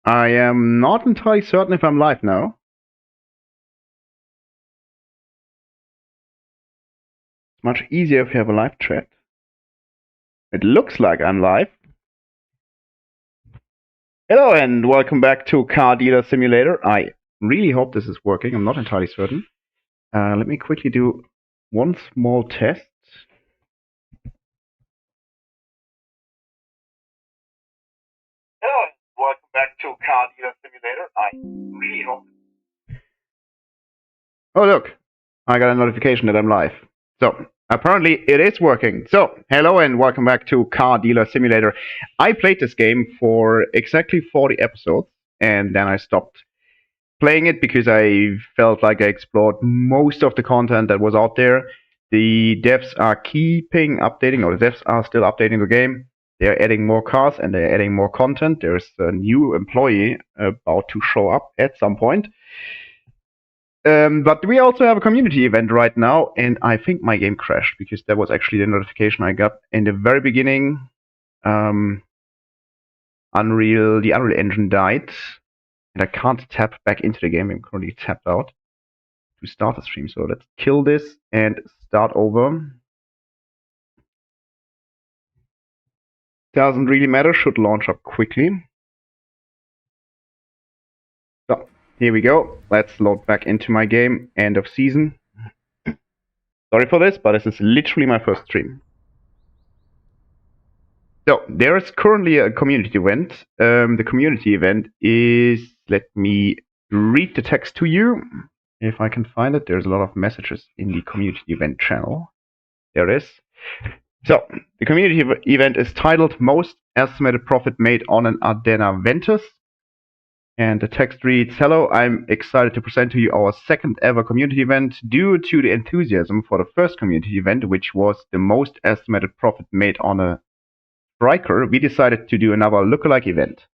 I am not entirely certain if I'm live now. It's much easier if you have a live chat. It looks like I'm live. Hello and welcome back to Car Dealer Simulator. I really hope this is working. I'm not entirely certain. Let me quickly do one small test. Hello and welcome back to Car Dealer Simulator. I really hope. Oh look, I got a notification that I'm live. So apparently it is working. So hello and welcome back to Car Dealer Simulator. I played this game for exactly 40 episodes and then I stopped playing it because I felt like I explored most of the content that was out there. The devs are keeping updating, or the devs are still updating the game. They're adding more cars and they're adding more content. There's a new employee about to show up at some point. But we also have a community event right now, and I think my game crashed because that was actually the notification I got in the very beginning. The Unreal Engine died, and I can't tap back into the game. I'm currently tapped out to start the stream. So let's kill this and start over. Doesn't really matter, should launch up quickly. So here we go. Let's load back into my game. End of season. Sorry for this, but this is literally my first stream. So there is currently a community event. The community event is, let me read the text to you. If I can find it, there's a lot of messages in the community event channel. There it is. So the community event is titled Most Estimated Profit Made on an Ardena Ventus. And the text reads, hello, I'm excited to present to you our second ever community event. Due to the enthusiasm for the first community event, which was the most estimated profit made on a striker, we decided to do another lookalike event.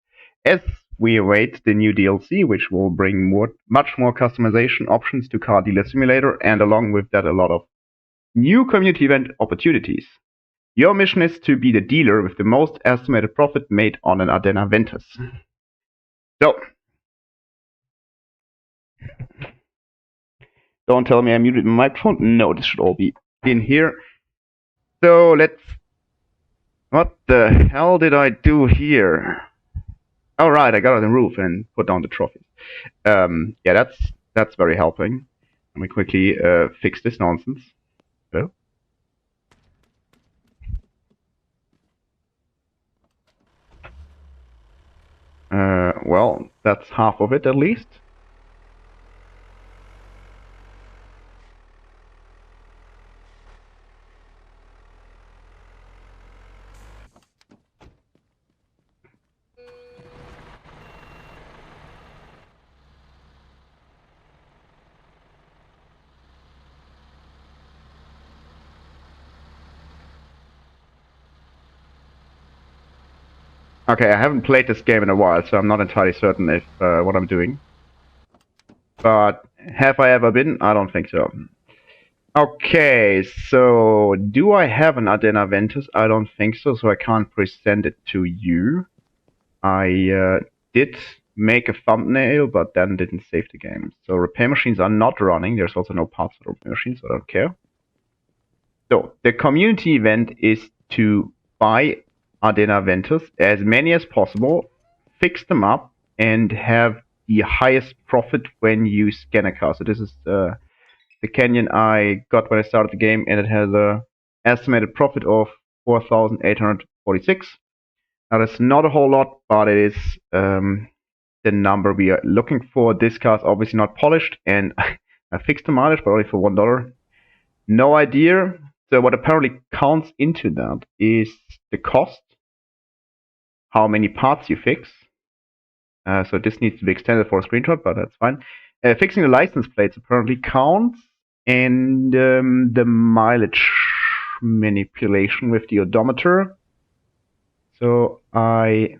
As we await the new DLC, which will bring much more customization options to Car Dealer Simulator, and along with that a lot of new community event opportunities. Your mission is to be the dealer with the most estimated profit made on an Ardena Ventus. So, don't tell me I muted my microphone. No, this should all be in here. So let's. What the hell did I do here? All right, I got on the roof and put down the trophies. Yeah, that's very helping. Let me quickly fix this nonsense. Hello? Well, that's half of it at least. Okay, I haven't played this game in a while, so I'm not entirely certain if what I'm doing. But have I ever been? I don't think so. Okay, so do I have an Ardena Ventus? I don't think so, so I can't present it to you. I did make a thumbnail, but then didn't save the game. So repair machines are not running. There's also no parts for repair machines, so I don't care. So the community event is to buy Ardena Ventus, as many as possible, fix them up, and have the highest profit when you scan a car. So this is the Canyon I got when I started the game, and it has a estimated profit of 4,846. Now that's not a whole lot, but it is the number we are looking for. This car is obviously not polished, and I fixed the mileage, but only for $1. No idea. So what apparently counts into that is the cost, how many parts you fix. So this needs to be extended for a screenshot, but that's fine. Fixing the license plates apparently counts, and the mileage manipulation with the odometer. So I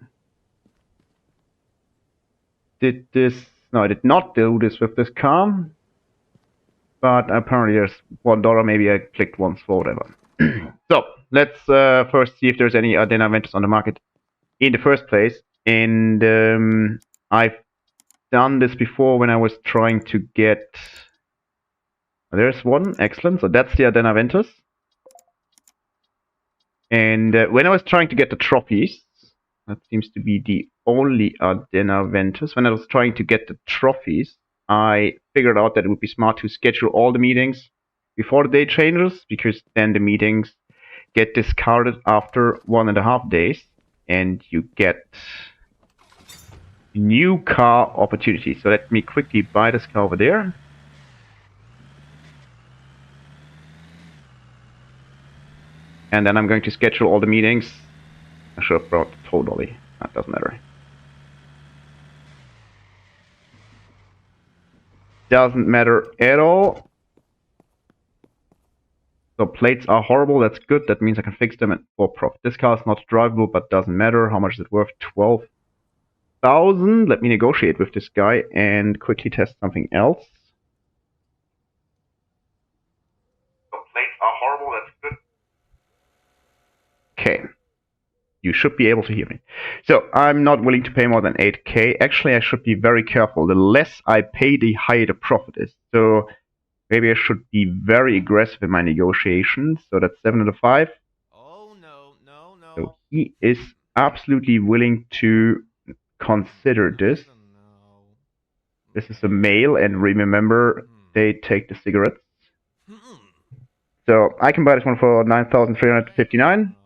did this. No, I did not do this with this car. But apparently there's $1. Maybe I clicked once for whatever. So let's first see if there's any Ardena Ventus on the market in the first place. And I've done this before when I was trying to get... There's one, excellent. So that's the Ardena Ventus. And when I was trying to get the trophies, that seems to be the only Ardena Ventus. When I was trying to get the trophies, I figured out that it would be smart to schedule all the meetings before the day changes, because then the meetings get discarded after 1.5 days, and you get new car opportunities. So let me quickly buy this car over there. And then I'm going to schedule all the meetings. I should have brought the tow dolly. That doesn't matter. Doesn't matter at all. So plates are horrible. That's good. That means I can fix them for profit. This car is not drivable, but doesn't matter. How much is it worth? 12,000. Let me negotiate with this guy and quickly test something else. So plates are horrible. That's good. Okay. You should be able to hear me. So I'm not willing to pay more than 8k. Actually, I should be very careful. The less I pay, the higher the profit is. So maybe I should be very aggressive in my negotiations. So that's 7.5. Oh, no. So he is absolutely willing to consider this. This is a male, and remember, they take the cigarettes. So I can buy this one for 9,359.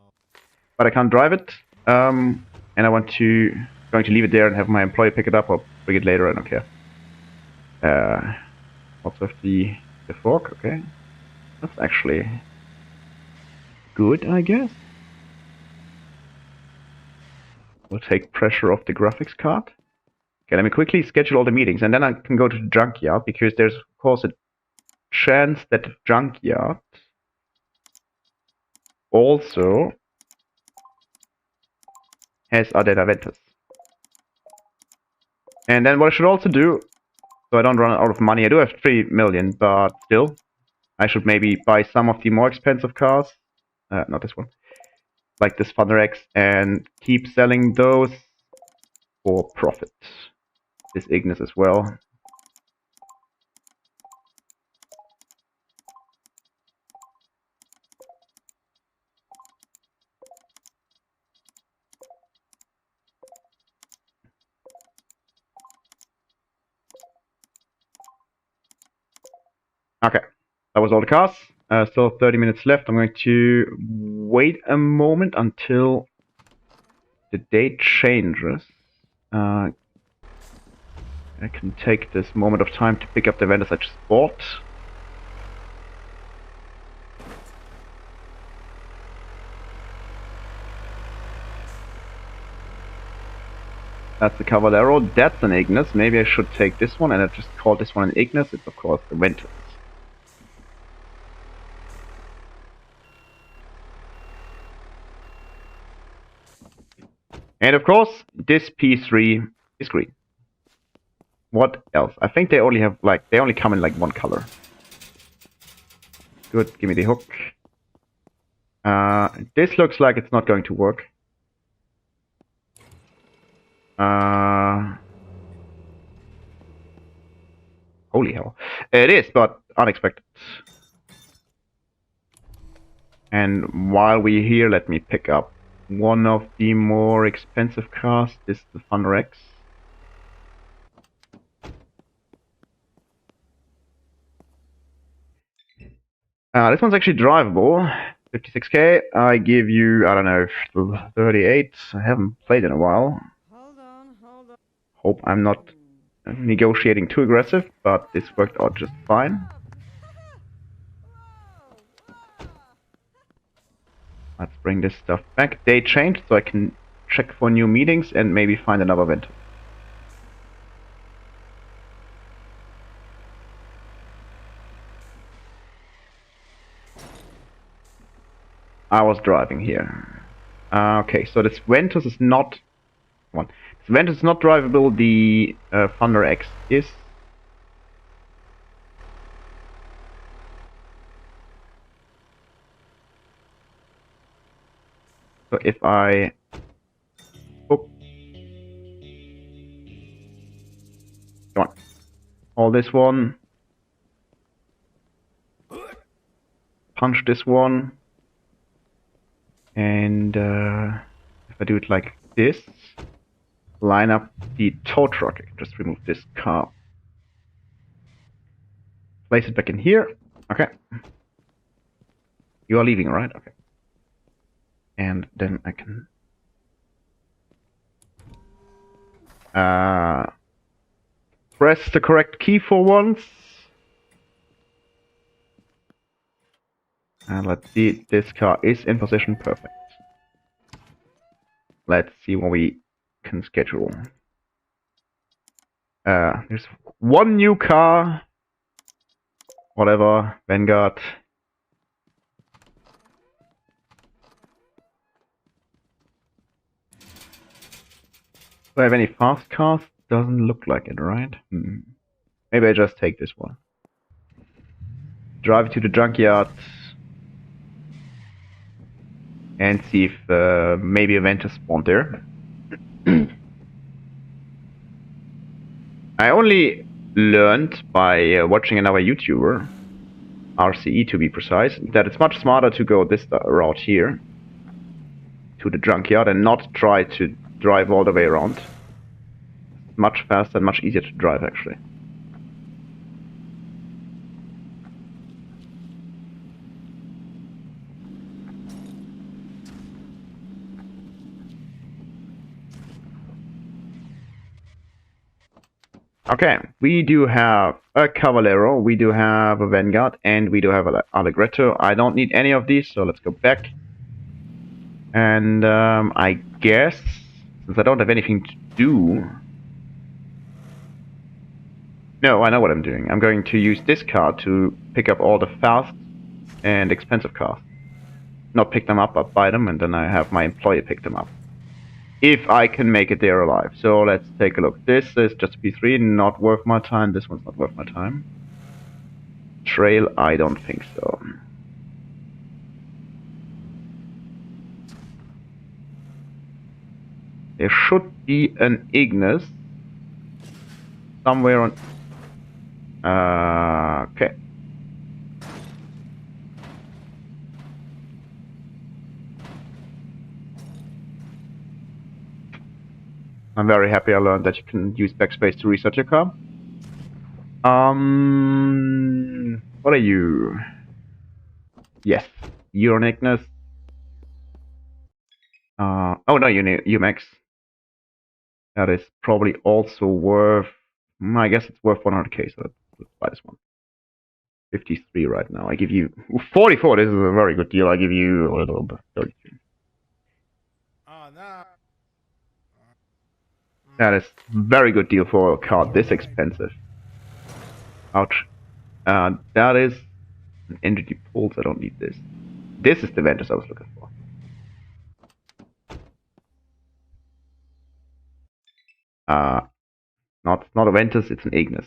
But I can't drive it, and I going to leave it there and have my employee pick it up or bring it later. I don't care. Lots of the fork. Okay, that's actually good, I guess. We'll take pressure off the graphics card. Okay, let me quickly schedule all the meetings, and then I can go to the junkyard, because there's of course a chance that the junkyard also has Ardena Ventus. And then what I should also do, so I don't run out of money, I do have 3 million, but still, I should maybe buy some of the more expensive cars. Not this one. Like this Thunder X, and keep selling those for profit. This Ignis as well. Okay, that was all the cars. Still 30 minutes left. I'm going to wait a moment until the date changes. I can take this moment of time to pick up the vendors I just bought. That's the Cavallero. That's an Ignis. Maybe I should take this one, and I just call this one an Ignis. It's of course the Ventus. And of course, this P3 is green. What else? I think they only have they only come in like one color. Good, give me the hook. This looks like it's not going to work. Holy hell. It is, but unexpected. And while we're here, let me pick up one of the more expensive cars. This is the Thunder X. This one's actually drivable. 56k. I give you, I don't know, 38. I haven't played in a while. Hold on. Hope I'm not negotiating too aggressive, but this worked out just fine. Let's bring this stuff back. They changed, so I can check for new meetings and maybe find another event. I was driving here. Okay, so this Ventus is not one. This Ventus is not drivable. The Thunder X is. So if I... Oh. Come on. All this one. Punch this one. And if I do it like this, line up the tow truck. I can just remove this car. Place it back in here. Okay. You are leaving, right? Okay. And then I can press the correct key for once. And let's see, this car is in position. Perfect. Let's see what we can schedule. There's one new car. Whatever, Vanguard. Do I have any fast cars? Doesn't look like it, right? Maybe I just take this one. Drive to the junkyard. And see if maybe a Ventus spawned there. I only learned by watching another YouTuber, RCE to be precise, that it's much smarter to go this route here to the junkyard and not try to drive all the way around. Much faster and much easier to drive, actually. Okay, we do have a Cavallero, we do have a Vanguard, and we do have an Allegretto. I don't need any of these, so let's go back. And I guess, since I don't have anything to do... No, I know what I'm doing. I'm going to use this car to pick up all the fast and expensive cars. Not pick them up, but buy them, and then I have my employee pick them up. If I can make it there alive. So let's take a look. This is just a P3, not worth my time. This one's not worth my time. Trail, I don't think so. There should be an Ignis somewhere on... okay. I'm very happy I learned that you can use backspace to reset your car. What are you? Yes, you're an Ignis. Oh no, you Max. That is probably also worth... I guess it's worth 100k, so let's buy this one. 53 right now. I give you 44. This is a very good deal. I give you a little bit. 32. Oh no. That is very good deal for a car this expensive. Ouch. That is an energy pulse. I don't need this. This is the Ventus I was looking for. Not a Ventus. It's an Ignis.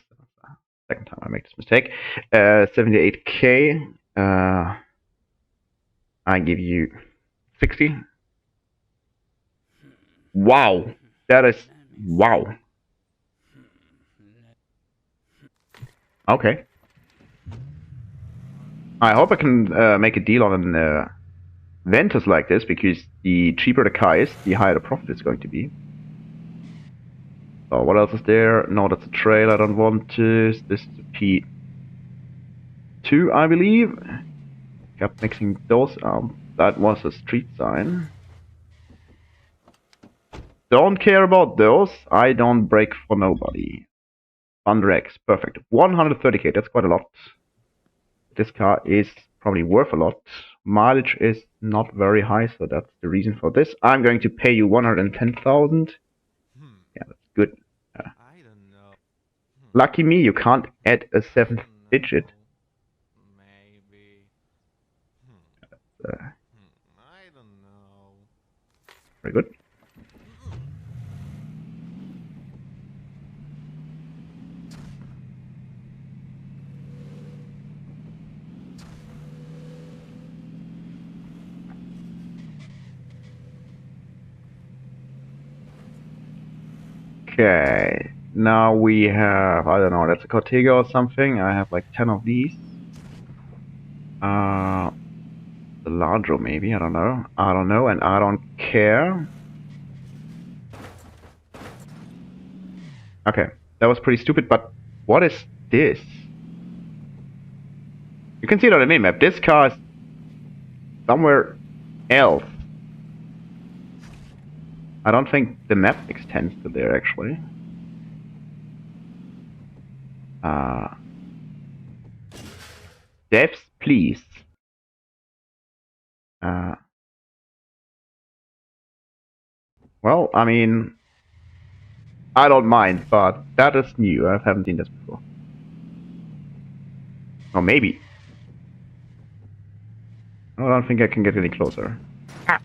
Second time I make this mistake. 78k. I give you 60. Wow. That is... wow. Okay. I hope I can make a deal on an Ventus like this, because the cheaper the car is, the higher the profit is going to be. So what else is there? No, that's a trail. I don't want this. This is a P2, I believe. Kept mixing those up. That was a street sign. Don't care about those. I don't break for nobody. Thunder X, perfect. 130k, that's quite a lot. This car is probably worth a lot. Mileage is not very high, so that's the reason for this. I'm going to pay you 110,000. Yeah, that's good. I don't know. Lucky me, you can't add a 7th digit. Maybe. I don't know. Very good. Okay, Now we have, I don't know, that's a Cortega or something. I have like 10 of these. The larger maybe, I don't know. I don't know, and I don't care. Okay, that was pretty stupid, but what is this? You can see it on the minimap. This car is somewhere else. I don't think the map extends to there, actually. Devs, please. Well, I mean, I don't mind, but that is new. I haven't seen this before. Or maybe. I don't think I can get any closer. Ah.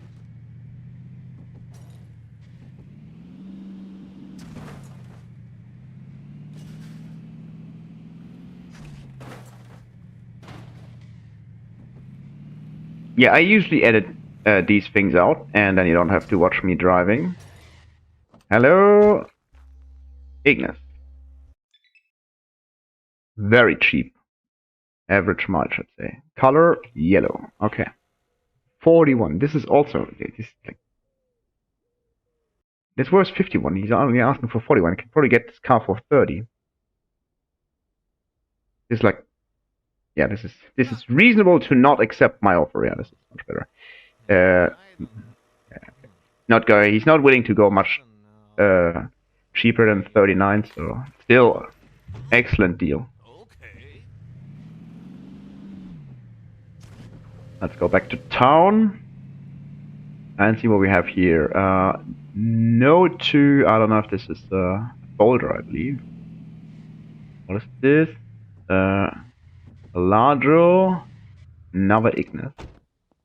Yeah, I usually edit these things out, and then you don't have to watch me driving. Hello, Ignis. Very cheap. Average mileage, I'd say. Color, yellow. Okay. 41. This is also... This was 51. He's only asking for 41. I can probably get this car for 30. This is like... Yeah, this is reasonable to not accept my offer. Yeah, this is much better. Not going. He's not willing to go much cheaper than 39. So still, excellent deal. Okay. Let's go back to town and see what we have here. No to... I don't know if this is Boulder, I believe. What is this? Largo, another Ignis.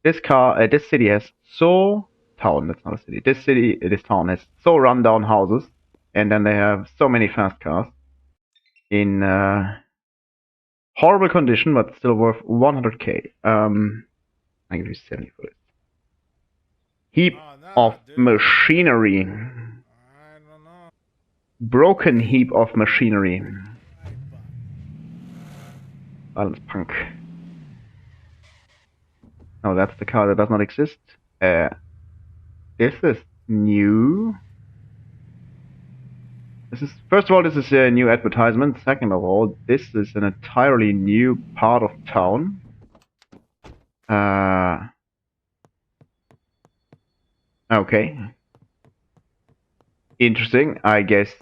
This car, this city has so... Town, that's not a city. This town has so run-down houses, and then they have so many fast cars in horrible condition, but still worth 100k. I give you 70 for it. Heap of machinery. I don't know. Broken heap of machinery. Balance punk. Oh, that's the car that does not exist. This is new. This is, first of all, this is a new advertisement. Second of all, this is an entirely new part of town. Okay. Interesting, I guess.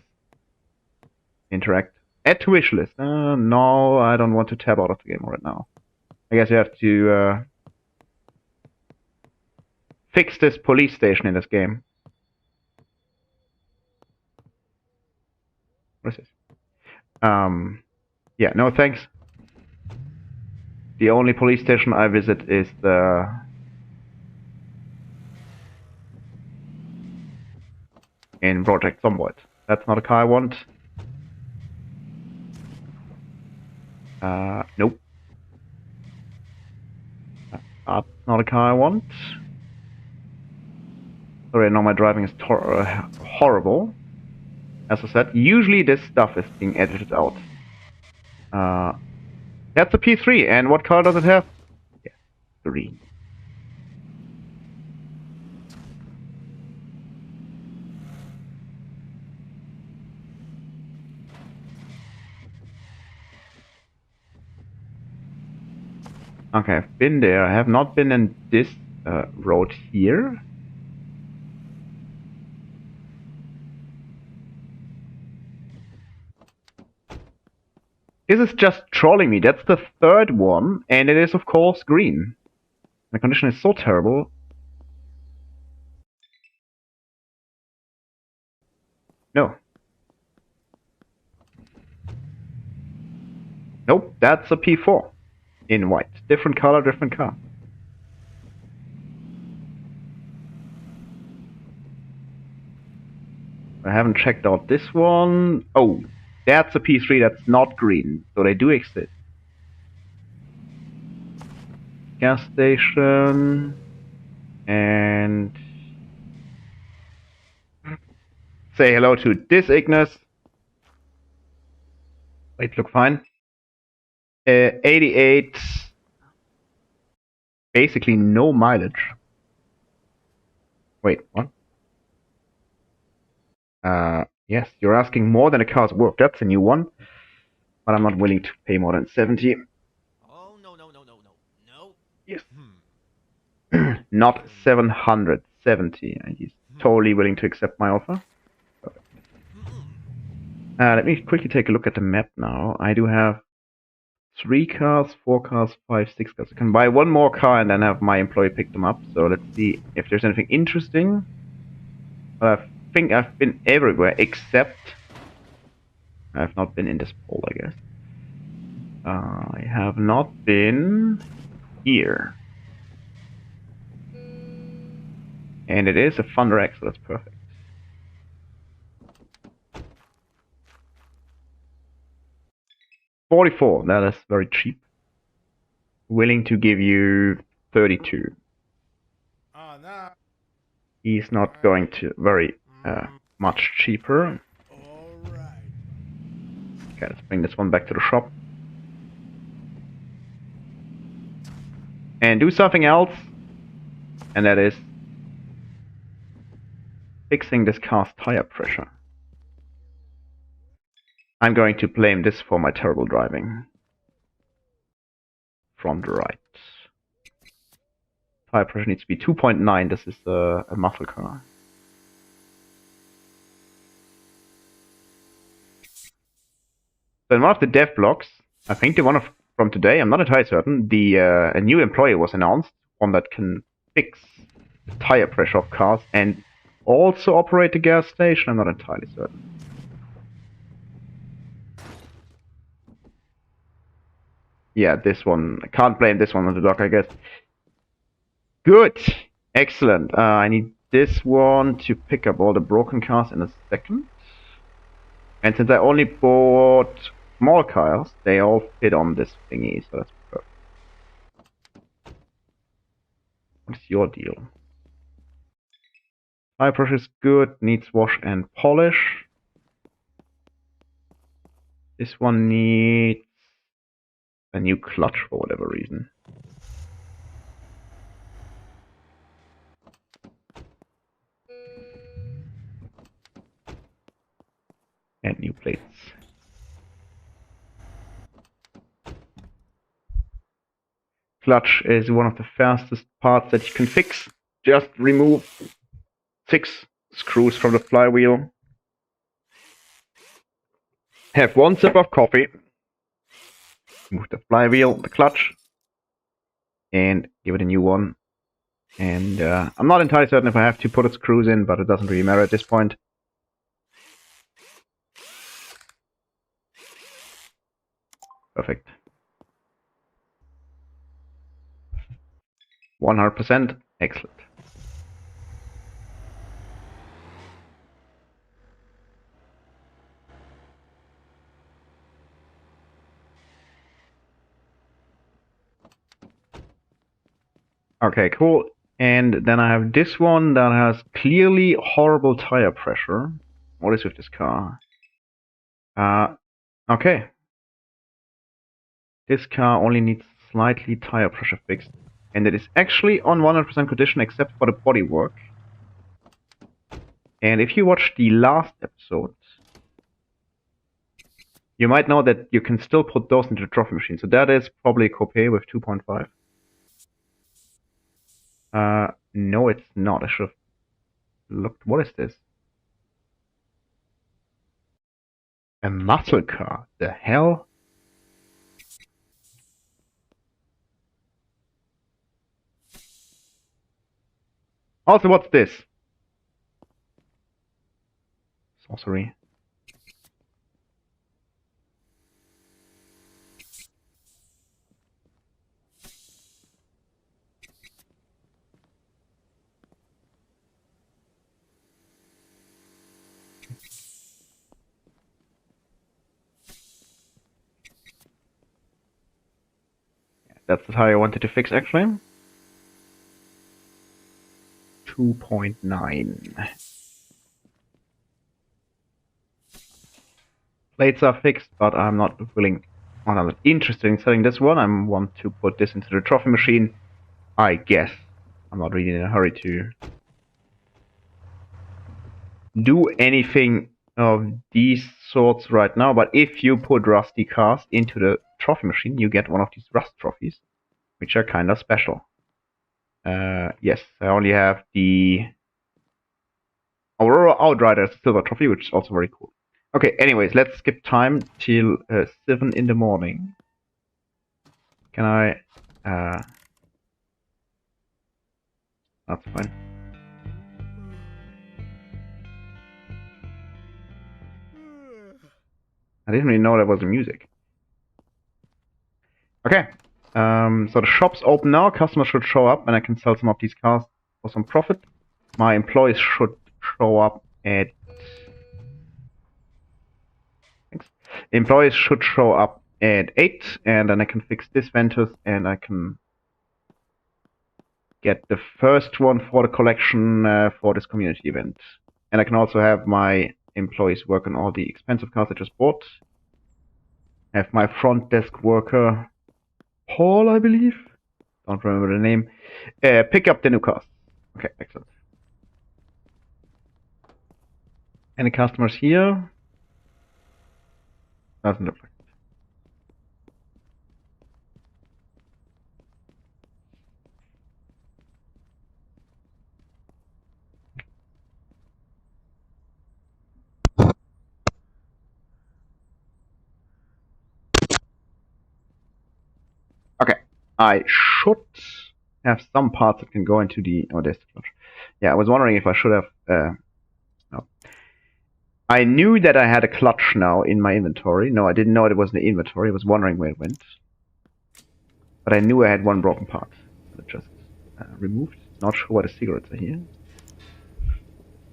Interact. Add to wish list. No, I don't want to tab out of the game right now. I guess you have to fix this police station in this game. What is this? Yeah, no thanks. The only police station I visit is the... in Project Somewhat. That's not a car I want. Nope. That's not a car I want. Sorry, I know my driving is horrible. As I said, usually this stuff is being edited out. That's a P3, and what color does it have? Yeah, green. Okay, I've been there. I have not been in this road here. This is just trolling me. That's the third one, and it is, of course, green. The condition is so terrible. No. Nope, that's a P4. In white. Different color, different car. I haven't checked out this one. Oh, that's a P3 that's not green. So they do exist. Gas station. And... say hello to this Ignis. Wait, look fine. 88. Basically no mileage. Wait, what? Yes, you're asking more than a car's worth. That's a new one. But I'm not willing to pay more than 70. Oh, no, no, no, no, no. No. Yes. Hmm. Not 770. He's totally willing to accept my offer. Let me quickly take a look at the map now. I do have 3 cars, 4 cars, 5, 6 cars. I can buy one more car and then have my employee pick them up. So let's see if there's anything interesting. I think I've been everywhere except I've not been in this pole, I guess. I have not been here. And it is a Thunder X, so that's perfect. $44, that is very cheap. Willing to give you 32. Oh, no. He's not going to very much cheaper. Alright. Okay, let's bring this one back to the shop. And do something else. And that is fixing this car's tire pressure. I'm going to blame this for my terrible driving. From the right. Tire pressure needs to be 2.9. This is a muscle car. So in one of the dev blogs, I think the one from today, I'm not entirely certain, a new employee was announced, one that can fix the tire pressure of cars and also operate the gas station. I'm not entirely certain. Yeah, this one. I can't blame this one on the dock, I guess. Good. Excellent. I need this one to pick up all the broken cars in a second. And since I only bought small cars, they all fit on this thingy, so that's perfect. What's your deal? Tire pressure is good, needs wash and polish. This one needs a new clutch for whatever reason. And new plates. Clutch is one of the fastest parts that you can fix. Just remove 6 screws from the flywheel. Have 1 sip of coffee. Move the flywheel, the clutch. And give it a new one. And I'm not entirely certain if I have to put screws in, but it doesn't really matter at this point. Perfect. 100%. Excellent. Okay, cool. And then I have this one that has clearly horrible tire pressure. What is with this car? Okay. This car only needs slightly tire pressure fixed. And it is actually on 100% condition except for the bodywork. And if you watch the last episode, you might know that you can still put those into the trophy machine. So that is probably a coupe with 2.5. No, it's not. I should have looked. What is this? A muscle car. The hell? Also, what's this? Sorcery. That's the tire I wanted to fix, actually. 2.9. Plates are fixed, but I'm not willing. I'm not interested in selling this one. I want to put this into the trophy machine. I guess. I'm not really in a hurry to do anything of these sorts right now, but if you put rusty cars into the trophy machine, you get one of these rust trophies, which are kind of special. Yes, I only have the Aurora Outrider silver trophy, which is also very cool. Okay, anyways, let's skip time till 7 in the morning. Can I... that's fine. I didn't really know there was music. Okay, so the shop's open now. Customers should show up, and I can sell some of these cars for some profit. My employees should show up at... Thanks. Employees should show up at 8, and then I can fix this Ventus, and I can get the first one for the collection for this community event. And I can also have my employees work on all the expensive cars I just bought. Have my front desk worker, Paul, I believe, don't remember the name, pick up the new cars. Okay, excellent. Any customers here? Doesn't look like it. Okay, I should have some parts that can go into the... Oh, there's the clutch. Yeah, I was wondering if I should have... no. I knew that I had a clutch now in my inventory. No, I didn't know it was in the inventory. I was wondering where it went. But I knew I had one broken part. I just removed. Not sure why the cigarettes are here.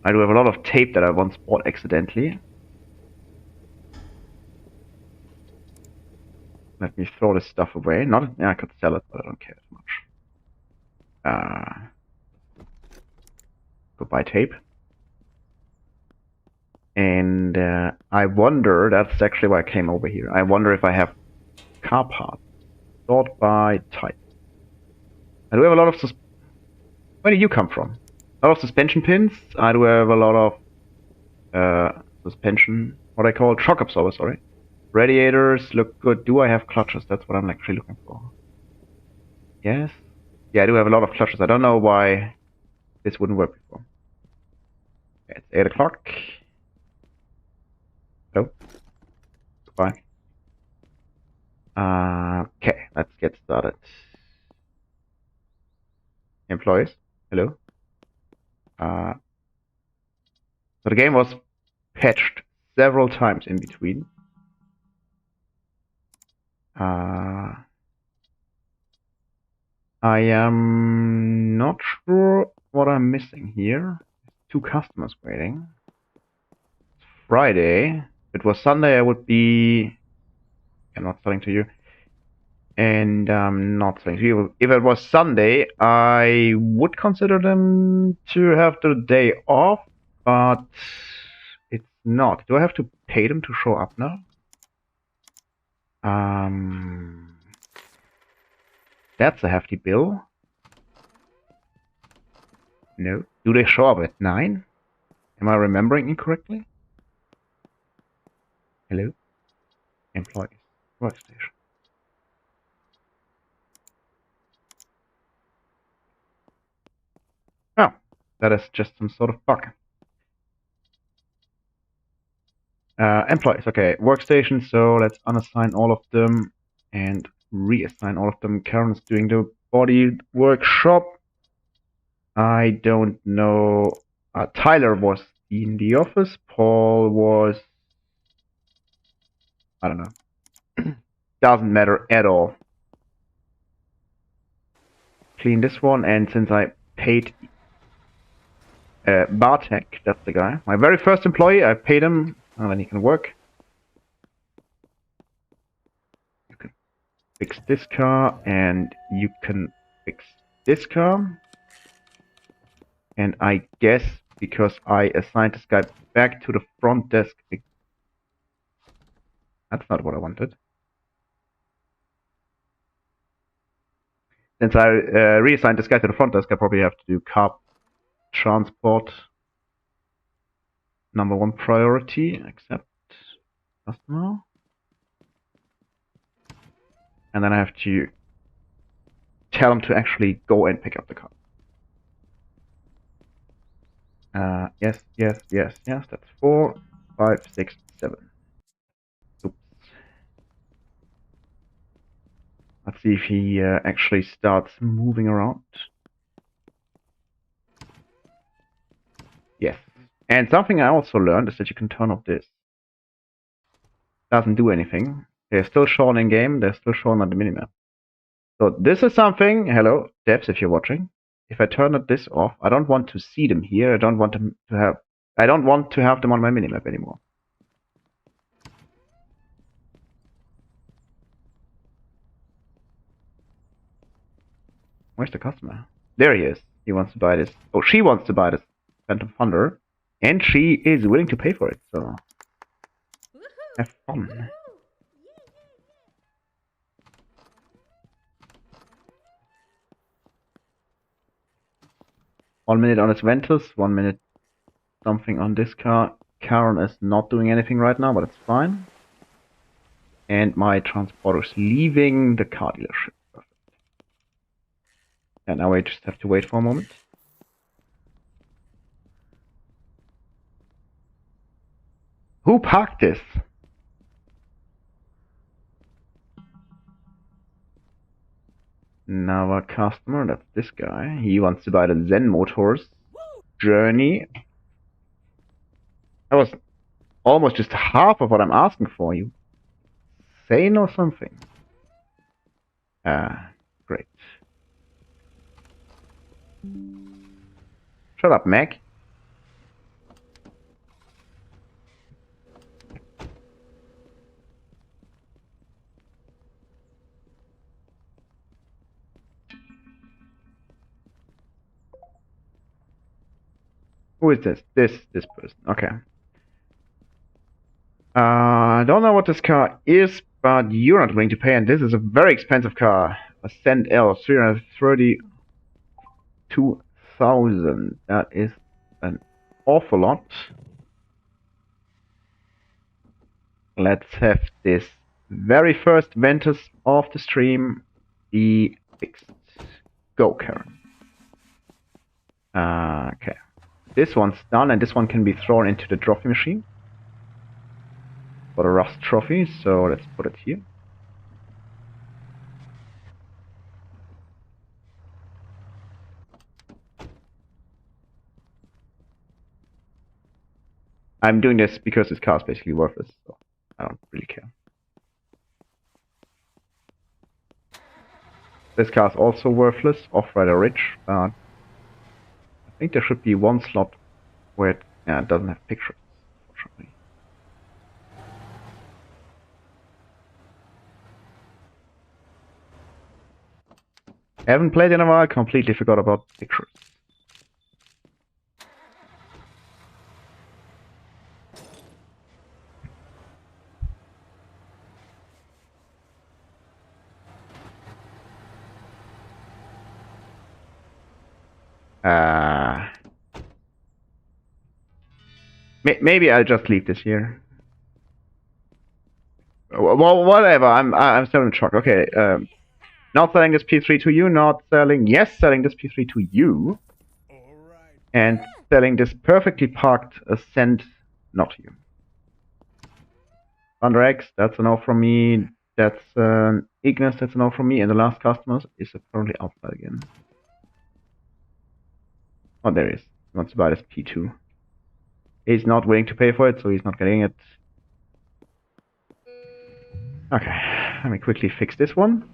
I do have a lot of tape that I once bought accidentally. Let me throw this stuff away. Not, yeah, I could sell it, but I don't care as much. Goodbye tape. And I wonder, that's actually why I came over here. I wonder if I have car parts. Sort by type. I do have a lot of where did you come from? A lot of suspension pins. I do have a lot of suspension, what I call shock absorbers, sorry. Radiators look good. Do I have clutches? That's what I'm actually looking for. Yes. Yeah, I do have a lot of clutches. I don't know why this wouldn't work before. Okay, it's 8 o'clock. Hello. Goodbye. Okay, let's get started. Employees, hello. So the game was patched several times in between. I am not sure what I'm missing here. 2 customers waiting. It's Friday. If it was Sunday, I would be... I'm not selling to you. And not selling to you. If it was Sunday, I would consider them to have the day off, but it's not. Do I have to pay them to show up now? That's a hefty bill. No. Do they show up at 9? Am I remembering incorrectly? Hello? Employees. Workstation. Oh, that is just some sort of bug. Employees, okay. Workstation, so let's unassign all of them and reassign all of them. Karen is doing the body workshop. I don't know. Tyler was in the office. Paul was... I don't know. Doesn't matter at all. Clean this one, and since I paid Bartek, that's the guy. My very first employee, I paid him, and then he can work. You can fix this car, and you can fix this car. And I guess because I assigned this guy back to the front desk, That's not what I wanted. Since I reassigned this guy to the front desk, I probably have to do car transport. Number 1 priority, accept customer. And then I have to tell him to actually go and pick up the car. Yes, yes, yes, yes, that's 4, 5, 6, 7. Oops. Let's see if he actually starts moving around. Yes. And something I also learned is that you can turn off this. Doesn't do anything. They're still shown in game, they're still shown on the minimap. So this is something, hello, devs, if you're watching. If I turn this off, I don't want to see them here. I don't want them to have them on my minimap anymore. Where's the customer? There he is. He wants to buy this. Oh, she wants to buy this Phantom Thunder. And she is willing to pay for it, so have fun. One minute on his Ventus, 1 minute something on this car. Karen is not doing anything right now, but it's fine. And my transporter is leaving the car dealership. Perfect. And now I just have to wait for a moment. Who parked this? Now a customer, that's this guy. He wants to buy the Zen Motors Journey. That was almost just half of what I'm asking for. You sane or something? Great. Shut up, Mac. Who is this? This person. Okay. I don't know what this car is, but you're not willing to pay, and this is a very expensive car. Ascent L, 332,000. That is an awful lot. Let's have this very first Ventus of the stream be fixed. Go, Karen. Okay. This one's done, and this one can be thrown into the trophy machine for the Rust trophy, so let's put it here. I'm doing this because this car is basically worthless, so I don't really care. This car is also worthless, off-rider rich, but I think there should be one slot where it doesn't have pictures, unfortunately. Haven't played in a while, completely forgot about pictures. Maybe I'll just leave this here. Well, whatever. I'm still in shock. Okay. Not selling this P3 to you. Not selling. Yes, selling this P3 to you. Alright. And selling this perfectly parked Ascent not to you. Thunder X, that's a no from me. That's Ignis, that's a no from me. And the last customer is apparently outside again. Oh, there he is. He wants to buy this P2. He's not willing to pay for it, so he's not getting it. Okay, let me quickly fix this one.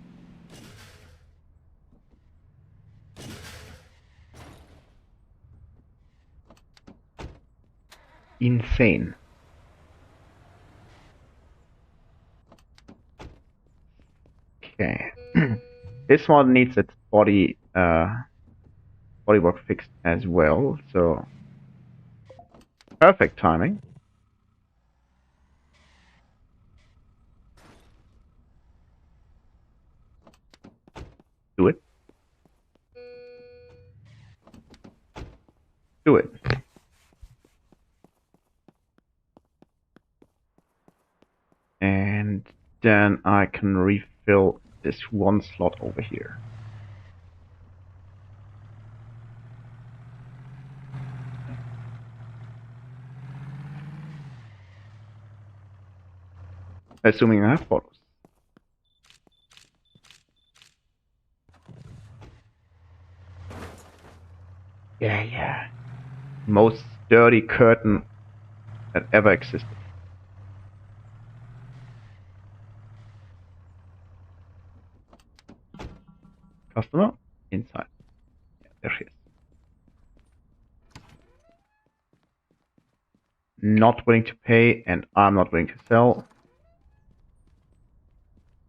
Insane. Okay. This one needs its bodywork fixed as well, so perfect timing. do it. And then I can refill this one slot over here. Assuming I have photos. Yeah. Most dirty curtain that ever existed. Customer inside. Yeah, there she is. Not willing to pay, and I'm not willing to sell.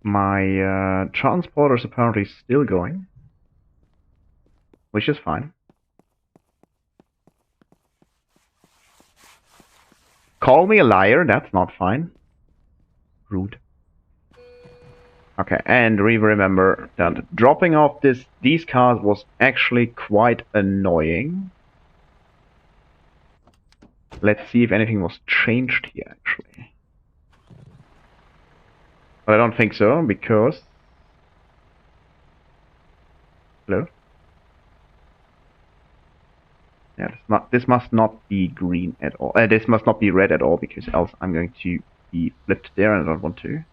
My transporter is apparently still going, which is fine. Call me a liar, that's not fine. Rude. Okay, and remember that dropping off these cars was actually quite annoying. Let's see if anything was changed here, actually. But I don't think so, because... Hello? Yeah, this must not be green at all. This must not be red at all, because else I'm going to be flipped there, and I don't want to.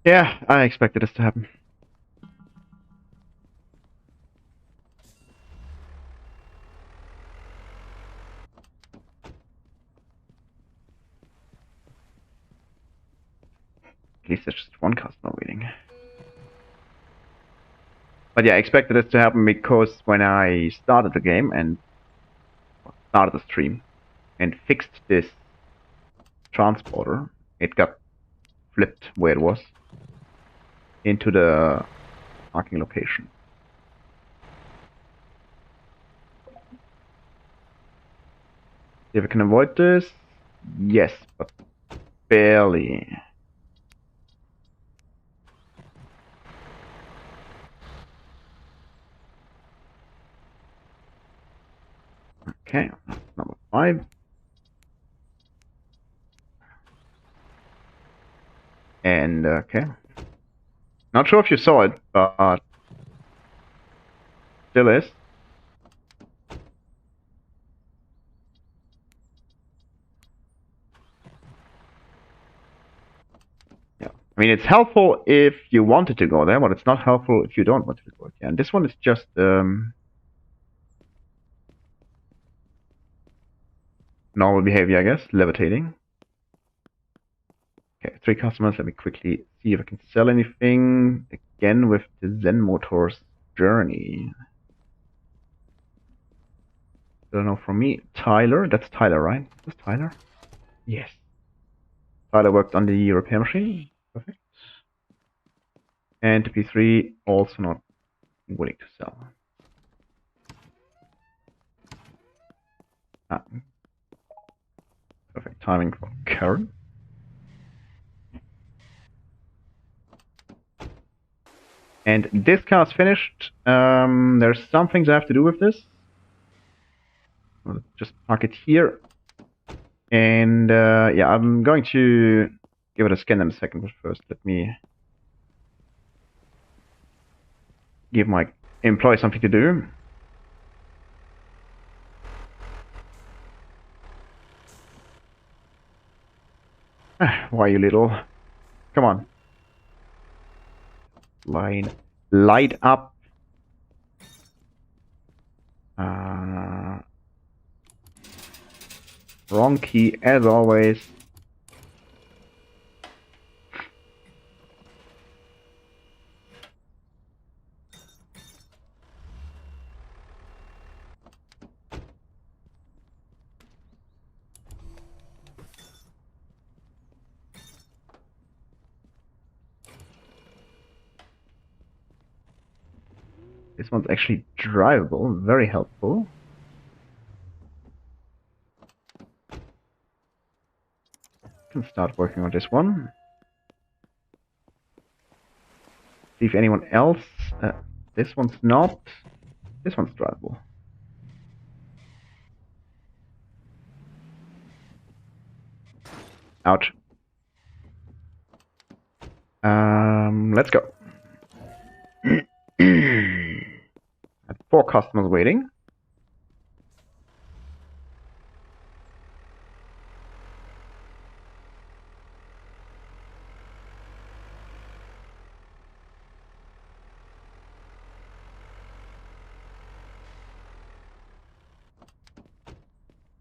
Yeah, I expected this to happen. At least there's just one customer waiting. But yeah, I expected this to happen because when I started the game and started the stream and fixed this transporter, it got flipped where it was into the parking location. If I can avoid this, yes, but barely. Okay, number 5. And okay, not sure if you saw it, but still is. Yeah, I mean it's helpful if you wanted to go there, but it's not helpful if you don't want to go there. And this one is just normal behavior, I guess, levitating. Okay, 3 customers. Let me quickly see if I can sell anything again with the Zen Motors Journey. I don't know, from me, Tyler. That's Tyler, right? Is this Tyler? Yes. Tyler worked on the repair machine. Perfect. And the P3 also not willing to sell. Ah. Perfect timing for Karen. And this car's finished. There's some things I have to do with this. I'll just park it here. And yeah, I'm going to give it a scan in a second, but first let me give my employee something to do. Why, you little... Come on. Light up. Wrong key, as always. This one's actually drivable, very helpful. Can start working on this one. See if anyone else. This one's not. This one's drivable. Ouch. Let's go. Had 4 customers waiting.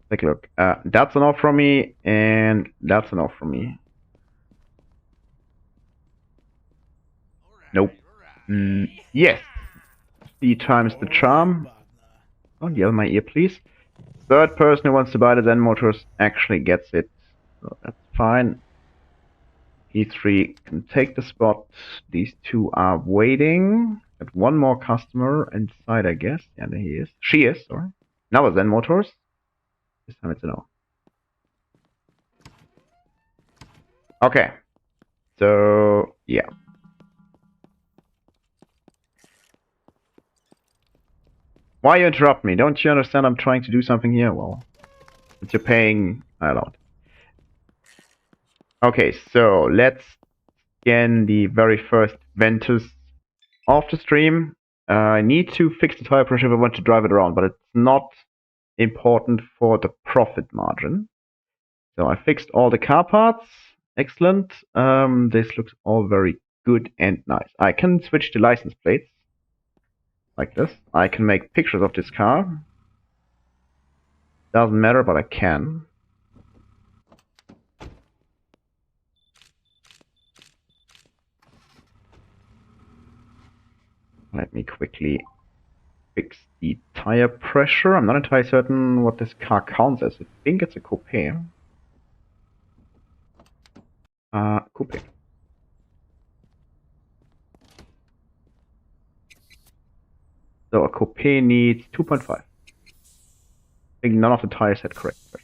Take a look. That's an off from me, and that's an off from me. Nope. Yes. Speed times the charm. Don't yell in my ear, please. Third person who wants to buy the Zen Motors actually gets it. So that's fine. E3 can take the spot. These 2 are waiting. Got 1 more customer inside, I guess. Yeah, there he is. She is, sorry. Now Zen Motors. This time it's a no. Okay. So, yeah. Why you interrupt me? Don't you understand I'm trying to do something here? Well, since you're paying, I allowed. Okay, so let's scan the very first Ventus off the stream. I need to fix the tire pressure if I want to drive it around, but it's not important for the profit margin. So I fixed all the car parts. Excellent. This looks all very good and nice. I can switch the license plates like this. I can make pictures of this car. Doesn't matter, but I can. Let me quickly fix the tire pressure. I'm not entirely certain what this car counts as. I think it's a coupe. Coupe. So a coupe needs 2.5. I think none of the tires had correct pressure.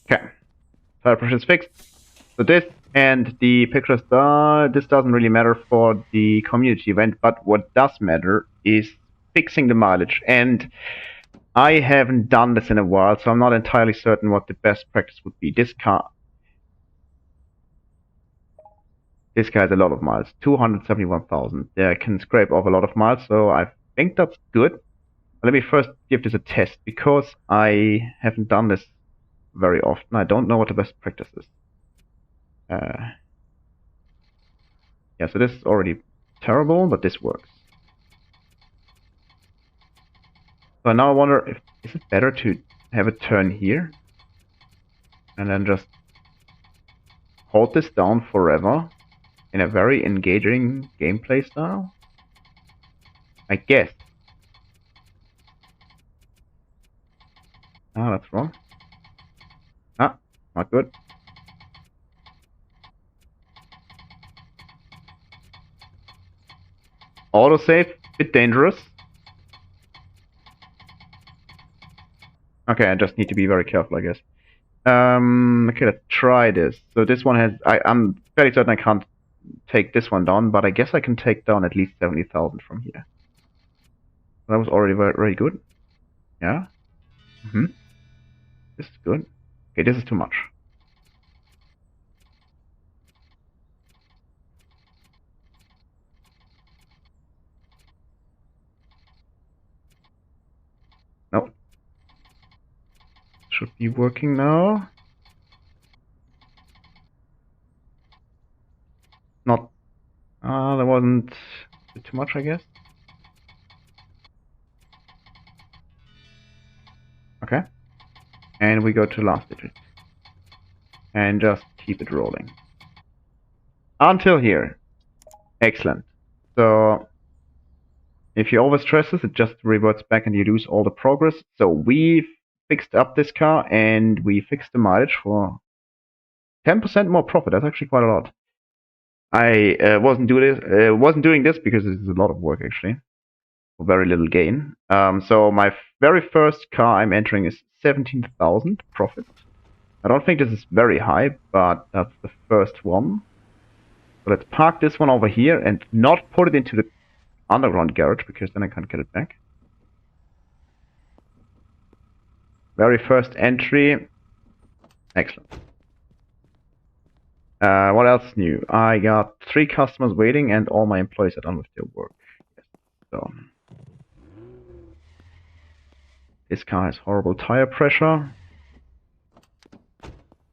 Okay. Tire pressure is fixed. So this and the pictures, this doesn't really matter for the community event, but what does matter is fixing the mileage. And I haven't done this in a while, so I'm not entirely certain what the best practice would be. This car has a lot of miles, 271,000. Yeah, I can scrape off a lot of miles, so I think that's good. Let me first give this a test, because I haven't done this very often. I don't know what the best practice is. Yeah, so this is already terrible, but this works. So now I wonder if is it better to have a turn here and then just hold this down forever in a very engaging gameplay style? I guess. Ah, that's wrong. Ah, not good. Autosave, bit dangerous. Okay, I just need to be very careful, I guess. Okay, let's try this. So this one has, I'm fairly certain I can't take this one down, but I guess I can take down at least 70,000 from here. That was already very good. Yeah. This is good. Okay, this is too much. Nope. Should be working now. Not. That wasn't too much, I guess. Okay. And we go to last digit. And just keep it rolling. Until here. Excellent. So if you overstress this, it just reverts back and you lose all the progress. So we fixed up this car and we fixed the mileage for 10% more profit. That's actually quite a lot. I wasn't doing this because it is a lot of work actually, for very little gain. So my very first car I'm entering is 17,000 profit. I don't think this is very high, but that's the first one. So let's park this one over here and not put it into the underground garage because then I can't get it back. Very first entry. Excellent. What else new? I got 3 customers waiting and all my employees are done with their work. Yes. So this car has horrible tire pressure.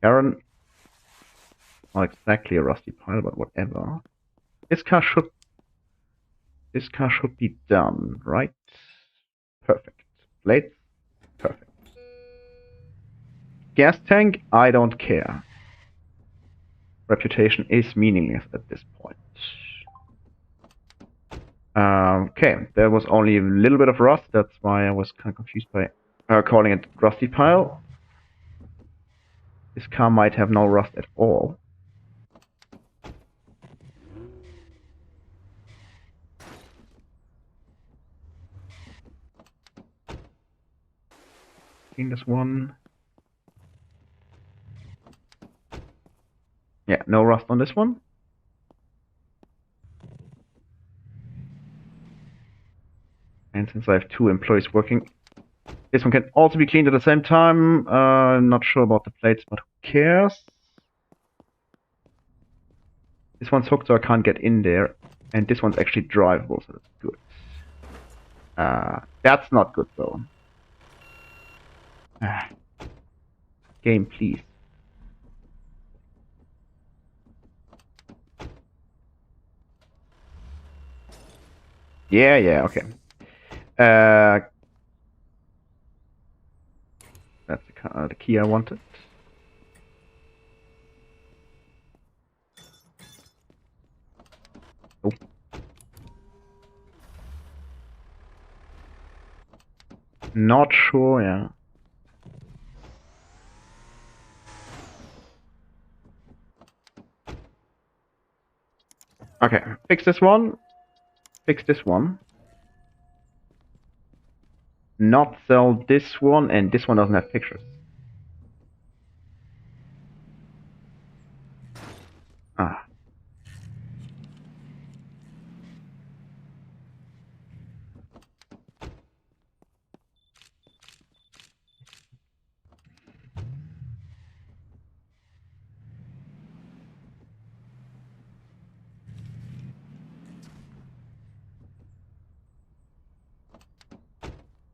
Aaron, not exactly a rusty pile, but whatever. This car should be done, right? Perfect. Plates, perfect. Gas tank, I don't care. Reputation is meaningless at this point. Okay, there was only a little bit of rust, that's why I was kind of confused by calling it rusty pile. This car might have no rust at all. Clean this one. Yeah, no rust on this one. And since I have 2 employees working, this one can also be cleaned at the same time. I'm not sure about the plates, but who cares? This one's hooked, so I can't get in there. And this one's actually drivable, so that's good. That's not good, though. Game, please. Yeah, okay. That's the key I wanted. Oh. Not sure, yeah. Okay, fix this one. Fix this one. Not sell this one, and this one doesn't have pictures. Ah.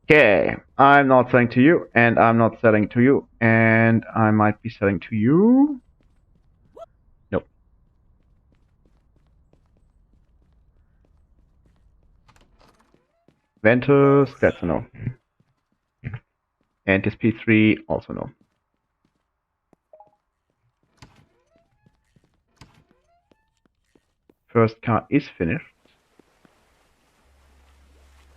Okay, I'm not selling to you, and I'm not selling to you, and I might be selling to you. Nope. Ventus, that's a no. And this P3, also no. First car is finished.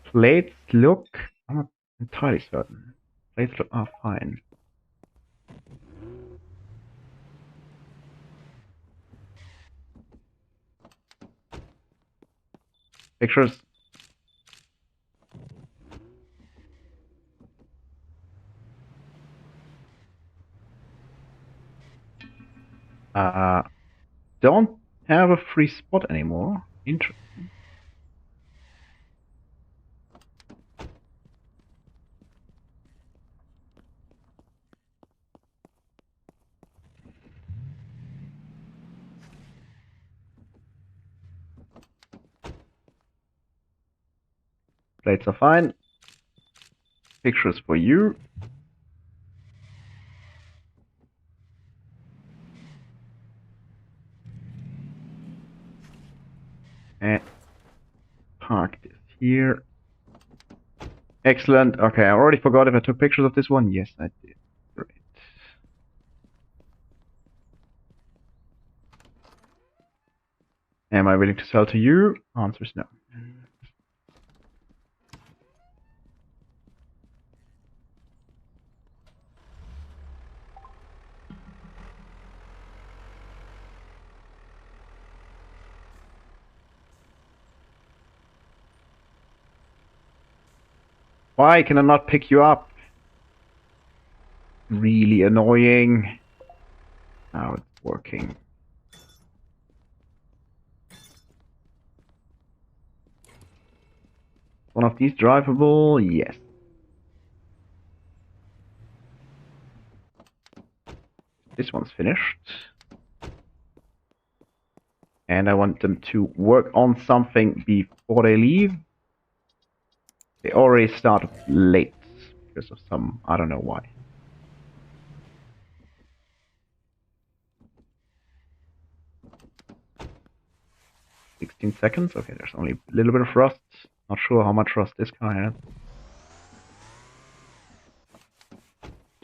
Plates look... I'm not entirely certain. Plates look... are fine. Pictures. Don't have a free spot anymore. Interesting. Plates are fine. Pictures for you. And park this here. Excellent. Okay, I already forgot if I took pictures of this one. Yes, I did. Great. Am I willing to sell to you? Answer is no. Why can I not pick you up? Really annoying. Now it's working. One of these drivable? Yes. This one's finished. And I want them to work on something before they leave. They already started late because of some, I don't know why. 16 seconds. Okay, there's only a little bit of rust. Not sure how much rust this car has.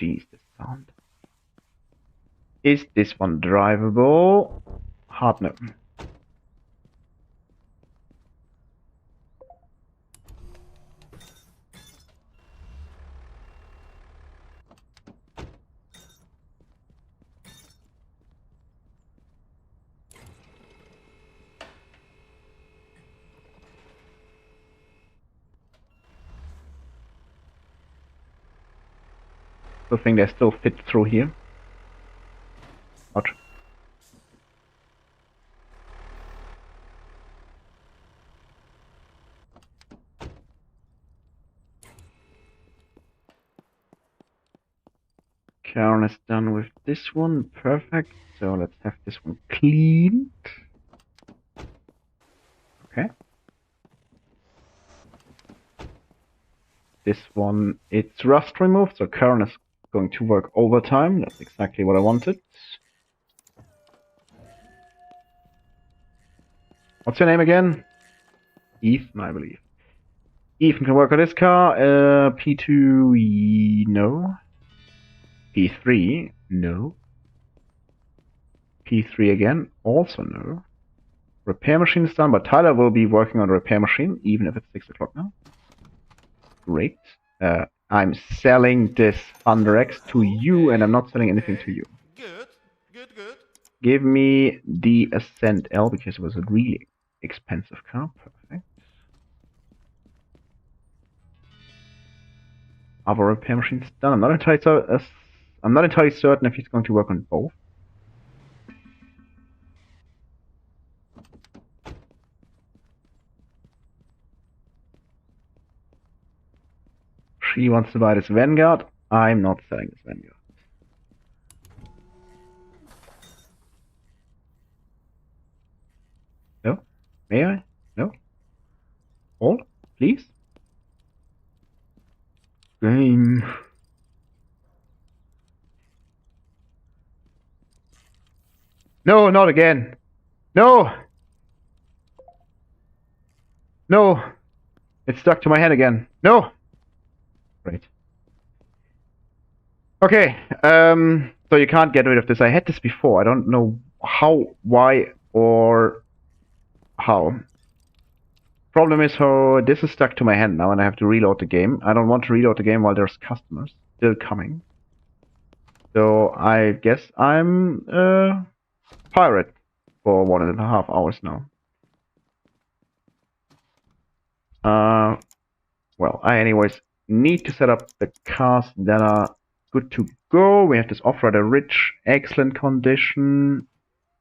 Jeez, this sound. Is this one drivable? Hard no. I think they still fit through here. Ouch. Karen is done with this one. Perfect. So let's have this one cleaned. Okay. This one, it's rust removed, so Karen is going to work overtime. That's exactly what I wanted. What's your name again? Ethan, I believe. Ethan can work on this car. P2, no. P3, no. P3 again, also no. Repair machine is done, but Tyler will be working on the repair machine, even if it's 6 o'clock now. Great. I'm selling this Thunder X to you, and I'm not selling anything to you. Good. Give me the Ascent L, because it was a really expensive car. Perfect. Other repair machines done. I'm not entirely certain if he's going to work on both. She wants to buy this Vanguard. I'm not selling this Vanguard. No? May I? No? Hold, please? Game. No, not again. No! No! It's stuck to my head again. No! Great. Okay, so you can't get rid of this. I had this before. I don't know how, why, or how. Problem is how this is stuck to my hand now and I have to reload the game. I don't want to reload the game while there's customers still coming. So I guess I'm a pirate for 1.5 hours now. Well, I anyways need to set up the cars that are good to go. We have this off-roader rich, excellent condition.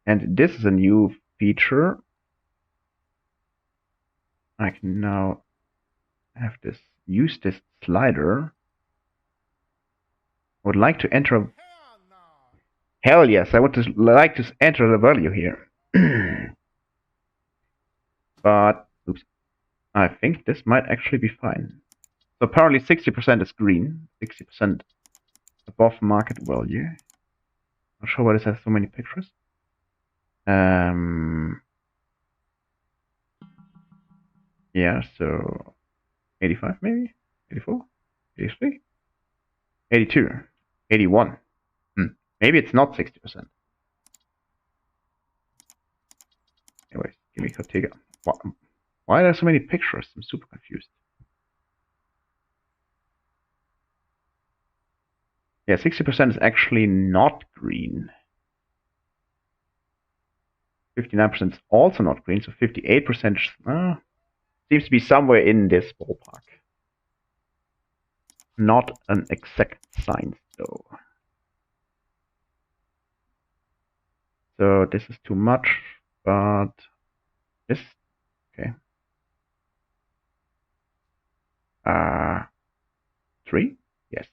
And this is a new feature. I can now have this, use this slider. I would like to enter a... Hell yes, I would just like to enter the value here. But, oops, I think this might actually be fine. So apparently 60% is green, 60% above market value. Not sure why this has so many pictures. Yeah, so 85 maybe? 84, 83, 82, 81. Maybe it's not 60%. Anyways, give me Cortega. Why are there so many pictures? I'm super confused. Yeah, 60% is actually not green. 59% is also not green, so 58% seems to be somewhere in this ballpark. Not an exact science, though. So this is too much, but this, okay. 3? Yes.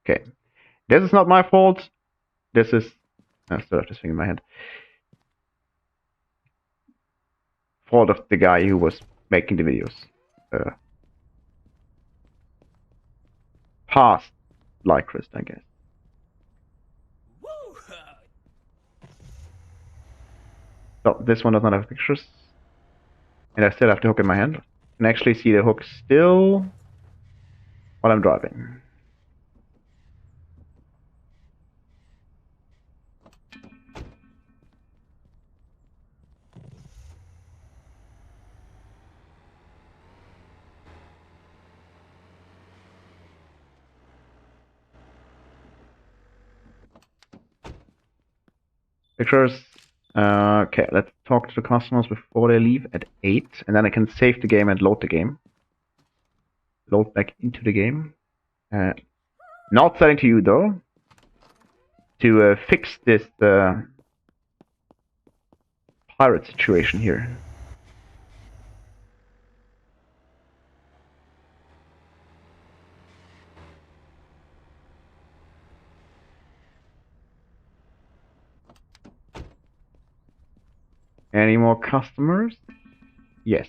Okay. This is not my fault. This is, I still have this thing in my head. Fault of the guy who was making the videos. Past Lycrest, I guess. So this one does not have pictures. And I still have the hook in my hand. I can actually see the hook still while I'm driving. Pictures. Okay, let's talk to the customers before they leave at 8, and then I can save the game and load the game. Load back into the game. Not selling to you though. To fix this pirate situation here. Any more customers? Yes.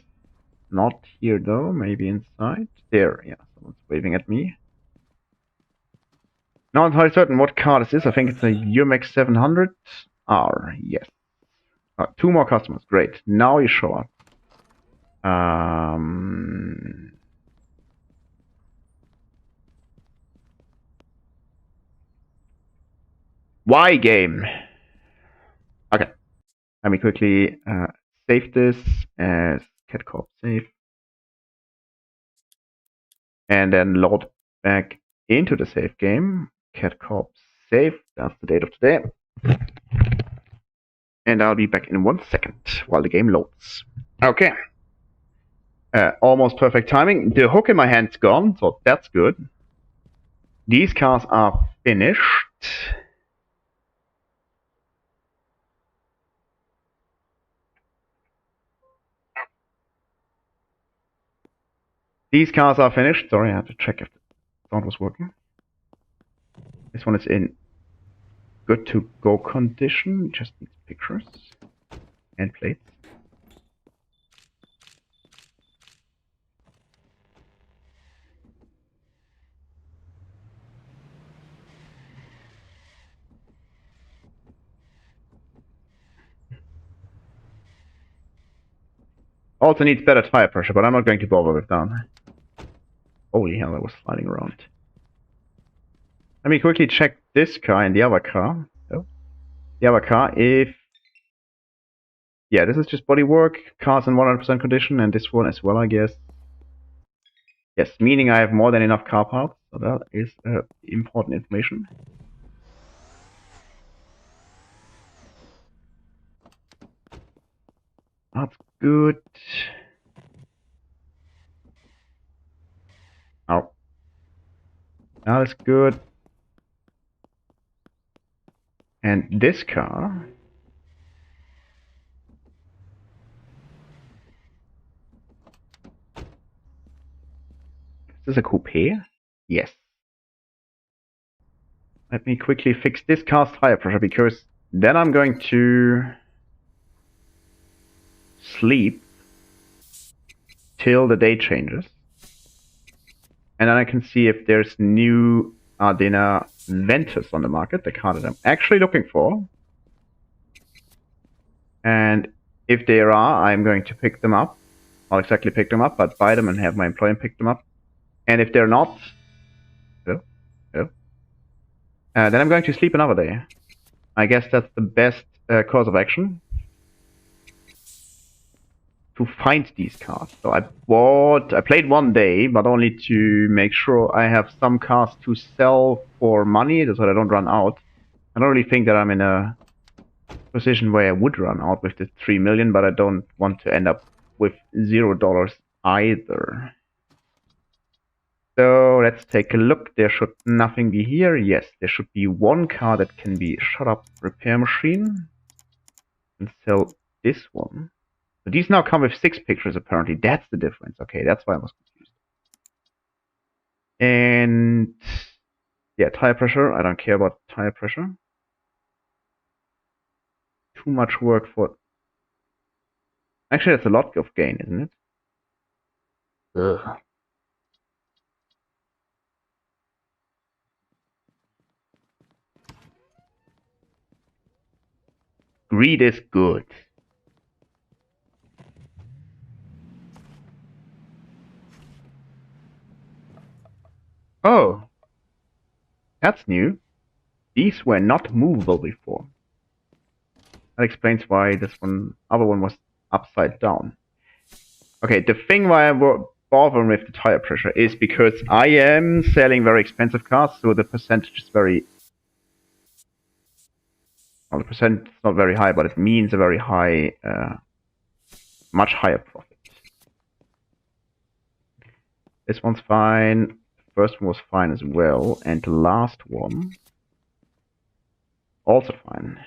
Not here though, maybe inside. There, yeah, someone's waving at me. Not entirely certain what car this is. I think it's a UMX 700R. Yes. 2 more customers. Great. Now you show up. Why game? Okay. Let me quickly save this as catcorp save. And then load back into the save game. Catcorp save. That's the date of today. And I'll be back in 1 second while the game loads. Okay. Almost perfect timing. The hook in my hand's gone, so that's good. These cars are finished. These cars are finished. Sorry, I have to check if the sound was working. This one is in good to go condition. Just needs pictures and plates. Also needs better tire pressure, but I'm not going to bother with that. Holy hell, I was sliding around. Let me quickly check this car and the other car. Oh, the other car, if... Yeah, this is just bodywork. Car's in 100% condition, and this one as well, I guess. Yes, meaning I have more than enough car parts. So that is important information. That's good. Oh. That is good. And this car... Is this a coupe? Yes. Let me quickly fix this car's tire pressure, because then I'm going to sleep till the day changes. And then I can see if there's new Ardena Ventus on the market, the car that I'm actually looking for. And If there are, I'm going to pick them up. Not exactly pick them up, but buy them and have my employee pick them up. And if they're not, hello, hello, then I'm going to sleep another day. I guess that's the best course of action to find these cars. So I played one day, but only to make sure I have some cars to sell for money, so that I don't run out. I don't really think that I'm in a position where I would run out with the 3 million, but I don't want to end up with $0 either. So let's take a look. There should nothing be here. Yes, there should be one car that can be shut up repair machine. And sell this one. So these now come with 6 pictures apparently. That's the difference. Okay, that's why I was confused. And yeah, tire pressure. I don't care about tire pressure. Too much work for... Actually, that's a lot of gain, isn't it? Ugh. Greed is good. Oh, that's new. These were not movable before. That explains why this other one was upside down. Okay, the thing why I bother with the tire pressure is because I am selling very expensive cars, so the percentage is very... Well, the percent is not very high, but it means a very high, much higher profit. This one's fine. The first one was fine as well, and the last one also fine.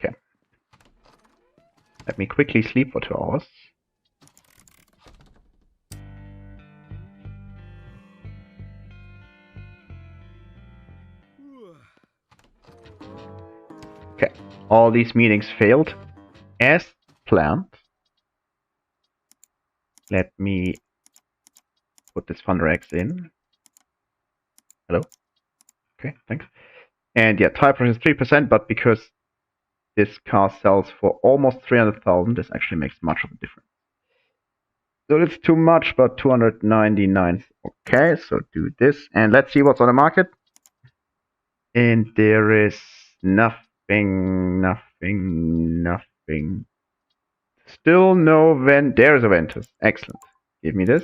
Okay. Let me quickly sleep for 2 hours. Okay. All these meetings failed as planned. Let me put this Thunder X in. Hello? Okay, thanks. And yeah, tire pressure is 3%, but because this car sells for almost 300,000, this actually makes much of a difference. So it's too much, but 299. Okay, so do this. And let's see what's on the market. And there is nothing. Still no there's a Ventus. Excellent. Give me this.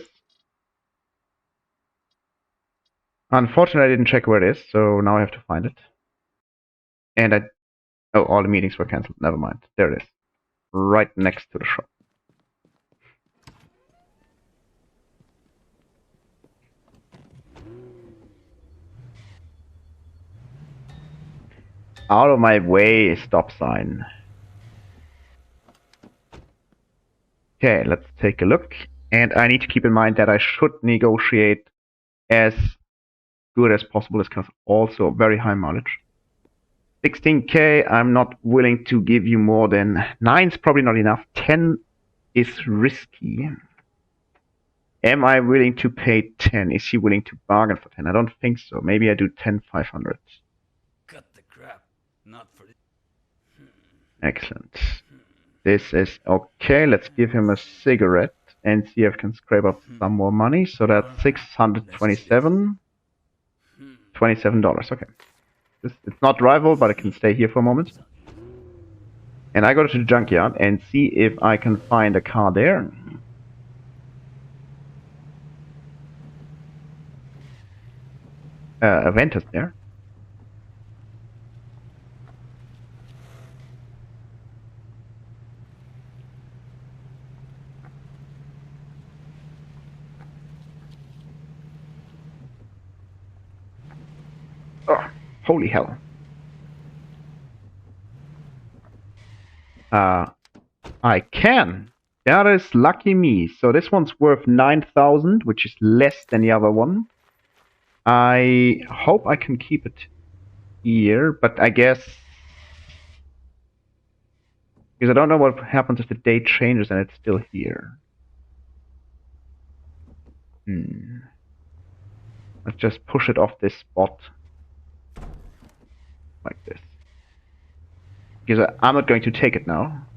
Unfortunately, I didn't check where it is, so now I have to find it. And oh, all the meetings were cancelled. Never mind. There it is. Right next to the shop. Out of my way, stop sign. Okay, let's take a look. And I need to keep in mind that I should negotiate as good as possible. This cars also very high mileage. 16k, I'm not willing to give you more than 9's probably not enough. 10 is risky. Am I willing to pay 10? Is he willing to bargain for 10? I don't think so. Maybe I do 10 500. Cut the crap. Not for this. Excellent. This is okay. Let's give him a cigarette and see if I can scrape up some more money. So that's 627. $27. Okay. It's not rival, but I can stay here for a moment. And I go to the junkyard and see if I can find a car there. A Ventus there. Oh, holy hell. I can. That is lucky me. So this one's worth 9,000, which is less than the other one. I hope I can keep it here, but I guess... Because I don't know what happens if the date changes and it's still here. Let's just push it off this spot. Like this. Because I'm not going to take it now.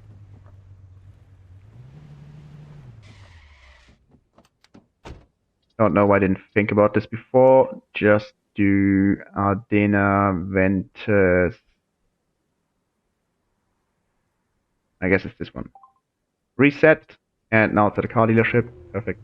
Don't know why I didn't think about this before. Just do Ardena Ventus. I guess it's this one. Reset. And now it's at a car dealership. Perfect.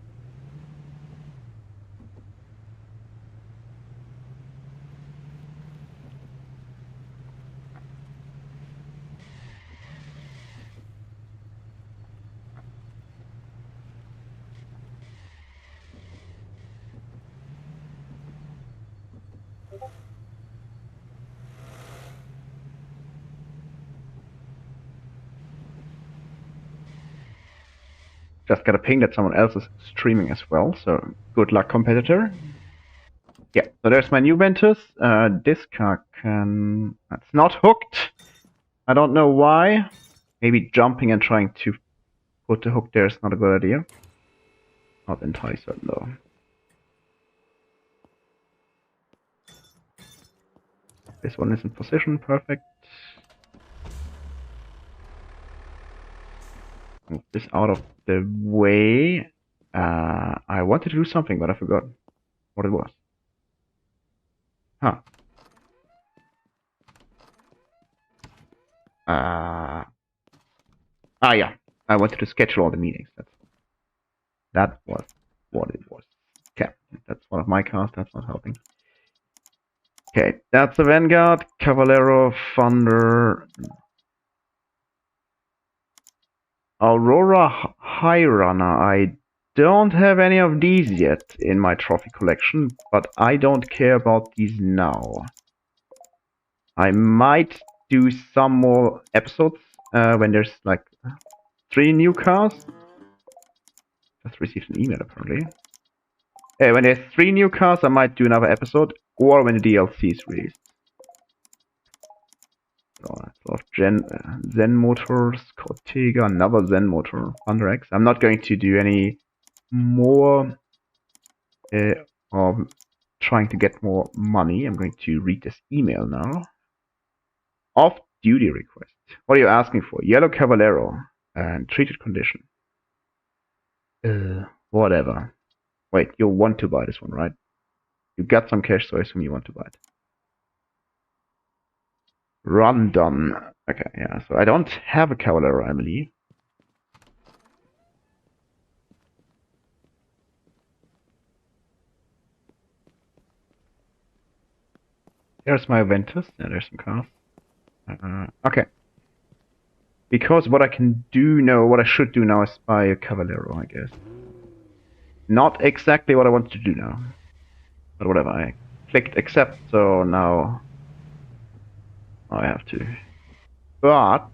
Just got a ping that someone else is streaming as well, so good luck, competitor. Yeah, so there's my new Ventus. This car can... It's not hooked. I don't know why. Maybe jumping and trying to put the hook there is not a good idea. Not entirely certain though. This one is in position, perfect. Move this out of the way. I wanted to do something, but I forgot what it was. Huh. Yeah. I wanted to schedule all the meetings. That was what it was. Okay, that's one of my cars. That's not helping. Okay, that's a Vanguard, Cavalero, Thunder, Aurora High Runner. I don't have any of these yet in my trophy collection, but I don't care about these now. I might do some more episodes when there's like 3 new cars. Just received an email apparently. When there's 3 new cars, I might do another episode, or when the DLC is released. So that's a lot of Zen Motors, Cortega, another Zen Motor, Thunder X. I'm not going to do any more of trying to get more money. I'm going to read this email now. Off-duty request. What are you asking for? Yellow Cavalero and treated condition. Whatever. Wait, you want to buy this one, right? You got some cash, so I assume you want to buy it. Run done. Okay, yeah, so I don't have a Cavalero, I believe. There's my Ventus. Yeah, there's some cars. Okay. Because what I can do now, what I should do now is buy a Cavalero, I guess. Not exactly what I want to do now. But whatever, I clicked accept, so now I have to. But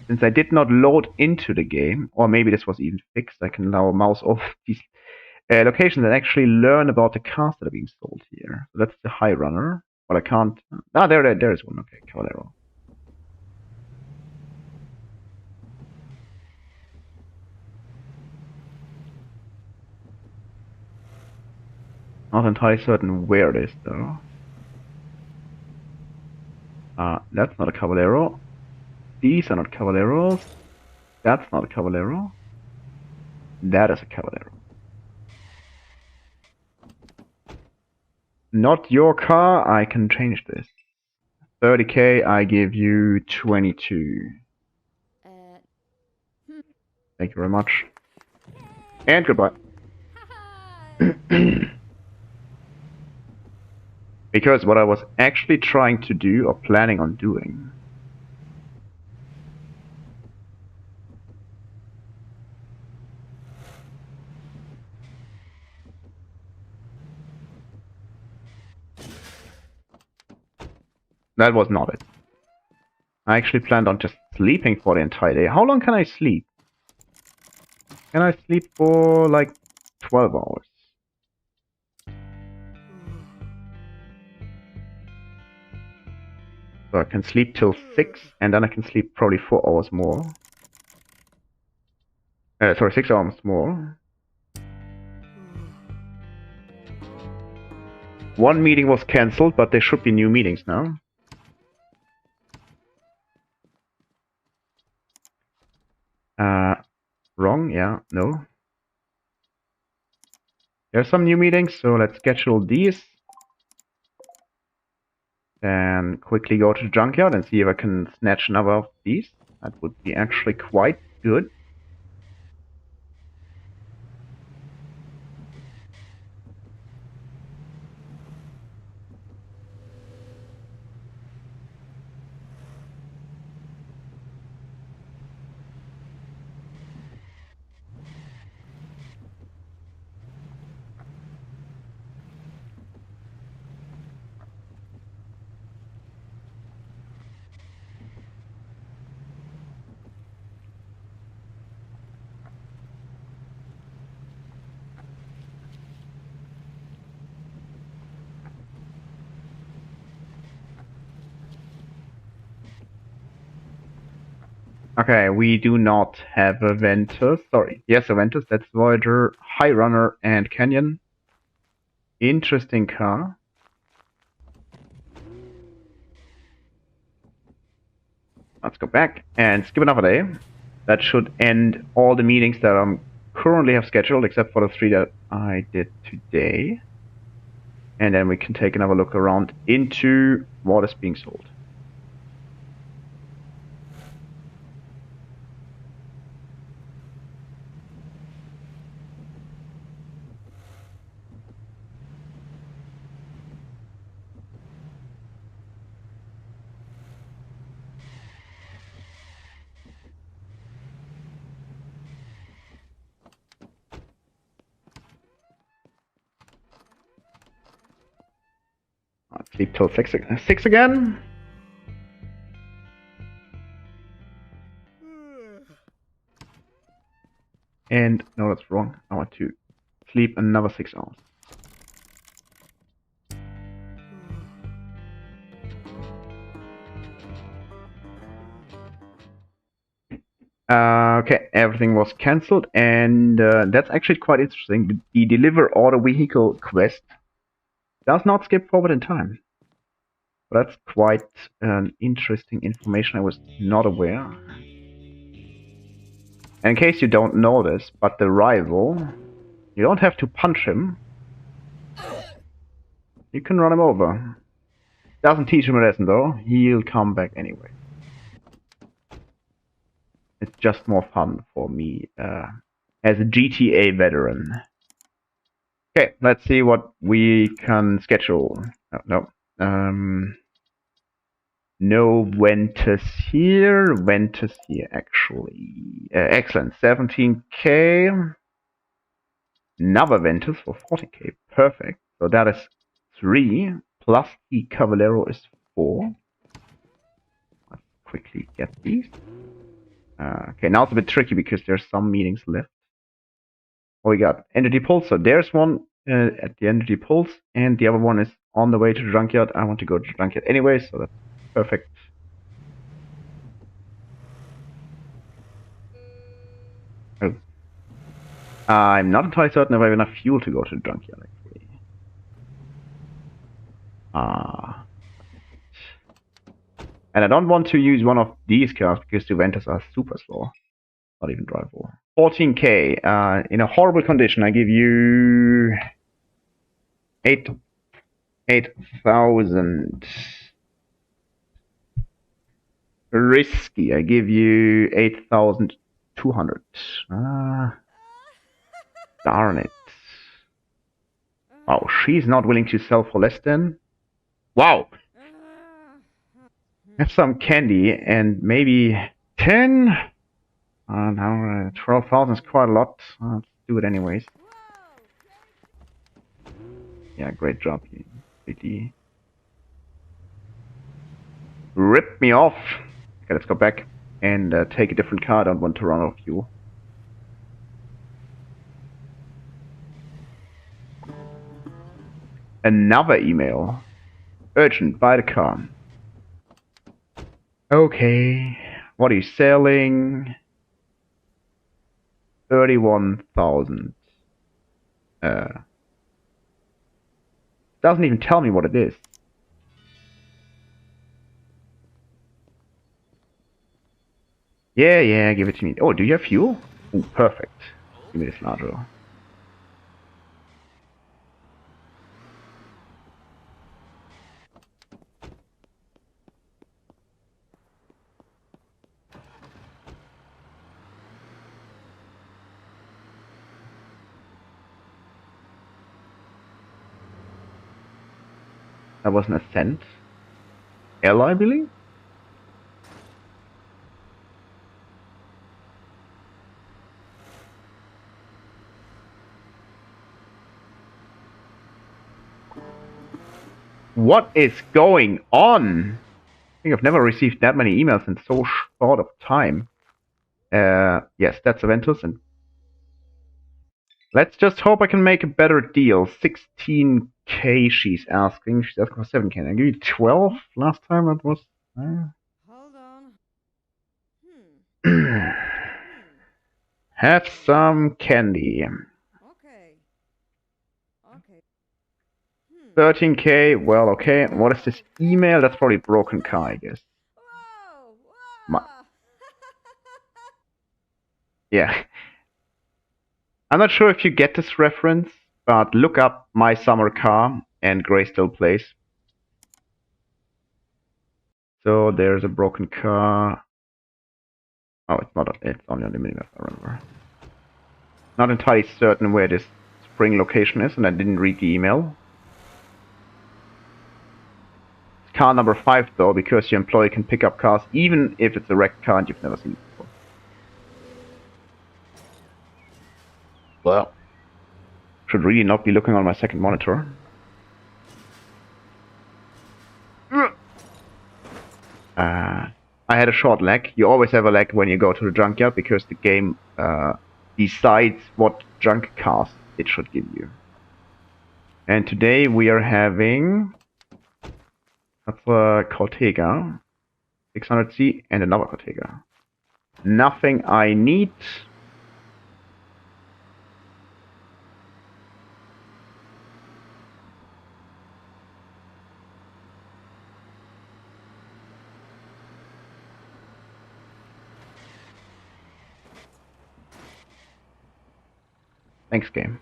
since I did not load into the game, or maybe this was even fixed, I can now mouse off these locations and actually learn about the cars that are being sold here. So that's the High Runner. But I can't... there is one. Okay, Cavalero. Not entirely certain where it is, though. That's not a Cavalero. These are not Cavaleros. That's not a Cavalero. That is a Cavalero. Not your car. I can change this. 30k, I give you 22. Thank you very much. And goodbye. Because what I was actually trying to do, or planning on doing, that was not it. I actually planned on just sleeping for the entire day. How long can I sleep? Can I sleep for like 12 hours? So I can sleep till 6, and then I can sleep probably 4 hours more. Sorry, 6 hours more. One meeting was cancelled, but there should be new meetings now. Wrong, yeah, no. There's some new meetings, so let's schedule these. Then quickly go to the junkyard and see if I can snatch another of these. That would be actually quite good. Okay, we do not have a Ventus. Sorry, yes, a Ventus. That's Voyager, High Runner, and Canyon. Interesting car. Let's go back and skip another day. That should end all the meetings that I currently have scheduled, except for the 3 that I did today. And then we can take another look around into what is being sold. Let's sleep till 6 again. And no, that's wrong. I want to sleep another 6 hours. Okay, everything was cancelled, and that's actually quite interesting. The deliver order vehicle quest does not skip forward in time. But that's quite interesting information I was not aware. And in case you don't know this, but the rival, you don't have to punch him. You can run him over. Doesn't teach him a lesson though. He'll come back anyway. It's just more fun for me as a GTA veteran. Okay, let's see what we can schedule. No Ventus here. Ventus here, actually. Excellent. 17k. Another Ventus for 40k. Perfect. So that is 3. Plus the Cavalero is 4. Let's quickly get these. Okay, now it's a bit tricky because there's some meetings left. Oh, we got Energy Pulse. So there's one at the Energy Pulse, and the other one is on the way to the junkyard. I want to go to the junkyard anyway, so that's perfect. Oh. I'm not entirely certain if I have enough fuel to go to the junkyard, actually. And I don't want to use one of these cars because the Ventus are super slow. Not even drivable. 14k. In a horrible condition, I give you 8,000. Risky. I give you 8,200. Darn it. Wow, she's not willing to sell for less than. Wow. Have some candy and maybe 10. Now 12,000 is quite a lot. Let's do it anyways. Yeah, great job. You completely ripped me off. Okay, let's go back and take a different car. I don't want to run out of fuel. Another email. Urgent, buy the car. Okay. What are you selling? 31,000. Doesn't even tell me what it is. Yeah, yeah, give it to me. Oh, do you have fuel? Oh, perfect. Give me this larger. That was an ascent. L, I believe? What is going on? I think I've never received that many emails in so short of time. Yes, that's a Ventus, and let's just hope I can make a better deal. 16k she's asking. She's asking for 7k. I gave you 12 last time. That was. Hold on. Have some candy. Okay. Okay. 13k. Well, okay. What is this email? That's probably broken car, I guess. Whoa! My, Whoa! yeah. I'm not sure if you get this reference, but look up My Summer Car and Greystone Place. So there's a broken car. Oh, it's not. It's only on the minimap, I remember. Not entirely certain where this spring location is, and I didn't read the email. It's car number 5 though, because your employee can pick up cars even if it's a wrecked car and you've never seen it before. Well, should really not be looking on my second monitor. I had a short lag. You always have a lag when you go to the junkyard because the game decides what junk cars it should give you. And today we are having that's a Cortega 600C and another Cortega. Nothing I need. Thanks, game.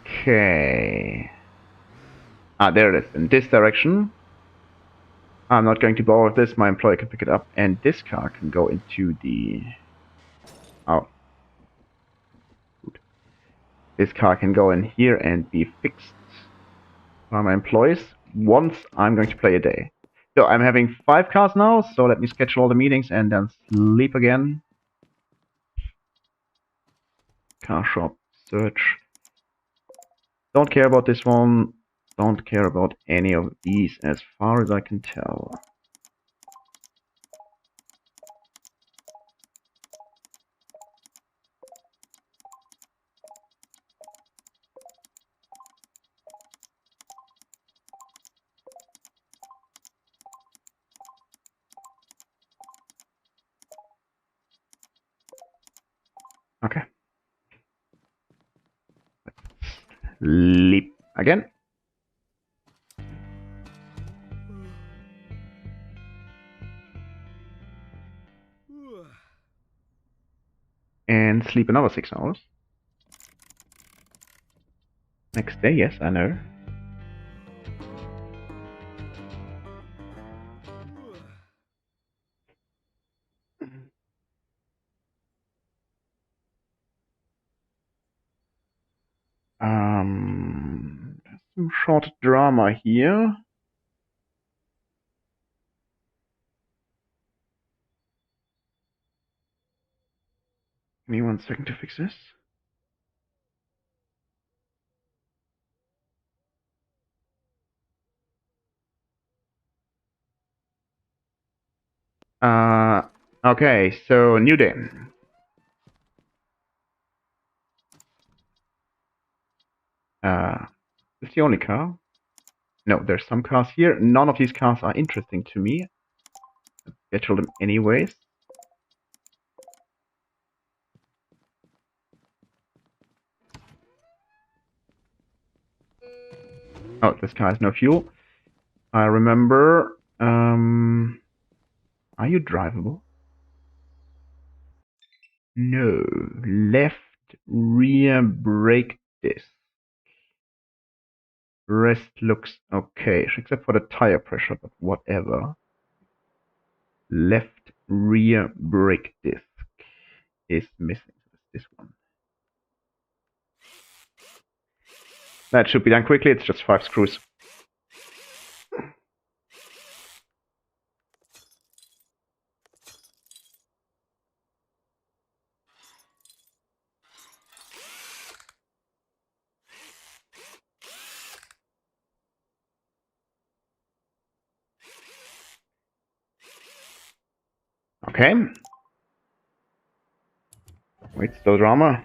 Okay. There it is. In this direction. I'm not going to borrow this. My employee can pick it up, and this car can go into the. Oh. Good. This car can go in here and be fixed by my employees once I'm going to play a day. So I'm having 5 cars now, so let me schedule all the meetings and then sleep again. Car shop, search. Don't care about this one. Don't care about any of these as far as I can tell. Okay. Sleep again. And sleep another 6 hours. Next day, yes, I know. There's some short drama here. Give me 1 second to fix this. . Okay, so new day. Is the only car? No, there's some cars here. None of these cars are interesting to me. Schedule them anyways. Oh, this car has no fuel. I remember. Are you drivable? No. Left rear brake disc. Rest looks okay, except for the tire pressure, but whatever. Left rear brake disc is missing. This one. That should be done quickly. It's just 5 screws. Okay. Wait, still drama.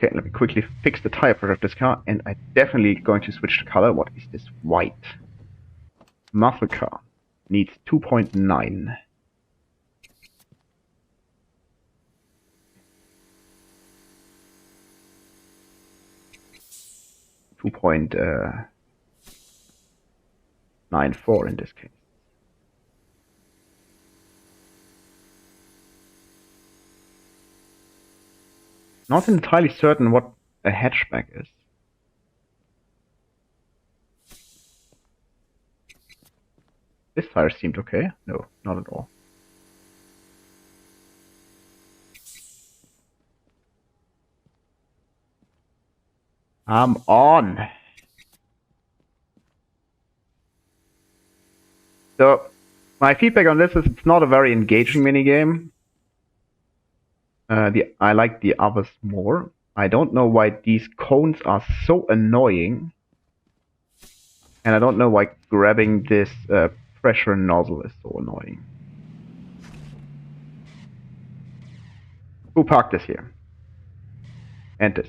Okay, let me quickly fix the tire pressure of this car, and I'm definitely going to switch the color. What is this? White. Muscle car. Needs 2.9. 2.94 in this case. Not entirely certain what a hatchback is. This tire seemed okay. No, not at all. I'm on. So, my feedback on this is it's not a very engaging minigame. I like the others more. I don't know why these cones are so annoying. And I don't know why grabbing this pressure nozzle is so annoying. Who parked this here? And this.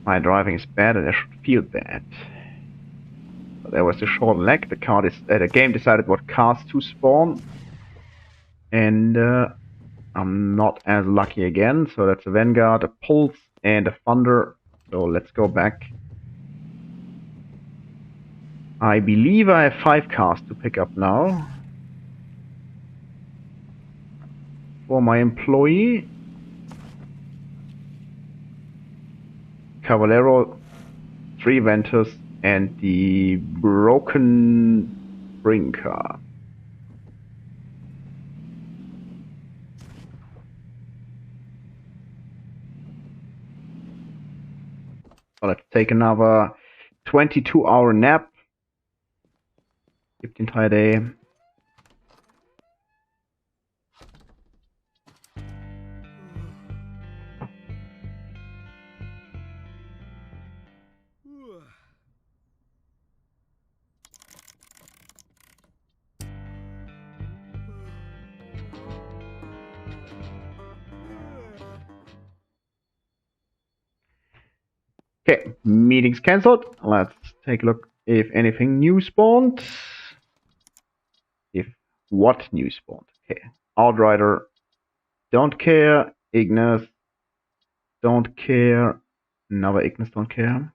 My driving is bad and I should feel bad. But there was a short lag. The game decided what cars to spawn. And I'm not as lucky again. So that's a Vanguard, a Pulse, and a Thunder. So let's go back. I believe I have 5 cars to pick up now. For my employee. Cavallero, 3 Ventus, and the broken spring car. So let's take another 22-hour nap. Skip the entire day. Okay, meeting's cancelled. Let's take a look if anything new spawned. What new spawn? Okay. Outrider. Don't care. Ignis. Don't care. Another Ignis don't care.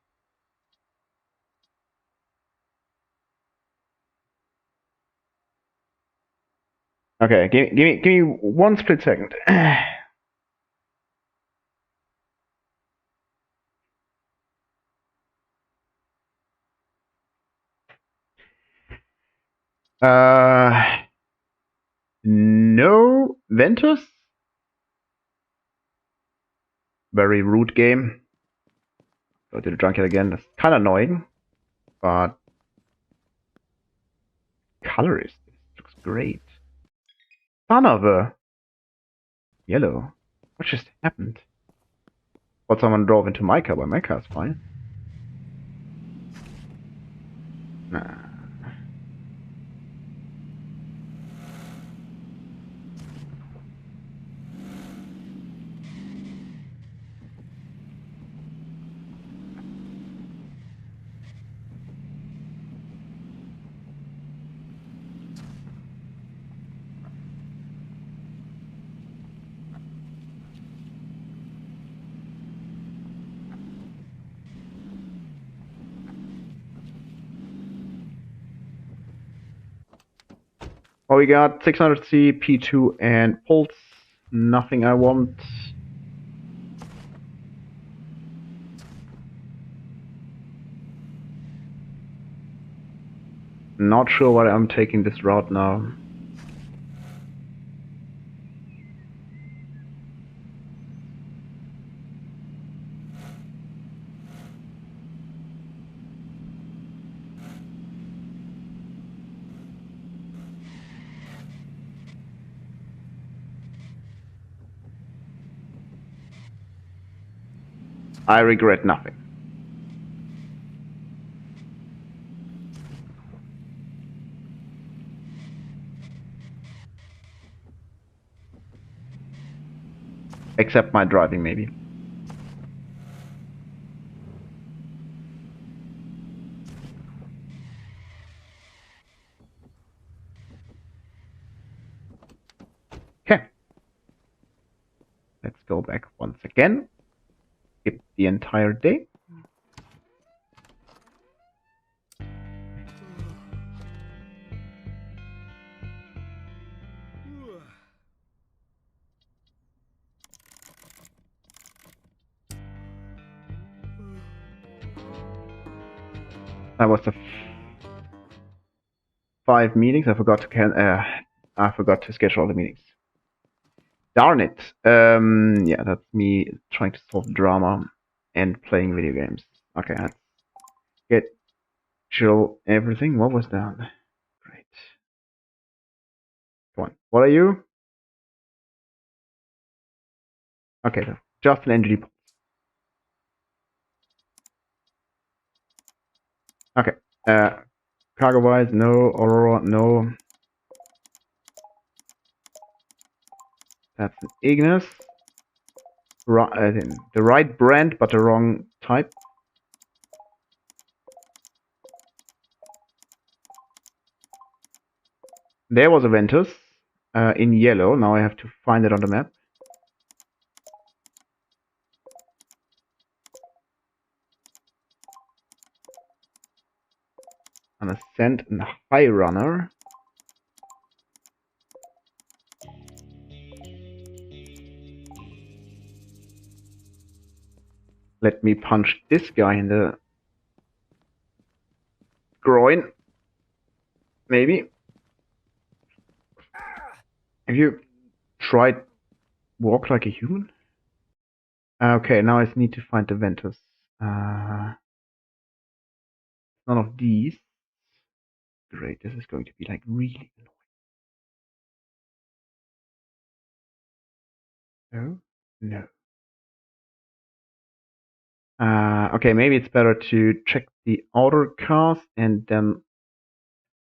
Okay, give me 1 split second. No Ventus. Very rude game. Go to the junkyard again. That's kind of annoying, but colorist looks great. Son of a yellow. What just happened? Thought someone drove into my car, but my car's fine. Nah. Oh, we got 600C, P2, and Pulse. Nothing I want. Not sure why I'm taking this route now. I regret nothing. Except my driving, maybe. Okay. Let's go back once again. Skip the entire day. That was the 5 meetings. I forgot to schedule all the meetings. Darn it. Yeah, that's me trying to solve drama and playing video games. Okay, let's get chill everything. What was that? Great. Come on. What are you? Okay, just an energy. Okay. Cargo wise, no. Aurora, no. That's an Ignis. The right brand, but the wrong type. There was a Ventus in yellow. Now I have to find it on the map. An Ascent and High Runner. Let me punch this guy in the groin. Maybe. Have you tried walk like a human? Okay, now I need to find the Ventus. None of these. Great, this is going to be like really annoying. No. No. Okay, maybe it's better to check the outer cars and then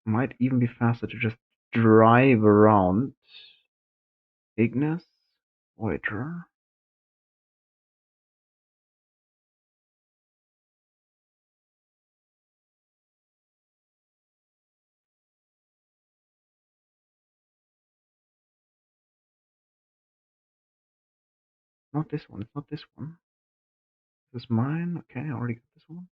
might even be faster to just drive around. Ignis? Voyager? Not this one. It's not this one. This is mine. Okay, I already got this one.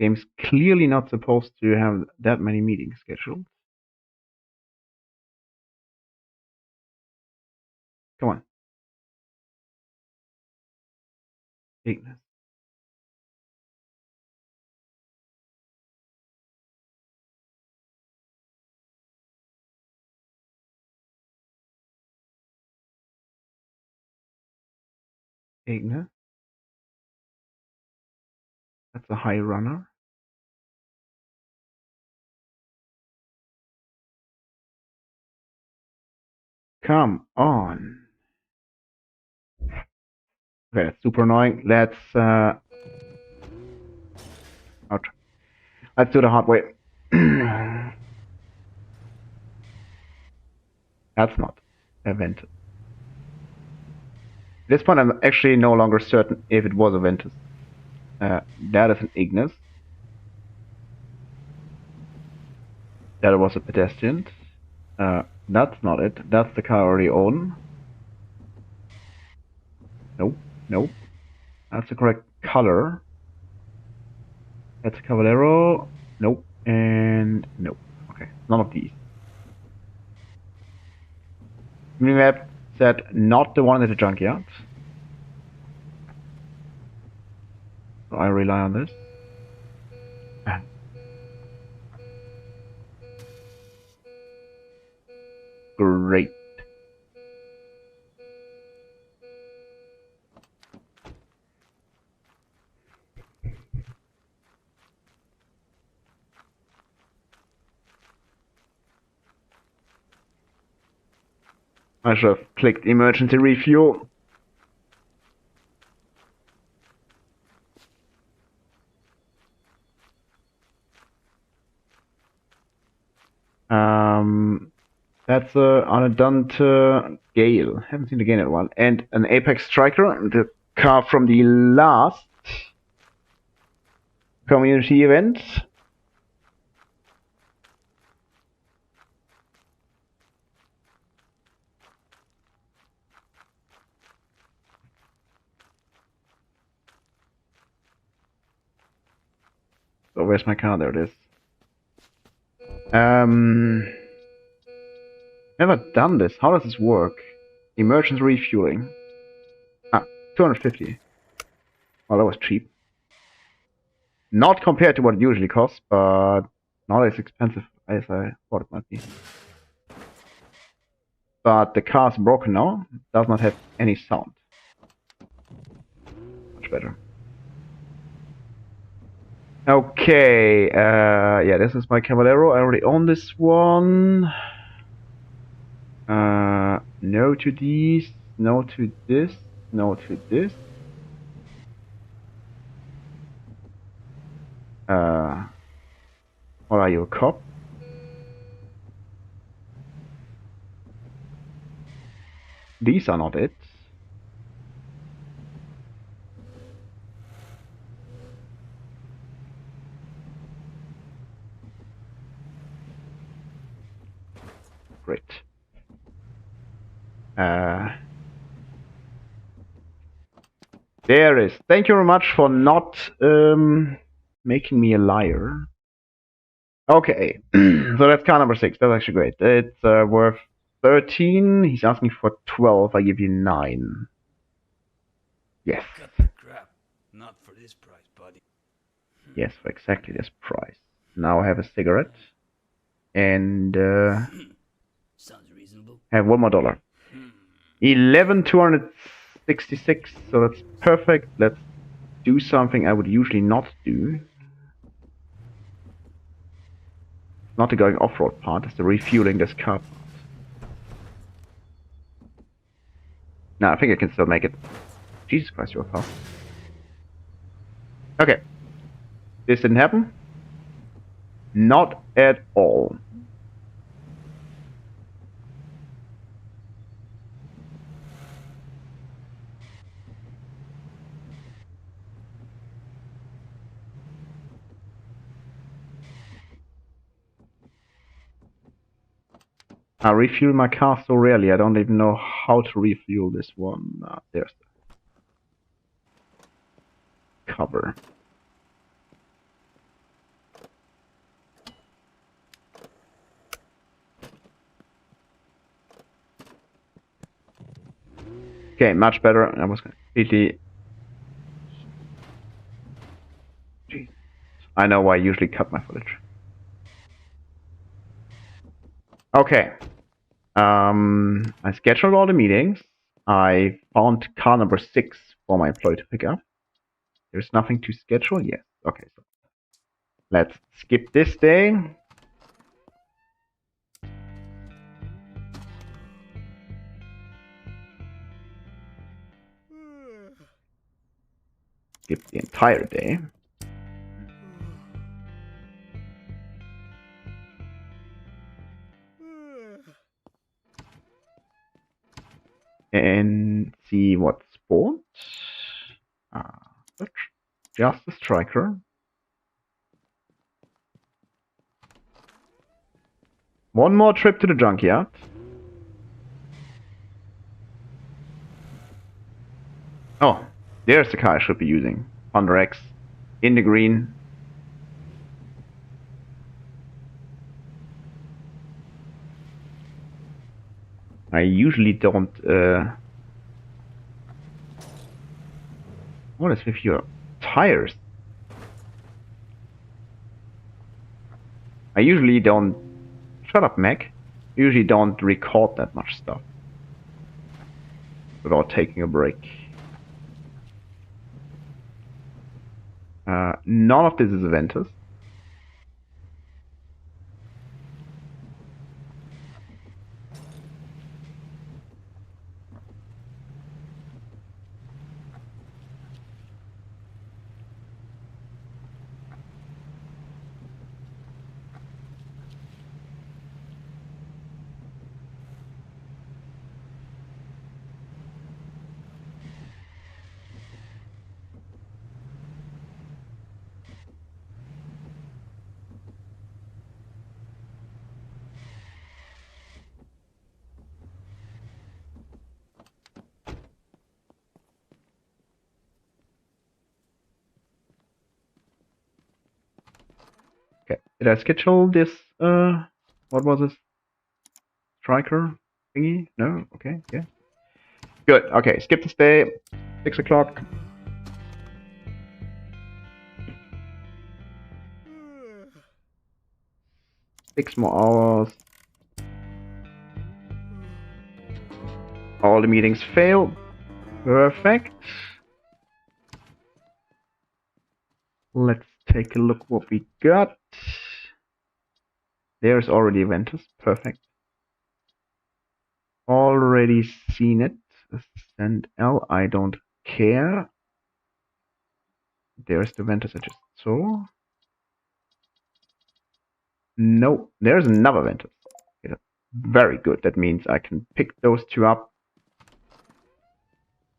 Game's clearly not supposed to have that many meetings scheduled. Come on. Ignis. Ignis. That's a high runner. Come on. Okay, that's super annoying. Let's out. Let's do the hard way. That's not a Ventus. At this point, I'm actually no longer certain if it was a Ventus. That is an Ignis. That was a pedestrian. That's not it. That's the car I already own. Nope. Nope. That's the correct color. That's a Cavallero. Nope. And nope. Okay. None of these. Minimap said not the one at the junkyard. So I rely on this. Great. I should have clicked emergency refuel. That's on a Dante Gale. Haven't seen the Gale in a while. And an Apex Striker, the car from the last community event. So where's my car? There it is. Never done this. How does this work? Emergency refueling. 250. Well, that was cheap. Not compared to what it usually costs, but not as expensive as I thought it might be. But the car's broken now. Does not have any sound. Much better. Okay, yeah, this is my Cavallero. I already own this one. No to these, no to this, no to this. What are you, a cop? These are not it. Great. There is. Thank you very much for not making me a liar. Okay, so that's car number 6. That's actually great. It's worth 13. He's asking for 12. I give you 9. Yes. Cut the crap. Not for this price, buddy. Yes, for exactly this price. Now I have a cigarette. And Sounds reasonable. have one more dollar. 11,266. So that's perfect. Let's do something I would usually not do. Not the going off-road part, it's the refueling this car part. Nah, I think I can still make it. Jesus Christ, you're fast. Okay. This didn't happen. Not at all. I refuel my car so rarely, I don't even know how to refuel this one. There's the cover. Okay, much better. I was completely... Jeez. I know why I usually cut my footage. Okay. I scheduled all the meetings. I found car number 6 for my employee to pick up. There's nothing to schedule yet. Okay, so let's skip this day. Skip the entire day. And see what sports. Search. Just a striker. One more trip to the junkyard. Oh, there's the car I should be using. Honda X. In the green. I usually don't... What is with your tires? I usually don't... Shut up, Mac. I usually don't record that much stuff without taking a break. None of this is Ventus. Okay, did I schedule this, what was this? Striker thingy? No? Okay, yeah. Good, okay, skip this day. 6 o'clock. Six more hours. All the meetings failed. Perfect. Let's take a look what we got. There's already Ventus. Perfect. Already seen it. Send L. I don't care. There's the Ventus I just saw. No, there's another Ventus. Okay, very good. That means I can pick those two up.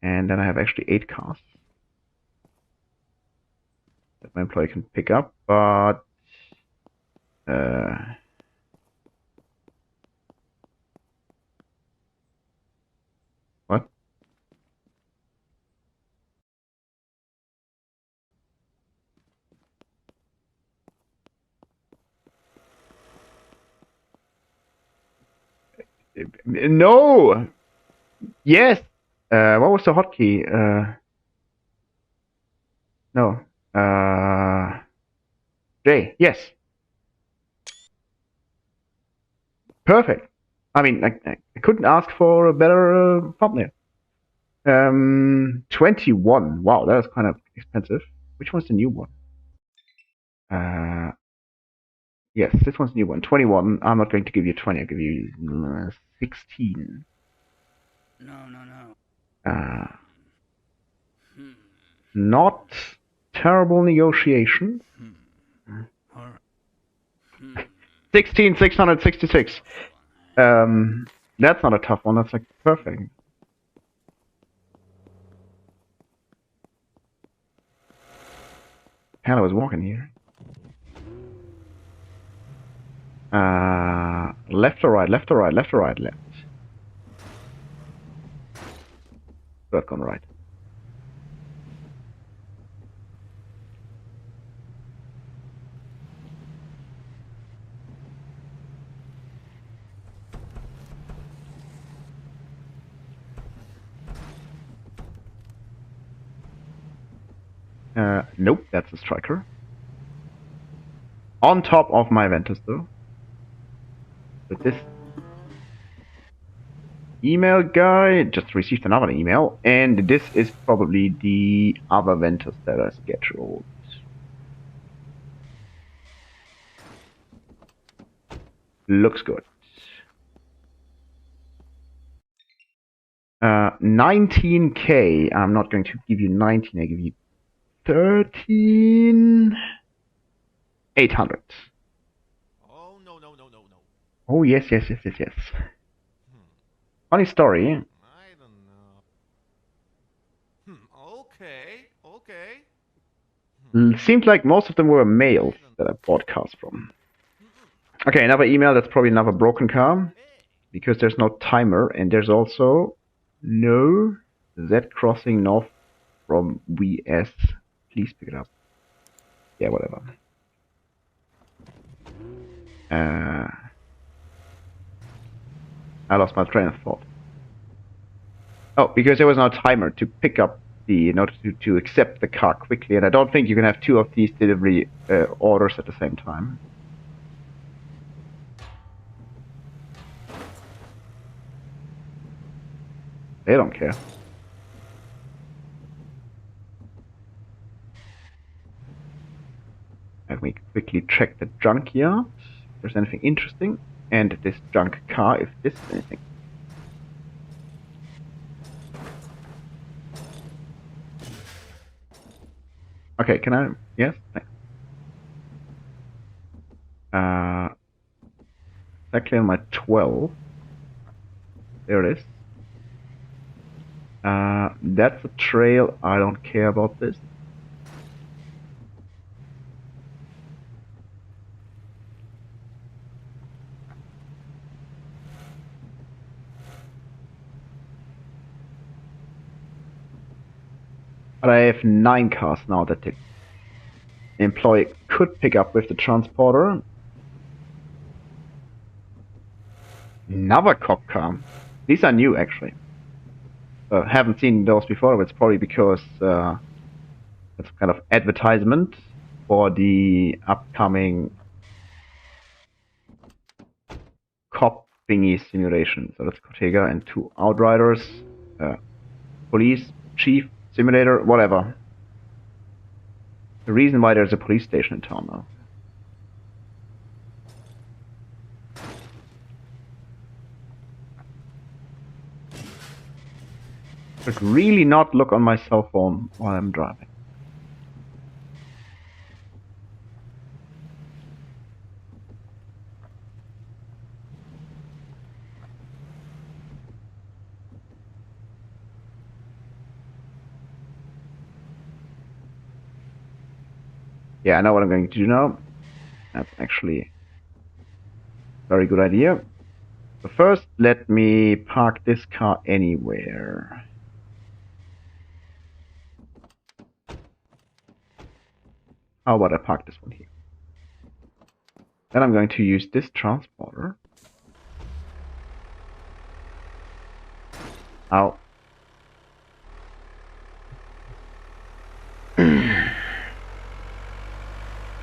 And then I have actually 8 cars that my employee can pick up. But what? No! Yes! What was the hotkey? No. J. Yes. Perfect. I mean, I couldn't ask for a better thumbnail. 21. Wow, that is kind of expensive. Which one's the new one? Yes, this one's the new one. 21. I'm not going to give you 20. I'll give you 16. No, no, no. Not terrible negotiation. All right. 16,666. That's not a tough one. That's like perfect. Hell, I was walking here. Left or right, left or right, left or right, left. Not gone right. Nope, that's a striker. On top of my Ventus, though. But this email guy just received another email, and this is probably the other Ventus that I scheduled. Looks good. 19k. I'm not going to give you 19, I give you 13,800. Oh, no, no, no, no, no. Oh, yes. Funny story. I don't know. Okay. Seemed like most of them were males that I bought cars from. Okay, another email. That's probably another broken car. Because there's no timer, and there's also no Z crossing north from VS. Please pick it up. Yeah, whatever. I lost my train of thought. Oh, because there was no timer to pick up the, to accept the car quickly, and I don't think you can have two of these delivery orders at the same time. They don't care. Let me quickly check the junkyard. If there's anything interesting. And this junk car, if this is anything. Okay, can I? Yes? Thanks. Exactly on my 12. There it is. That's a trail. I don't care about this. But I have 9 cars now that the employee could pick up with the transporter. Another cop car. These are new, actually. Haven't seen those before, but it's probably because it's kind of advertisement for the upcoming cop thingy simulation. So that's Cortega and 2 Outriders, police, chief, simulator, whatever. The reason why there's a police station in town now. Should really not look on my cell phone while I'm driving. Yeah, I know what I'm going to do now. That's actually a very good idea. So first, let me park this car anywhere. How about I park this one here? Then I'm going to use this transporter. Ow.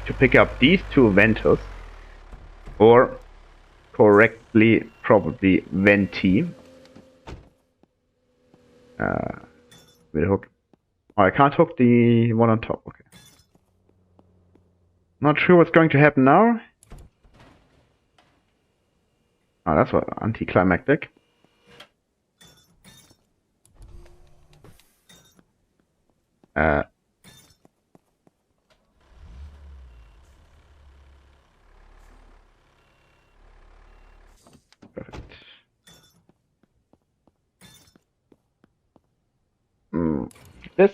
To pick up these 2 Ventus, or correctly, probably Venti. With a hook. Oh, I can't hook the one on top. Okay. Not sure what's going to happen now. Oh, that's what anticlimactic. Perfect. This.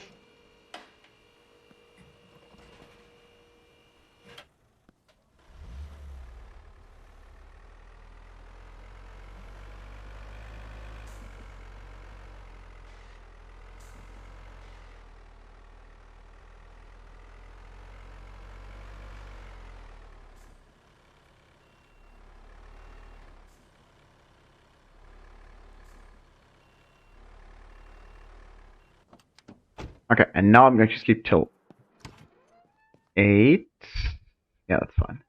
Okay, and now I'm going to sleep till 8. Yeah, that's fine.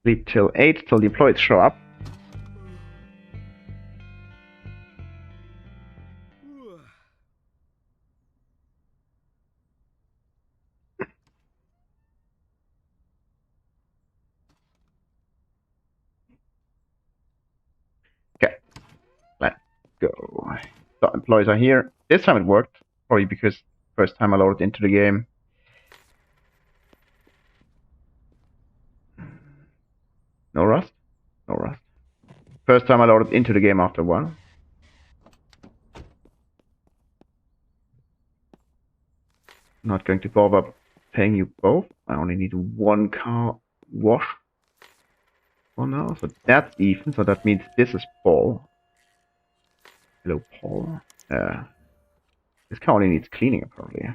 Sleep till 8 till the employees show up. Okay, let's go. So employees are here. This time it worked, probably because first time I loaded into the game. No rust? No rust. First time I loaded into the game after a while. Not going to bother paying you both. I only need one car wash for now. So that's even. So that means this is Paul. Hello, Paul. This car only needs cleaning, apparently.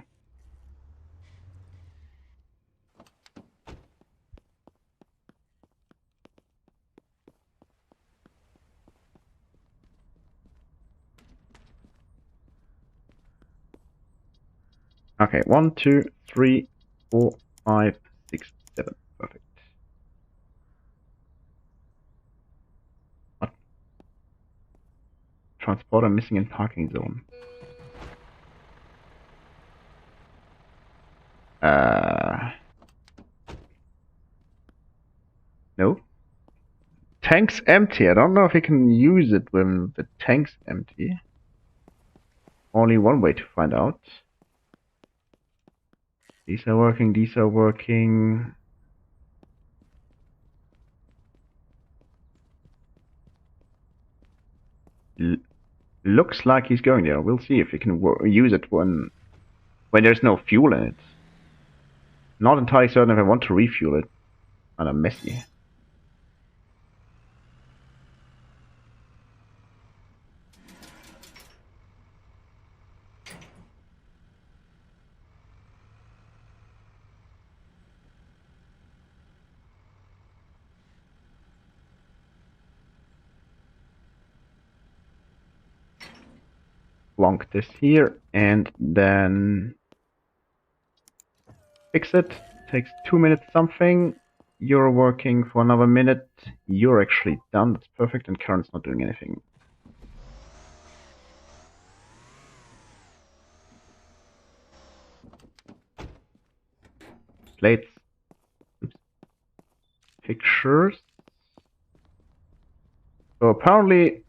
Okay, 1, 2, 3, 4, 5, 6, 7. Perfect. What? Transporter missing in parking zone. No. Tank's empty. I don't know if you can use it when the tank's empty. Only one way to find out. These are working, these are working. Looks like he's going there. We'll see if he can use it when there's no fuel in it. Not entirely certain if I want to refuel it. And I'm messy. Plonk this here and then fix it. Takes 2 minutes something. You're working for another minute. You're actually done. That's perfect. And Karen's not doing anything. Plates. Oops. Pictures. So apparently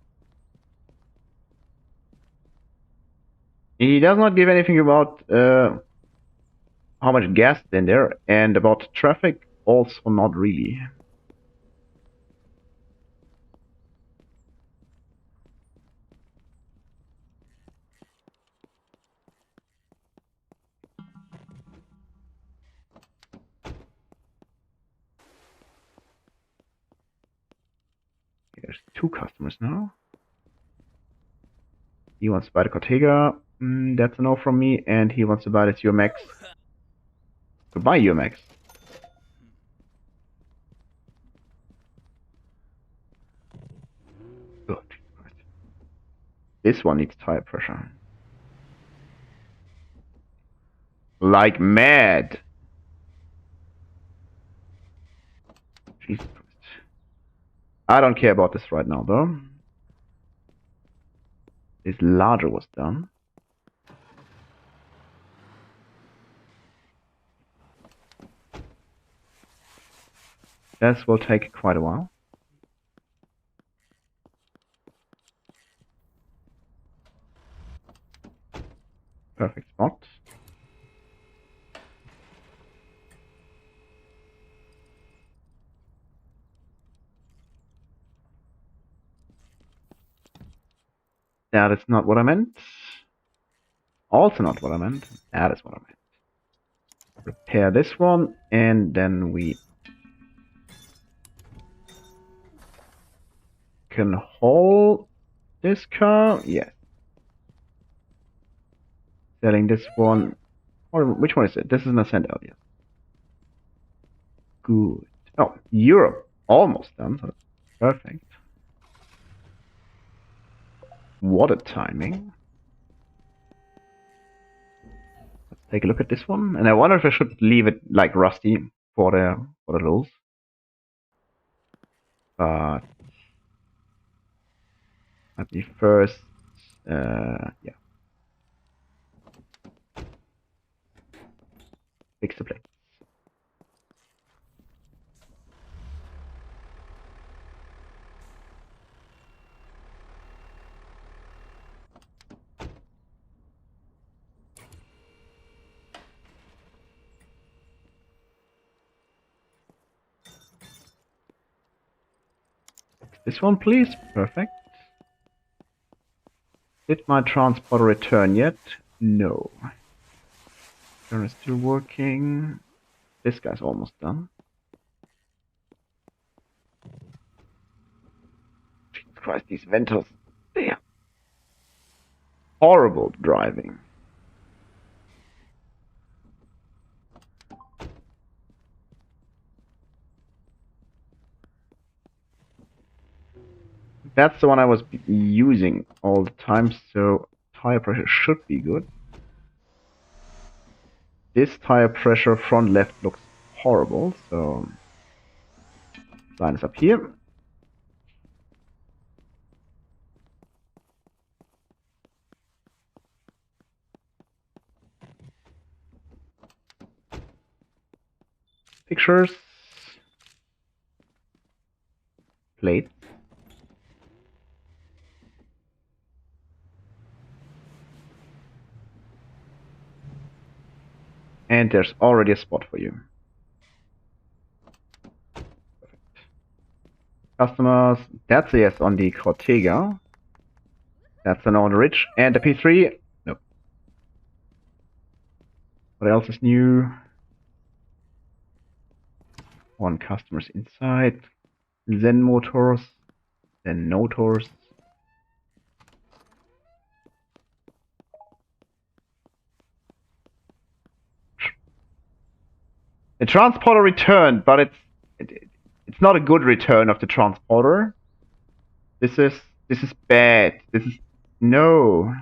he does not give anything about how much gas is in there, and about traffic also not really. There's 2 customers now. He wants to buy the Cortega. That's a no from me. And he wants to buy this UMX. Goodbye, UMX. Good. This one needs tire pressure. Like mad. Jesus Christ. I don't care about this right now, though. This larger was done. This will take quite a while. Perfect spot. That is not what I meant. Also not what I meant. That is what I meant. Repair this one, and then we can haul this car. Yes. Selling this one. Or which one is it? This is an Ascent L, yes. Good. Oh, Europe. Almost done. So that's perfect. What a timing. take a look at this one. And I wonder if I should leave it like rusty for the rules. But let me first, yeah, fix the plate. This one, please. Perfect. Did my transporter return yet? No. Turner is still working. This guy's almost done. Jesus Christ, these Ventus. They are horrible driving. That's the one I was using all the time, so tire pressure should be good. This tire pressure front left looks horrible, so line is up here. Pictures. Plate. And there's already a spot for you. Perfect. Customers, that's a yes on the Cortega. That's an on the Ridge. And the P3, nope. What else is new? One customer's inside. Zen Motors, Zen Motors. The transporter returned, but it's not a good return of the transporter. This is bad. This is no.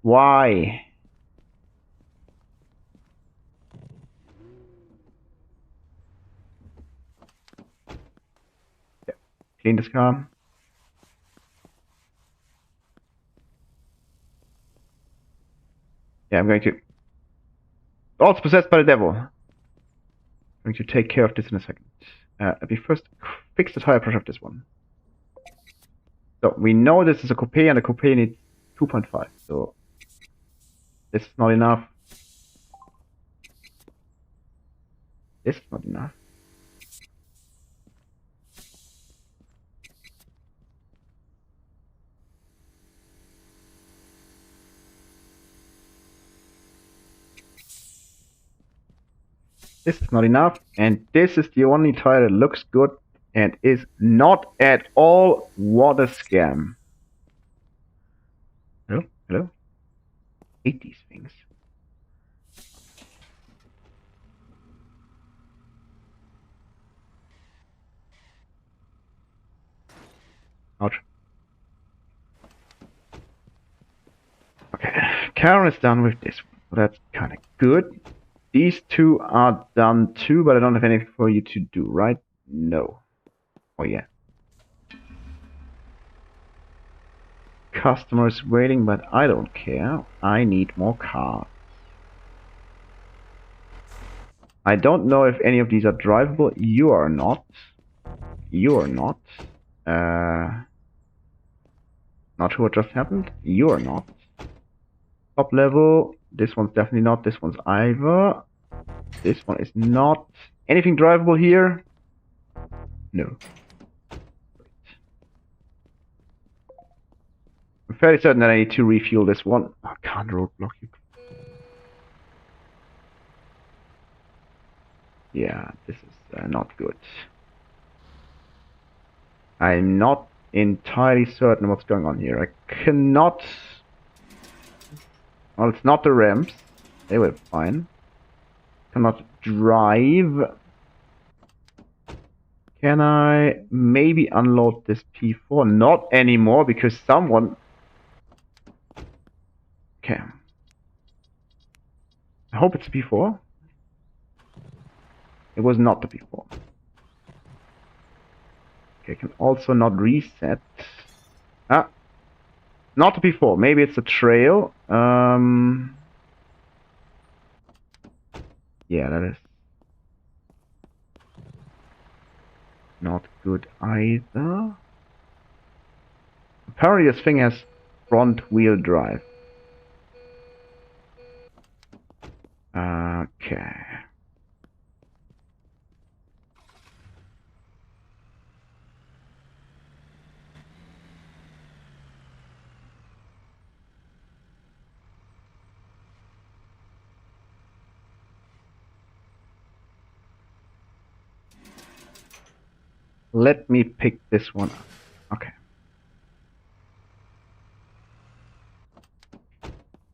Why? Yeah. Clean this car. Yeah, I'm going to. Oh, it's possessed by the devil. I'm going to take care of this in a second. Let me first fix the tire pressure of this one. So we know this is a coupe, and a coupe needs 2.5. So this is not enough. This is not enough. This is not enough, and this is the only tire that looks good and is not at all what a scam. Hello? Hello? Hate these things. Ouch. Okay, Karen is done with this one, so that's kind of good. These two are done too, but I don't have anything for you to do, right? No. Oh yeah. Customers waiting, but I don't care. I need more cars. I don't know if any of these are drivable. You are not. You are not. Not sure what just happened. You are not. Top level. This one's definitely not. This one's either. This one is not. Anything drivable here? No. I'm fairly certain that I need to refuel this one. I can't roadblock you. Yeah, this is not good. I'm not entirely certain what's going on here. I cannot... Well, it's not the ramps. They were fine. Cannot drive. Can I maybe unload this P4? Not anymore, because someone... Okay. I hope it's a P4. It was not the P4. Okay, I can also not reset. Ah, not the P4. Maybe it's a trail. Yeah, that is not good either. Apparently this thing has front wheel drive. Okay. Let me pick this one up. Okay.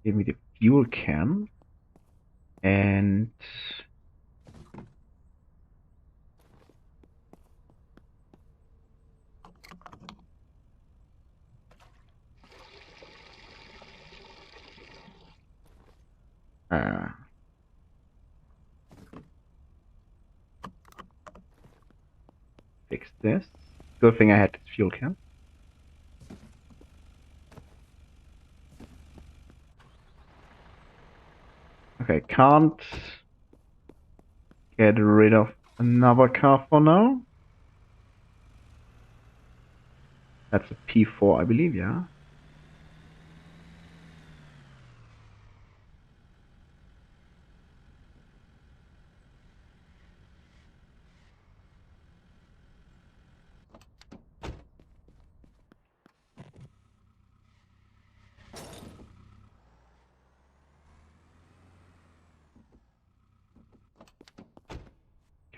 Give me the fuel can. And fix this. Good thing I had this fuel can. Okay, can't get rid of another car for now. That's a P4, I believe, yeah.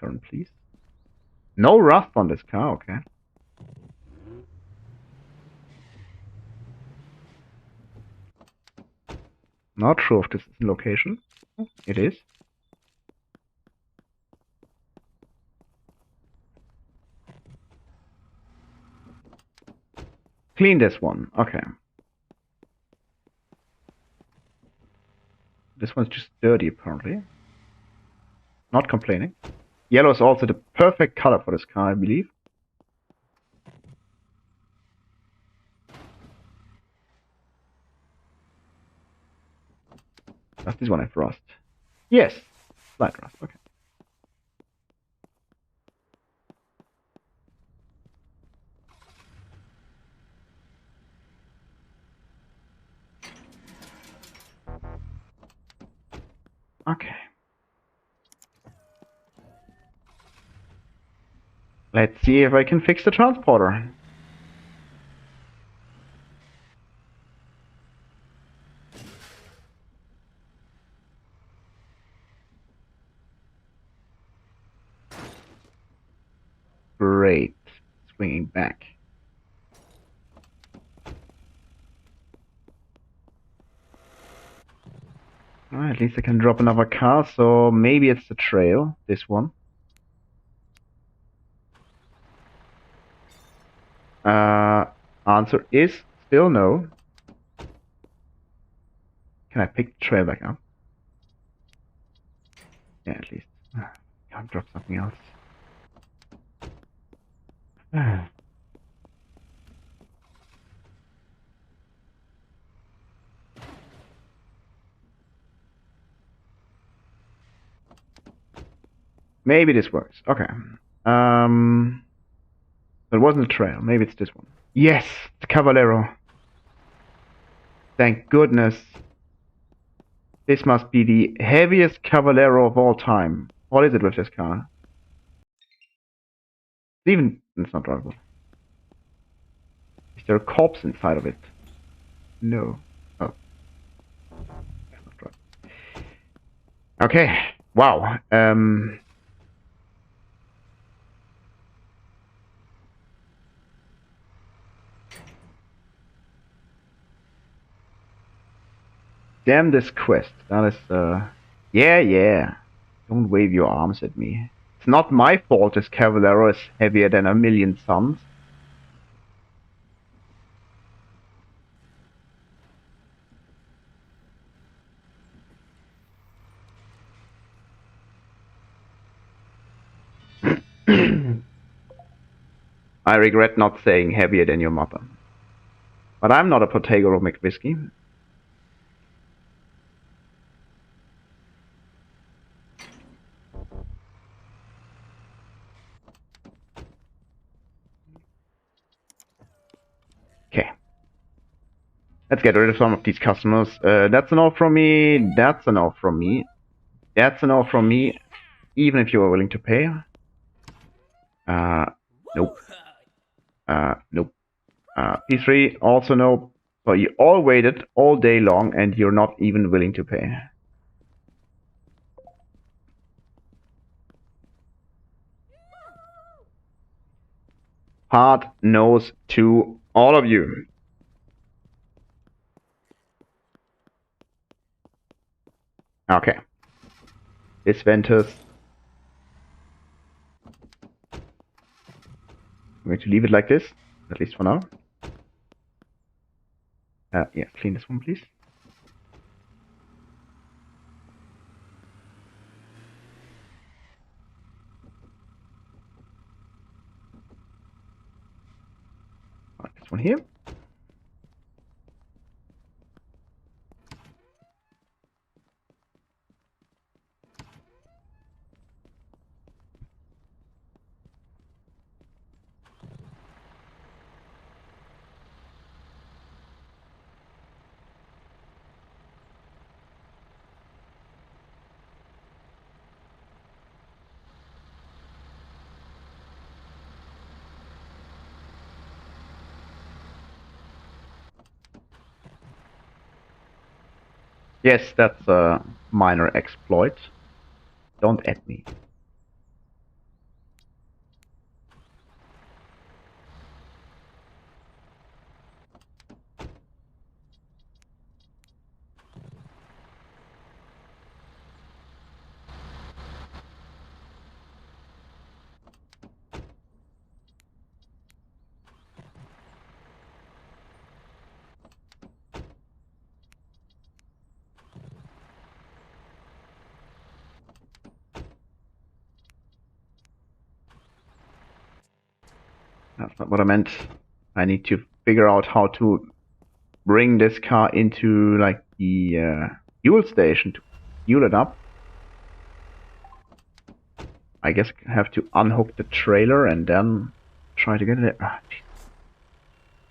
Turn, please. No rust on this car, okay. Not sure if this is in location. It is. Clean this one, okay. This one's just dirty, apparently. Not complaining. Yellow is also the perfect color for this car, I believe. Does this one have rust? Yes. Slight rust, okay. Okay. Let's see if I can fix the transporter. Great. Swinging back. Alright, at least I can drop another car, so maybe it's the trail, this one. Answer is still no. Can I pick the trail back up? Yeah, at least. Can't drop something else. Maybe this works. Okay. It wasn't a trail. Maybe it's this one. Yes! The Cavallero. Thank goodness. This must be the heaviest Cavallero of all time. What is it with this car? It's not drivable. Is there a corpse inside of it? No. Oh. It's not drivable. Okay. Wow. Damn this quest. That is, yeah. Don't wave your arms at me. It's not my fault this Cavallero is heavier than a million suns. I regret not saying heavier than your mother. But I'm not a potato of McWhiskey. Okay. Let's get rid of some of these customers. That's an off from me. That's an off from me. That's an off from me. Even if you are willing to pay. Nope. Nope. P3, also no. So you all waited all day long and you're not even willing to pay. Hard nose to all of you. Okay. This Ventus. I'm going to leave it like this, at least for now. Yeah, clean this one, please. This one here. Yes, that's a minor exploit. Don't add me. That's not what I meant. I need to figure out how to bring this car into like the fuel station to fuel it up. I guess I have to unhook the trailer and then try to get it. Ah,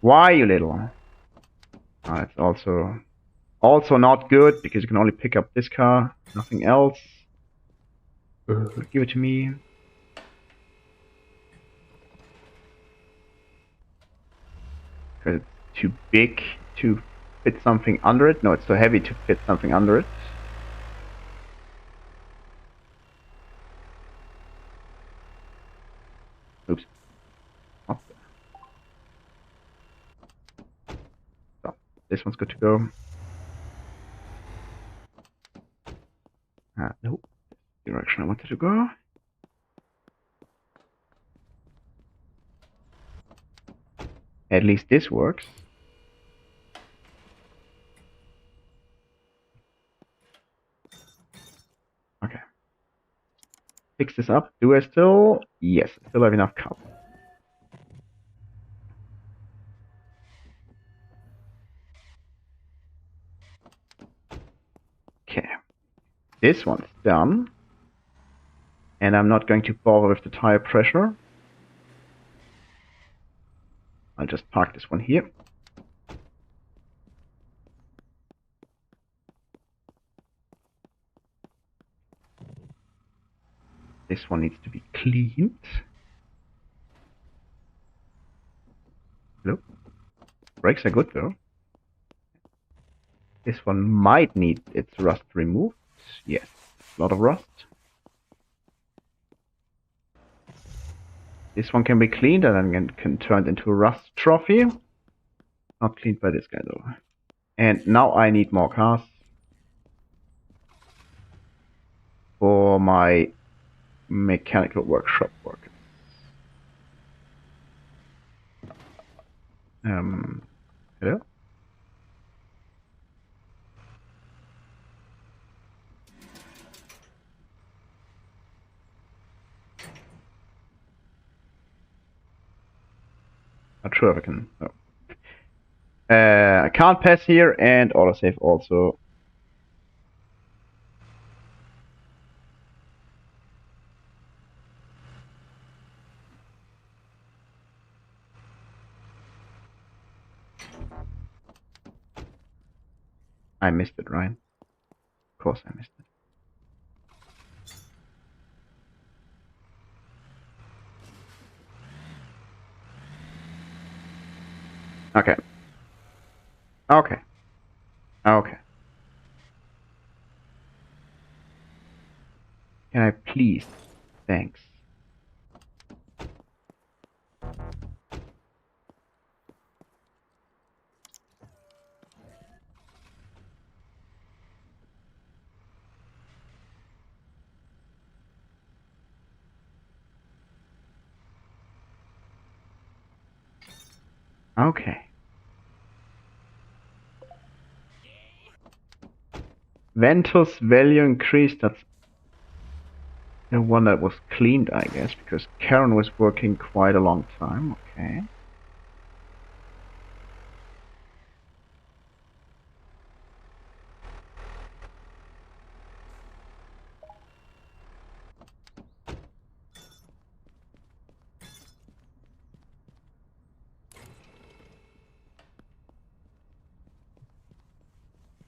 why, you little? It's also not good because you can only pick up this car, nothing else. Give it to me. Because it's too big to fit something under it. No, it's too heavy to fit something under it. Oops. Oh. So, this one's good to go. Nope. Direction I wanted to go. At least this works. Okay. Fix this up. Do I still? Yes, I still have enough cup. Okay. This one's done. And I'm not going to bother with the tire pressure. I'll just park this one here. This one needs to be cleaned. Look. Brakes are good though. This one might need its rust removed. Yes, a lot of rust. This one can be cleaned and then can turn into a rust trophy. Not cleaned by this guy though. And now I need more cars for my mechanical workshop workers. Hello? Not sure if I can. No. I can't pass here, and autosave also. I missed it, right? Of course I missed it. Okay. Okay. Okay. Can I please? Thanks. Okay. Ventus value increased. That's the one that was cleaned, I guess, because Karen was working quite a long time. Okay.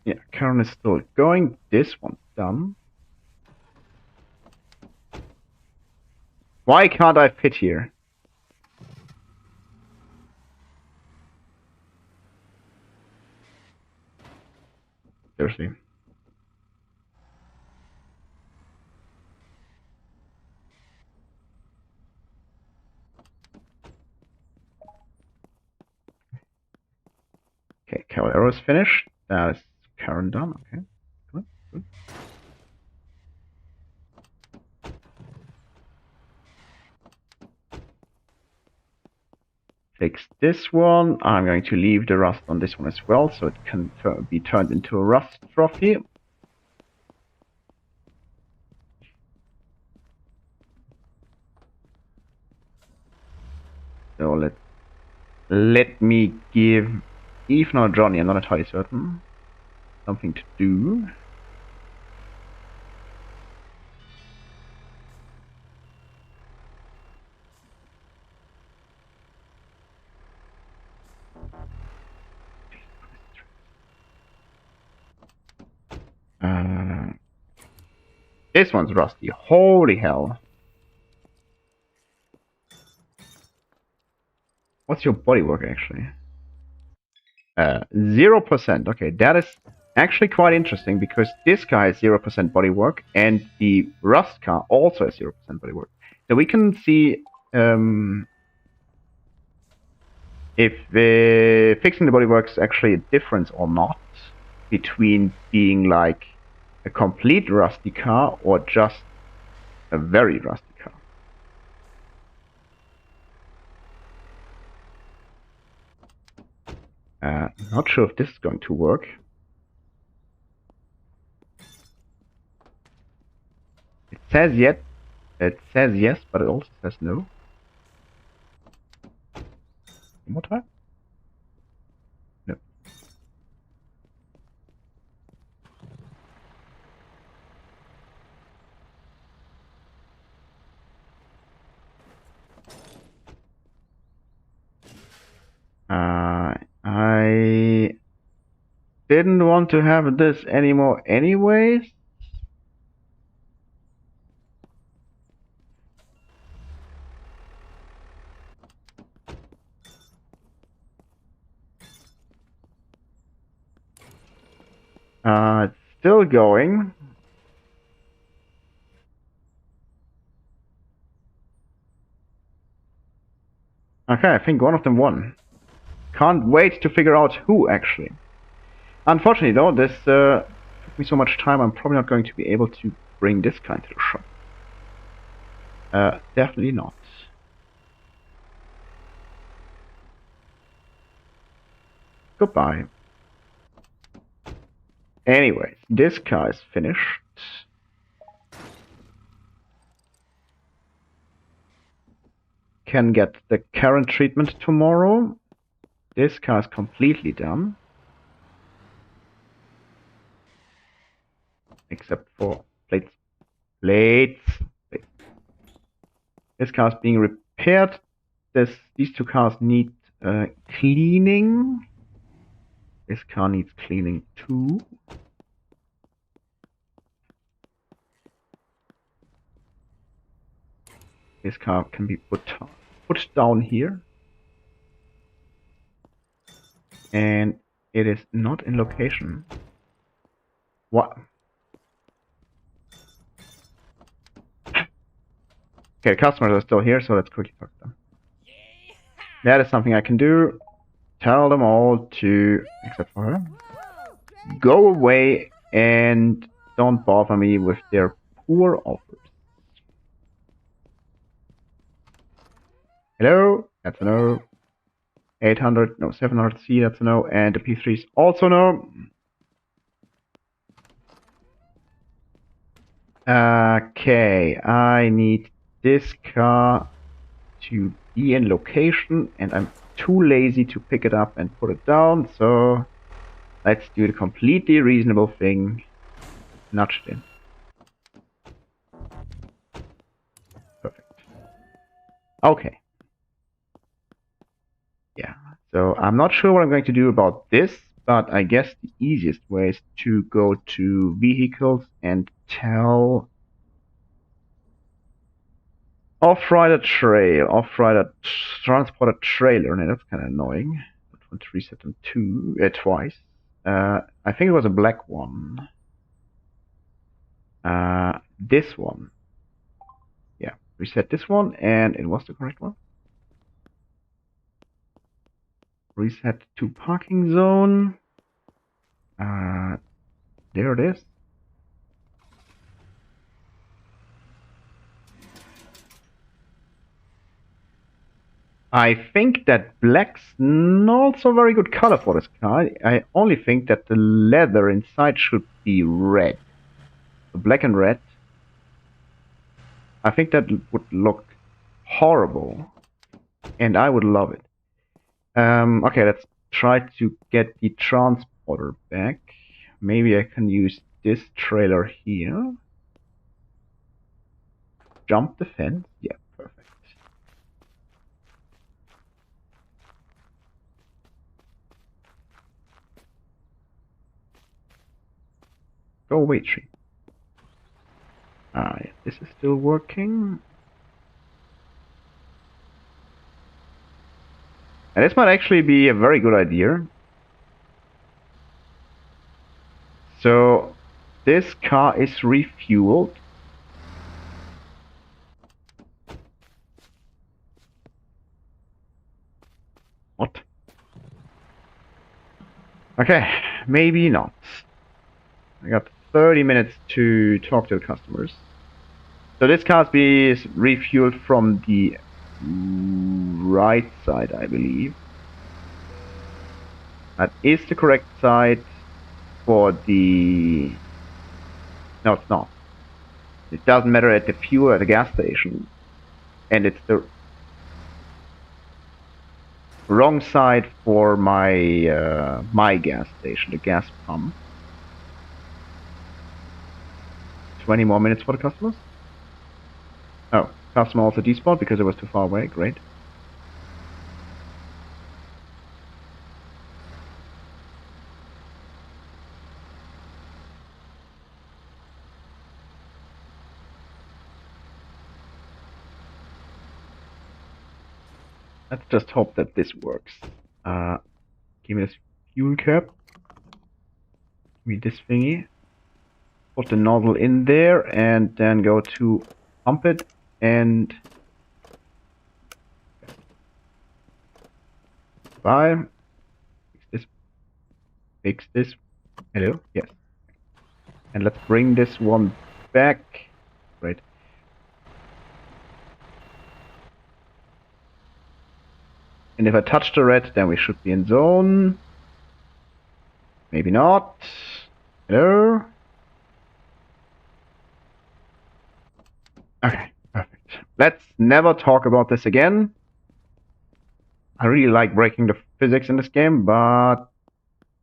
Yeah, Karen is still going. This one's done. Why can't I fit here? Seriously. Okay, Cavalero is finished. That is Karen done. Okay. Good. Good. Fix this one. I'm going to leave the rust on this one as well, so it can be turned into a rust trophy. So let me give Ethan or Johnny, I'm not entirely certain, something to do. This one's rusty. Holy hell. What's your bodywork actually? 0%. Okay, that is actually quite interesting because this guy has 0% bodywork and the rust car also has 0% bodywork. So we can see if fixing the bodywork is actually a difference or not between being like a complete rusty car or just a very rusty car. Not sure if this is going to work. It says yes, but it also says no. One more time? No. I didn't want to have this anymore anyways. It's still going. Okay, I think one of them won. Can't wait to figure out who actually. Unfortunately though, this took me so much time, I'm probably not going to be able to bring this guy to the shop. Definitely not. Goodbye. Anyways, this car is finished. can get the current treatment tomorrow. This car is completely done. Except for plates. Plates. This car is being repaired. These two cars need cleaning. This car needs cleaning too. This car can be put down here. And it is not in location. What? Okay, customers are still here, so let's quickly talk to them. That is something I can do. Tell them all to, except for her, go away and don't bother me with their poor offers. Hello? That's a no. 800, no, 700C, that's a no. And the P3 is also no. Okay, I need this car to be in location, and I'm too lazy to pick it up and put it down, so let's do the completely reasonable thing. Nudge it in. Perfect. Okay. Yeah, so I'm not sure what I'm going to do about this, but I guess the easiest way is to go to vehicles and tell off-rider trail, off-rider transporter trailer. No, that's kind of annoying. I want to reset them twice. I think it was a black one. This one. Yeah, reset this one, and it was the correct one. Reset to parking zone. There it is. I think that black's not so very good color for this car. I only think that the leather inside should be red. Black and red. I think that would look horrible. And I would love it. Okay, let's try to get the transporter back. Maybe I can use this trailer here. Jump the fence. Yeah, perfect. Go away, tree. Yeah, this is still working. And this might actually be a very good idea. So, this car is refueled. What? Okay, maybe not. I got 30 minutes to talk to the customers. So this car is refueled from the right side, I believe. That is the correct side for the... No, it's not. It doesn't matter at the fuel at the gas station. And it's the wrong side for my my gas station, the gas pump. 20 more minutes for the customers. Oh, customer also despawned because it was too far away. Great. Let's just hope that this works. Give me this fuel cap. Give me this thingy. Put the nozzle in there and then go to pump it and... Bye. Fix this. Hello? Yes. And let's bring this one back. Great. And if I touch the red, then we should be in zone. Maybe not. Hello? Okay, perfect. Let's never talk about this again. I really like breaking the physics in this game, but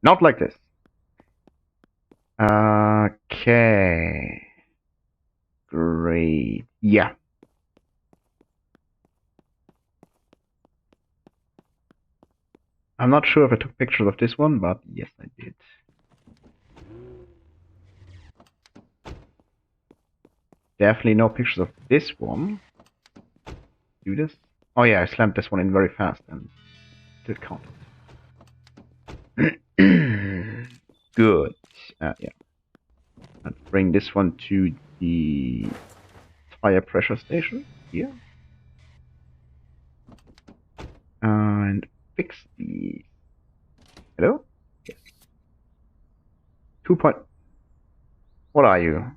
not like this. Okay. Great. Yeah. I'm not sure if I took pictures of this one, but yes, I did. Definitely no pictures of this one. Do this? Oh yeah, I slammed this one in very fast and did count it. Good. Yeah. Let's bring this one to the tire pressure station here. And fix the... Hello? Yes. 2 point... What are you?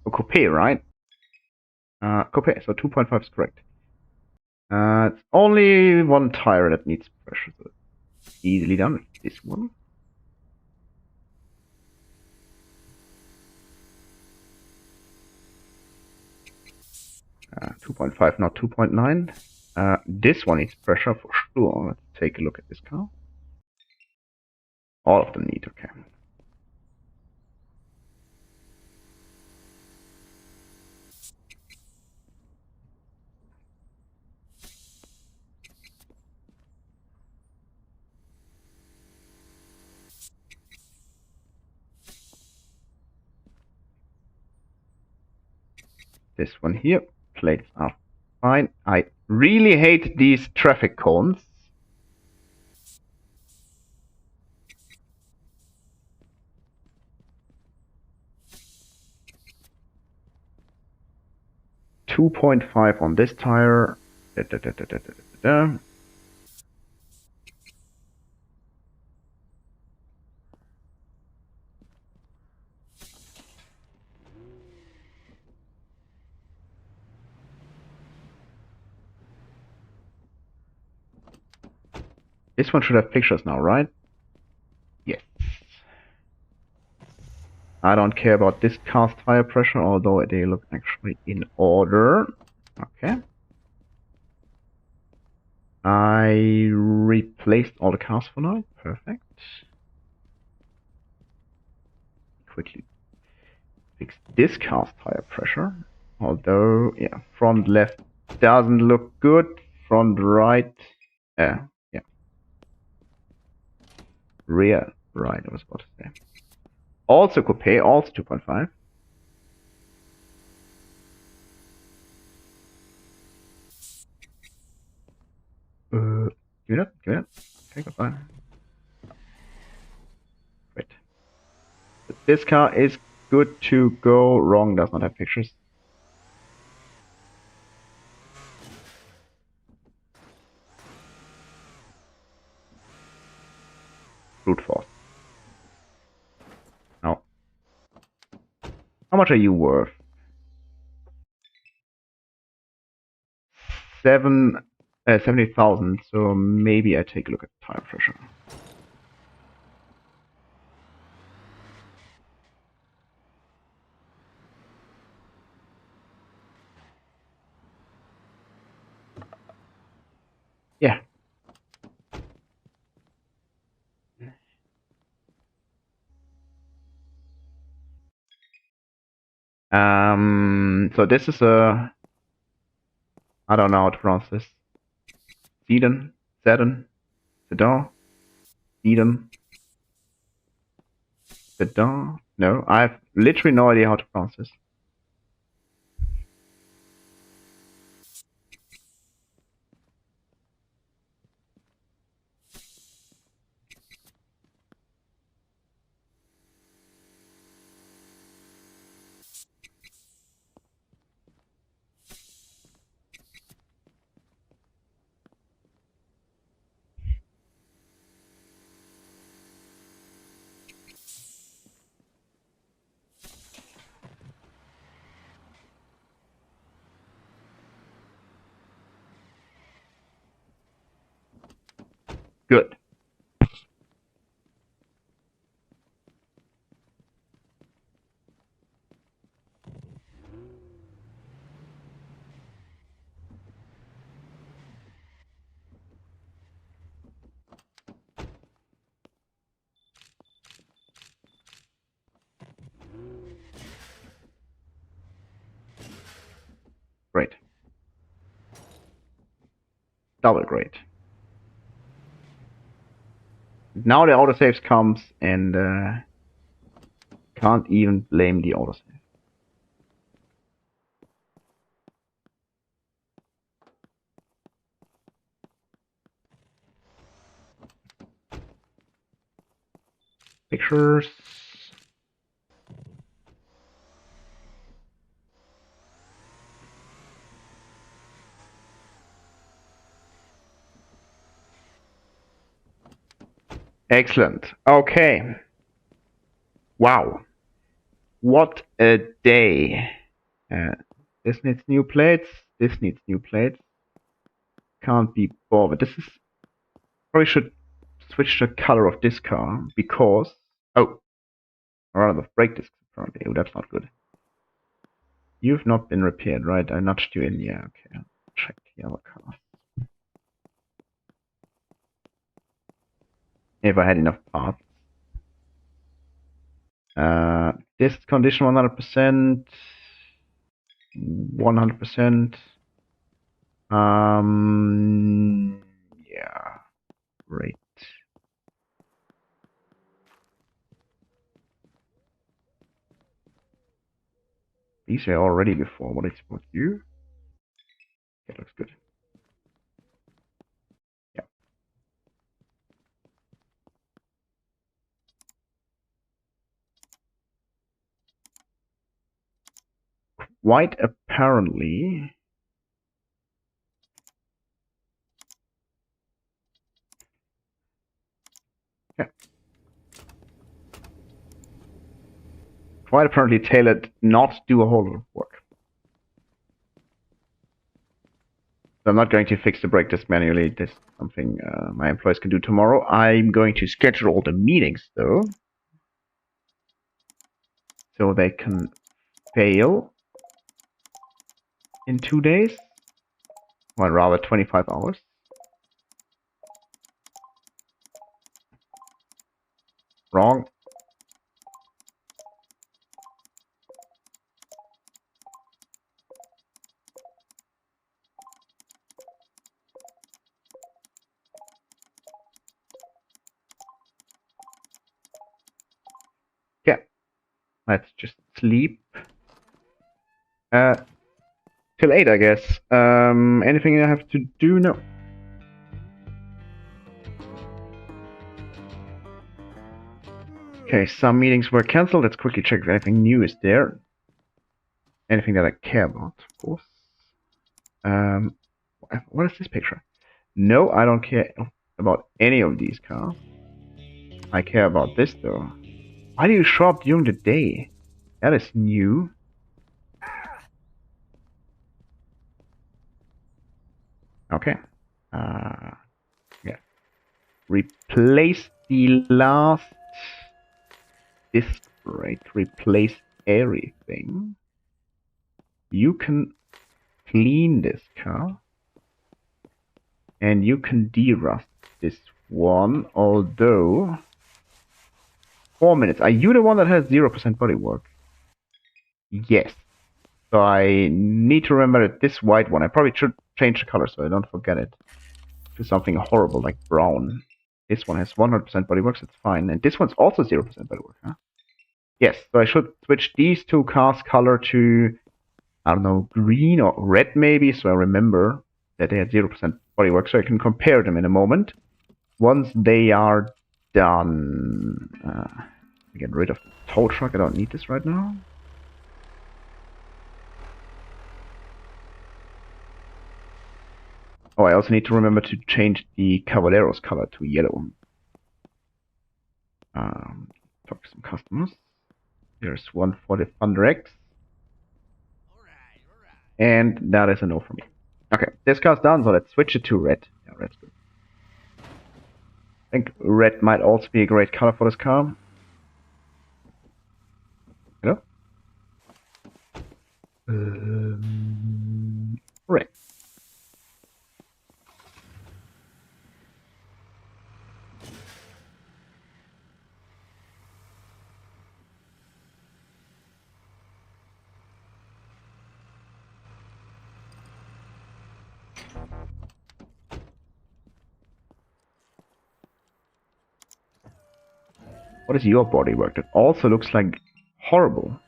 A coupe, right? Coupe, so 2.5 is correct. It's only one tire that needs pressure, so it's easily done with this one. 2.5, not 2.9. This one needs pressure for sure. Let's take a look at this car. All of them need, okay. This one here, plates are fine. I really hate these traffic cones. .5 on this tire. This one should have pictures now, right? Yes. I don't care about this car's tire pressure, although they look actually in order. Okay. I replaced all the cars for now. Perfect. Quickly fix this car's tire pressure. Although, yeah, front left doesn't look good. Front right, yeah. Rear right, I was about to say. Also coupe, also 2.5. Give it up, give it up. Okay, goodbye. Wait. This car is good to go. Wrong, does not have pictures. Brute force. No. How much are you worth? 70,000, so maybe I take a look at tire pressure. Yeah. So this is a... I don't know how to pronounce this. Sedan? Sedan? Sedan? Sedan? Sedan? No, I have literally no idea how to pronounce this. Good. Great. Double great. Now the autosaves comes and can't even blame the autosave. Pictures. Excellent. Okay. Wow. What a day. This needs new plates. This needs new plates. Can't be bothered. This is... Probably should switch the color of this car because... Oh. I'm out of brake discs apparently. Oh, that's not good. You've not been repaired, right? I nudged you in. Yeah, okay. I'll check the other car. If I had enough parts. This condition 100%. 100%. Yeah. Great. These are all ready before. What is with you? That looks good. Yeah. Quite apparently. Yeah. Quite apparently Taylor did not do a whole lot of work. So I'm not going to fix the brake disc manually. This is something my employees can do tomorrow. I'm going to schedule all the meetings though. So they can fail in 2 days. Well, rather 25 hours. Wrong. Yeah. Let's just sleep. Till 8, I guess. Anything I have to do? No. Okay, some meetings were cancelled. Let's quickly check if anything new is there. Anything that I care about, of course. What is this picture? No, I don't care about any of these cars. I care about this though. Why do you show up during the day? That is new. Okay. Yeah. Replace the last disc brake. Replace everything. You can clean this car. And you can de-rust this one, although... 4 minutes. Are you the one that has 0% bodywork? Yes. So I need to remember that this white one, I probably should change the color so I don't forget it. To something horrible like brown. This one has 100% bodywork, so it's fine. And this one's also 0% bodywork, huh? Yes, so I should switch these two cars' color to, I don't know, green or red maybe, so I remember that they had 0% bodywork, so I can compare them in a moment. Once they are done, get rid of the tow truck. I don't need this right now. Oh, I also need to remember to change the Cavaliero's color to yellow. Talk to some customers. There's one for the Thunder X. And that is a no for me. Okay, this car's done, so let's switch it to red. Yeah, red's good. I think red might also be a great color for this car. Hello? Red. What is your bodywork? That also looks like horrible.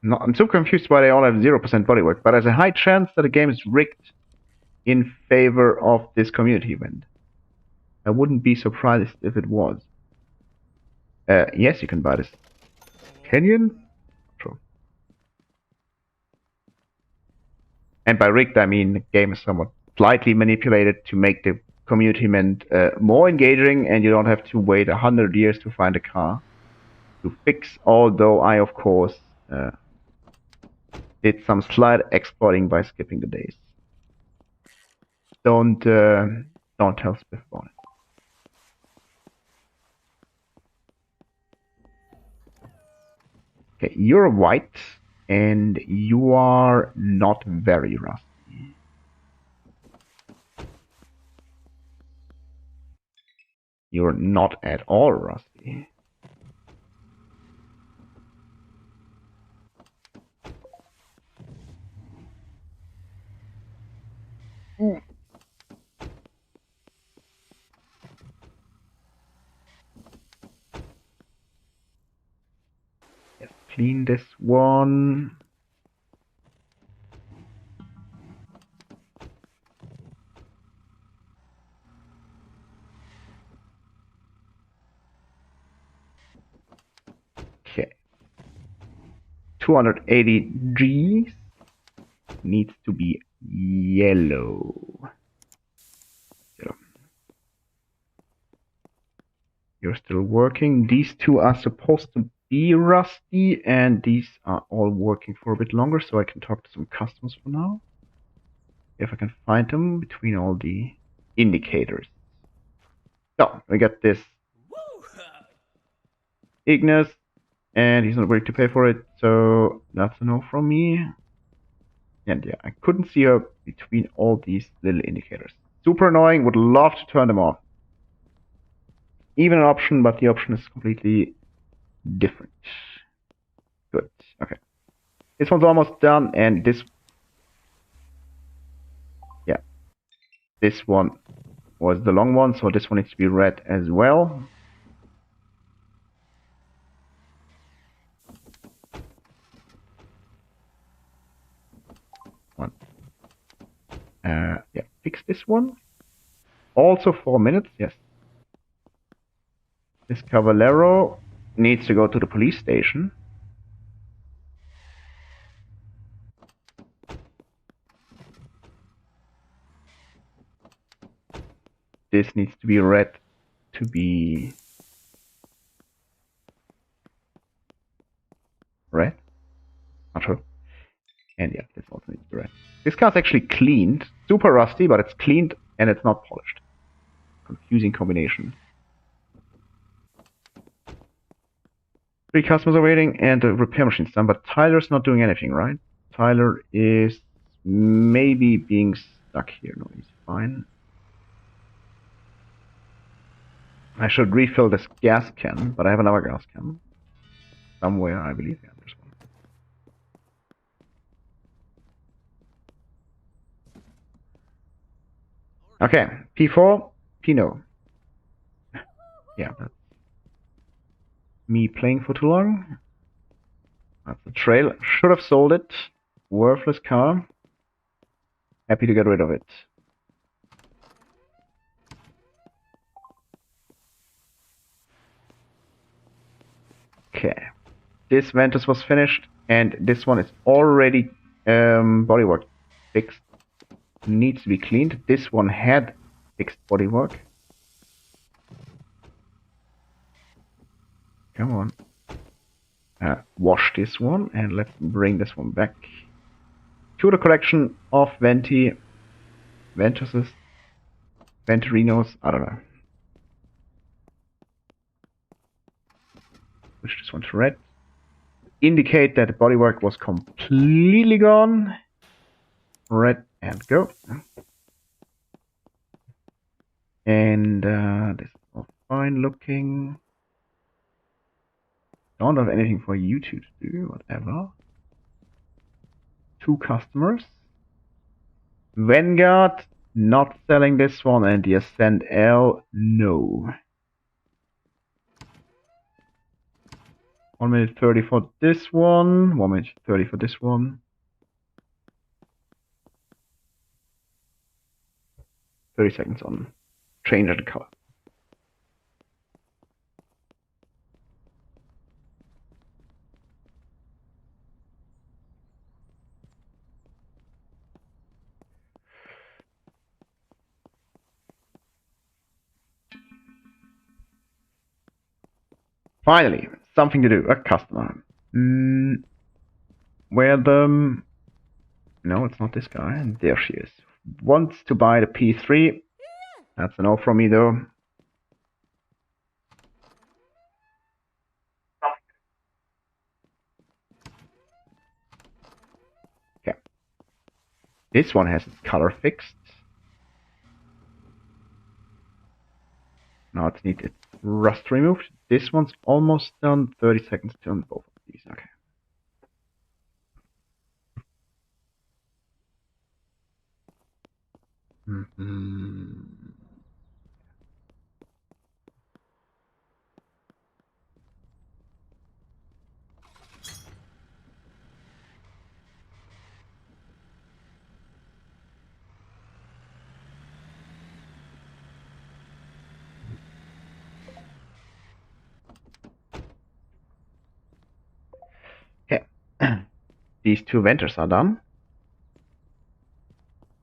No, I'm so confused why they all have 0% bodywork, but there's a high chance that the game is rigged in favor of this community event. I wouldn't be surprised if it was. Yes, you can buy this. Can you? True. And by rigged, I mean the game is somewhat slightly manipulated to make the community event more engaging, and you don't have to wait 100 years to find a car to fix. Although I, of course, did some slight exploiting by skipping the days. Don't tell Spiff about it. Okay, you're white, and you are not very rusty. You're not at all rusty. Let's clean this one. Okay. 280 Gs needs to be yellow. You're still working. These two are supposed to be rusty, and these are all working for a bit longer, so I can talk to some customers for now. If I can find them between all the indicators. So, we got this Ignis, and he's not willing to pay for it, so that's a no from me. And yeah, I couldn't see her between all these little indicators. Super annoying, would love to turn them off. Even an option, but the option is completely different. Good, okay. This one's almost done, and this... Yeah. This one was the long one, so this one needs to be red as well. One. Yeah, fix this one. Also 4 minutes, yes. This Cavallero needs to go to the police station. This needs to be red to be red. Not sure. And yeah, this also needs to be red. This car's actually cleaned. Super rusty, but it's cleaned and it's not polished. Confusing combination. 3 customers are waiting and the repair machine's done, but Tyler's not doing anything, right? Tyler is maybe being stuck here. No, he's fine. I should refill this gas can, but I have another gas can. Somewhere, I believe. Yeah, there's one. Okay, P4, Pinot. Yeah, that's me playing for too long. That's the trail. Should have sold it. Worthless car. Happy to get rid of it. Okay. This Ventus was finished, and this one is already bodywork fixed. Needs to be cleaned. This one had fixed bodywork. Come on. Wash this one, and let's bring this one back to the collection of Ventuses, Venturinos, I don't know. Switch this one to red. Indicate that the bodywork was completely gone. Red and go. And this is all fine looking. Don't have anything for you two to do, whatever. 2 customers. Vanguard, not selling this one, and the Ascend L, no. 1 minute 30 for this one, 1 minute 30 for this one. 30 seconds on change the color. Finally, something to do, a customer. Where the... No, it's not this guy, and there she is. Wants to buy the P3. That's a no from me though. Okay. This one has its color fixed. Now it's needed rust removed. This one's almost done. 30 seconds to on both of these. Okay. Okay. These two venters are done.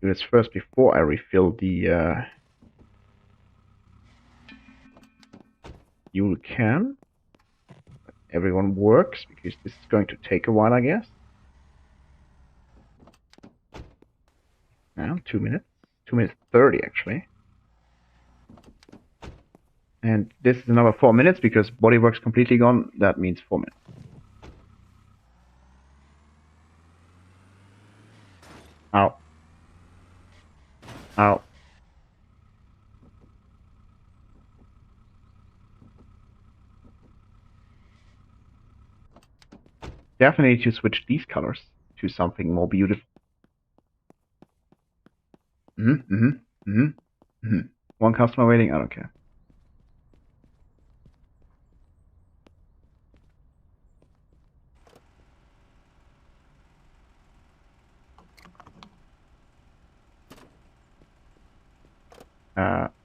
Do this first before I refill the fuel can. Everyone works because this is going to take a while, I guess. Now, 2 minutes. 2 minutes 30 actually. And this is another 4 minutes because bodywork's completely gone. That means 4 minutes. Ow. Ow. Definitely need to switch these colors to something more beautiful. One customer waiting, I don't care.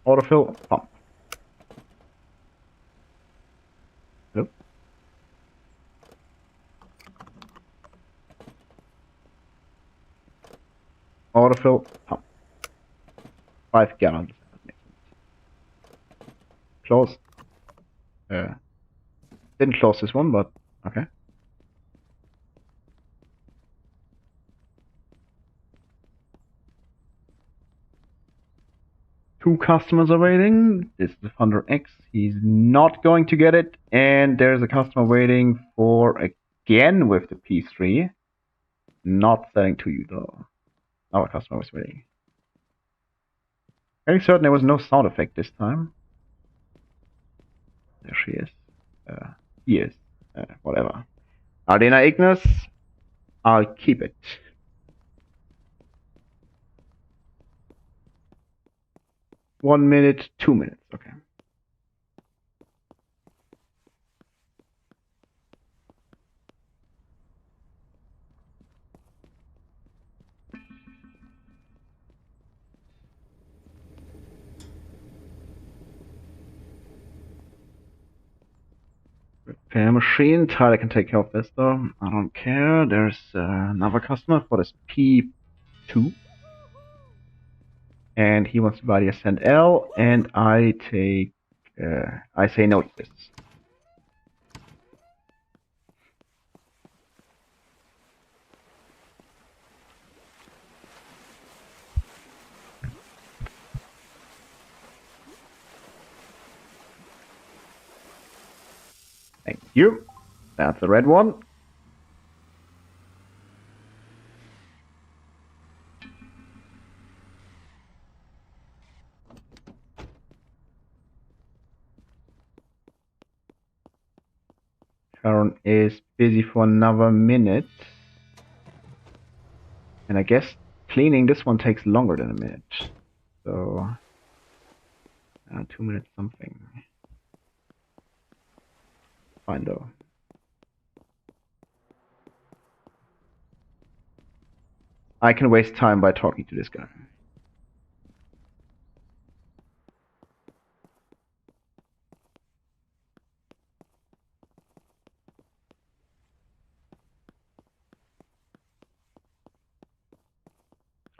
Autofill, pump. Hello? Autofill, pump. 5 gallons. Close. Didn't close this one, but okay. Two customers are waiting. This is the Thunder X. He's not going to get it. And there's a customer waiting for again with the P3. Not selling to you though. Our customer was waiting. Very certain there was no sound effect this time. There she is. He is. Whatever. Ardena Ignis. I'll keep it. One minute, 2 minutes. Okay. Repair machine. Tyler can take care of this though. I don't care. There's another customer for this P2. And he wants to buy the Ascend L, and I take... I say no to this. Thank you. That's the red one. Sharon is busy for another minute. And I guess cleaning this one takes longer than a minute. So 2 minutes something. Fine though. I can waste time by talking to this guy.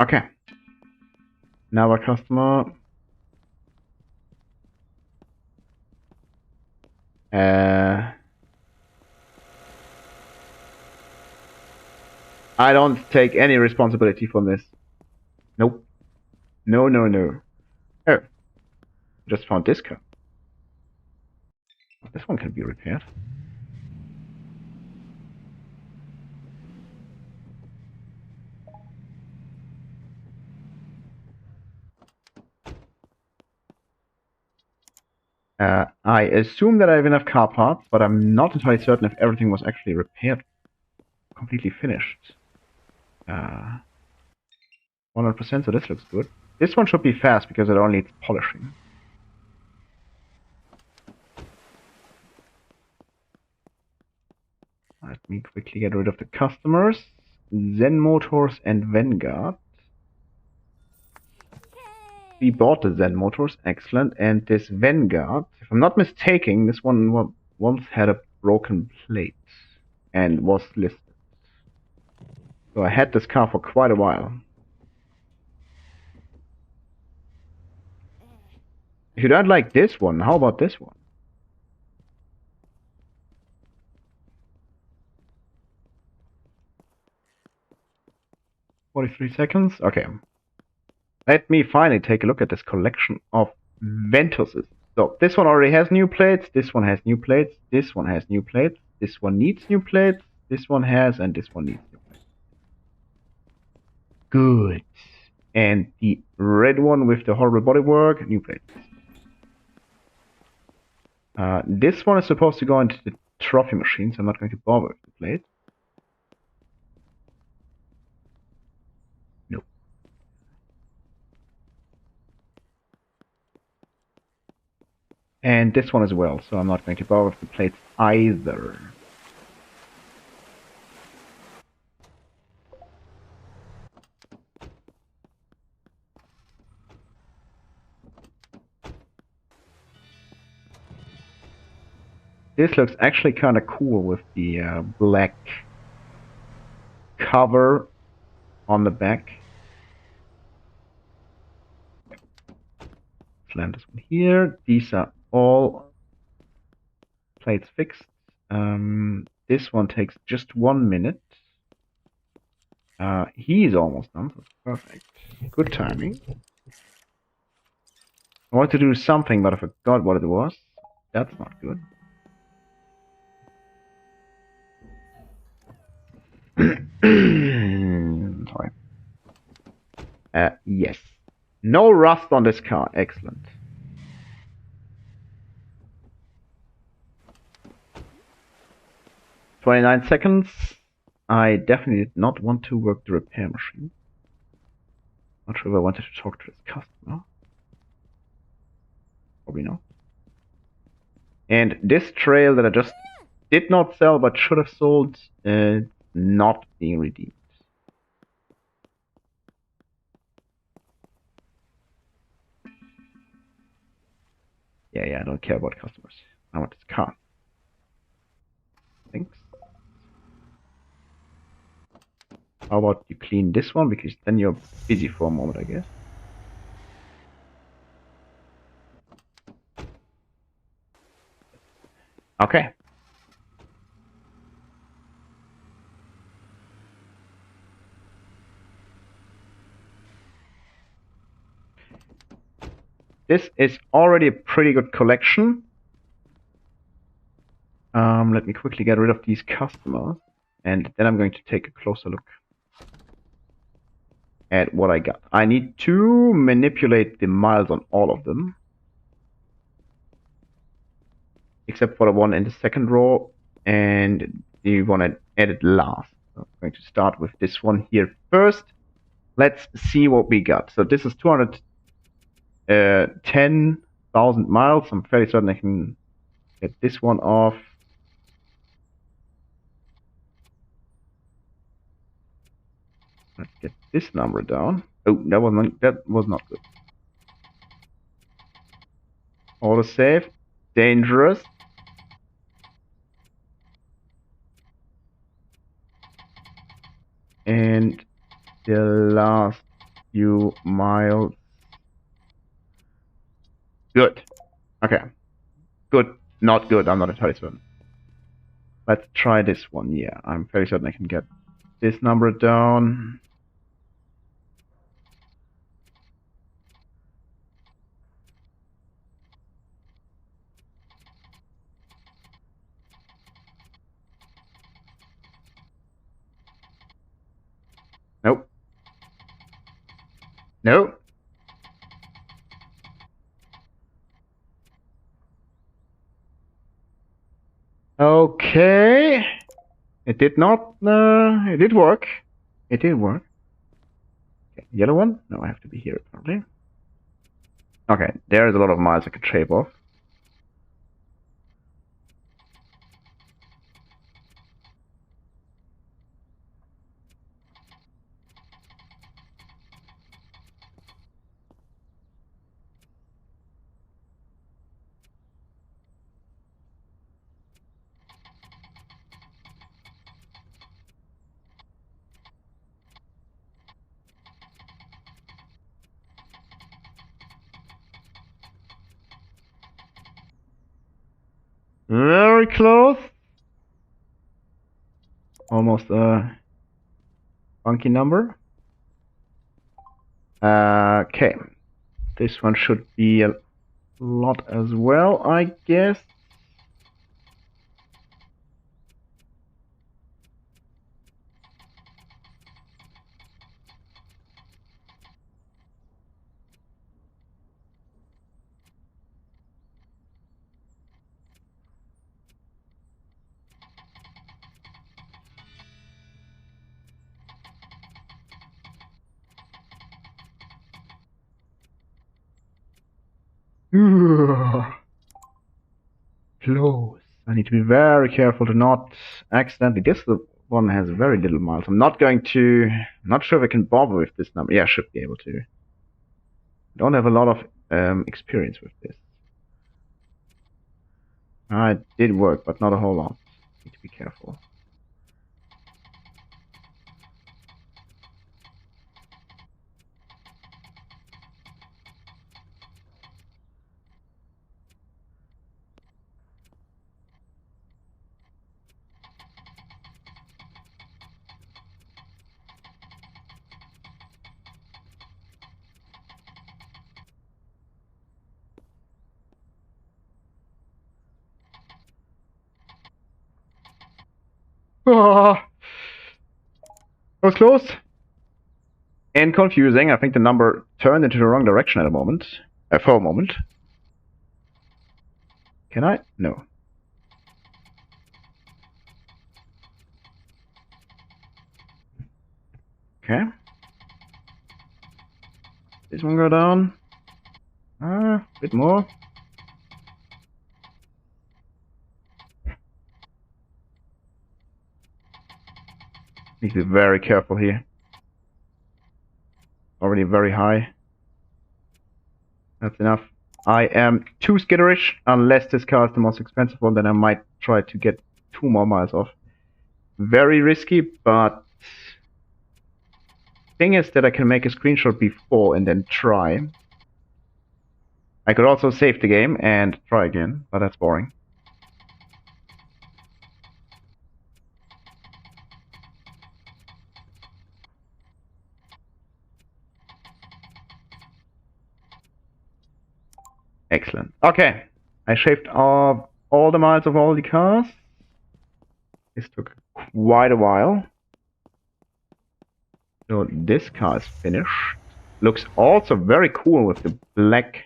Okay. Now our customer. I don't take any responsibility for this. Nope. No, no, no. Oh. Just found this car. This one can be repaired. I assume that I have enough car parts, but I'm not entirely certain if everything was actually repaired, completely finished. 100%, so this looks good. This one should be fast because it only needs polishing. Let me quickly get rid of the customers. Zen Motors and Vanguard. We bought the Zen Motors, excellent, and this Vanguard, if I'm not mistaken, this one once had a broken plate and was listed. So I had this car for quite a while. If you don't like this one, how about this one? "43 seconds? Okay. Let me finally take a look at this collection of Ventuses. So this one already has new plates, this one has new plates, this one has new plates, this one needs new plates, this one has, and this one needs new plates. Good. And the red one with the horrible bodywork, new plates. This one is supposed to go into the trophy machine, so I'm not going to bother with the plate. No. And this one as well, so I'm not going to bother with the plates either. This looks actually kind of cool with the black cover on the back. Slam this one here. These are all plates fixed. This one takes just 1 minute. He's almost done. That's perfect. Good timing. I wanted to do something, but I forgot what it was. That's not good. Sorry. Yes. No rust on this car. Excellent. "29 seconds. I definitely did not want to work the repair machine. Not sure if I wanted to talk to this customer. Probably not. And this trail that I just did not sell but should have sold, not being redeemed. Yeah, I don't care about customers. I want this car. Thanks. How about you clean this one, because then you're busy for a moment, I guess. Okay. This is already a pretty good collection. Let me quickly get rid of these customers, and then I'm going to take a closer look at what I got. I need to manipulate the miles on all of them, except for the one in the second row and the one I added last. So I'm going to start with this one here first. let's see what we got. So this is 210,000 miles. I'm fairly certain I can get this one off. Let's get this number down. Oh, that was not good. Autosave. Dangerous. And the last few miles. Good. Okay. Good. Not good. I'm not entirely certain. Let's try this one. Yeah, I'm fairly certain I can get this number down. Nope. Nope. Okay. It did not. It did work. It did work. Okay, yellow one? No, I have to be here apparently. Okay, there's a lot of miles I could shave off. Very close. Almost a funky number. Okay. This one should be a lot as well, I guess. Close. I need to be very careful to not accidentally. This one has very little miles. I'm not going to. I'm not sure if I can bother with this number. Yeah, I should be able to. I don't have a lot of experience with this. It did work, but not a whole lot. Need to be careful. Ah, that was close and confusing. I think the number turned into the wrong direction at a moment. For a moment. Can I? No. Okay. This one go down. A bit more. Need to be very careful here. Already very high. That's enough. I am too skitterish. Unless this car is the most expensive one, then I might try to get 2 more miles off. Very risky, but thing is that I can make a screenshot before and then try. I could also save the game and try again, but that's boring. Excellent. Okay, I shaved off all the miles of all the cars. This took quite a while. So this car is finished. Looks also very cool with the black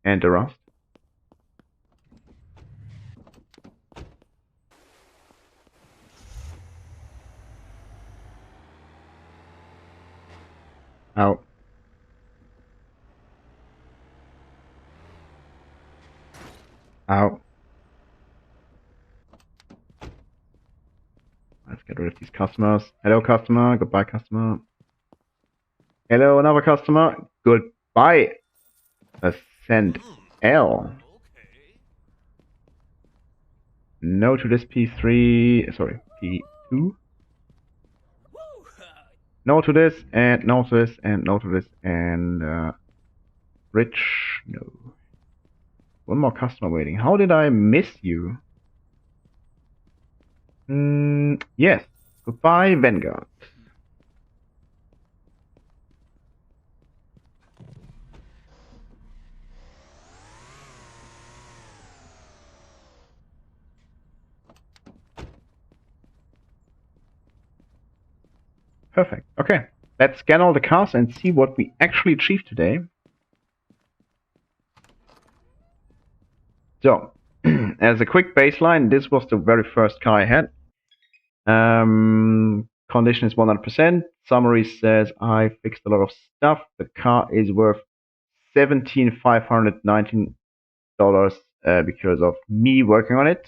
and the rust. Out. Out. Let's get rid of these customers. Hello, customer. Goodbye, customer. Hello, another customer. Goodbye. Ascend L. Okay. No to this P3. Sorry, P2. No to this, and no to this, and no to this, and rich. No. One more customer waiting. How did I miss you? Yes. Goodbye, Vanguard. Perfect. Okay. Let's scan all the cars and see what we actually achieved today. So, as a quick baseline, this was the very first car I had. Condition is 100%. Summary says I fixed a lot of stuff. The car is worth $17,519 because of me working on it.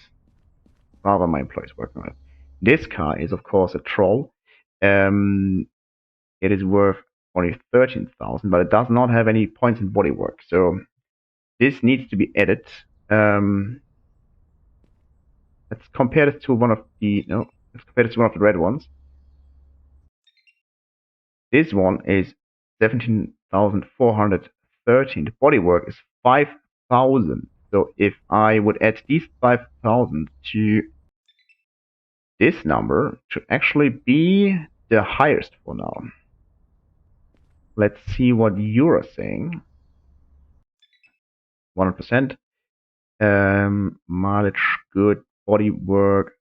Rather, my employees working on it. This car is, of course, a troll. It is worth only 13,000, but it does not have any points in bodywork. So this needs to be added. Let's compare this to one of the let's compare this to one of the red ones. This one is 17,413. The bodywork is 5,000. So if I would add these 5,000 to this number, it should actually be the highest for now. Let's see what you're saying. 100%. Mileage good. Bodywork.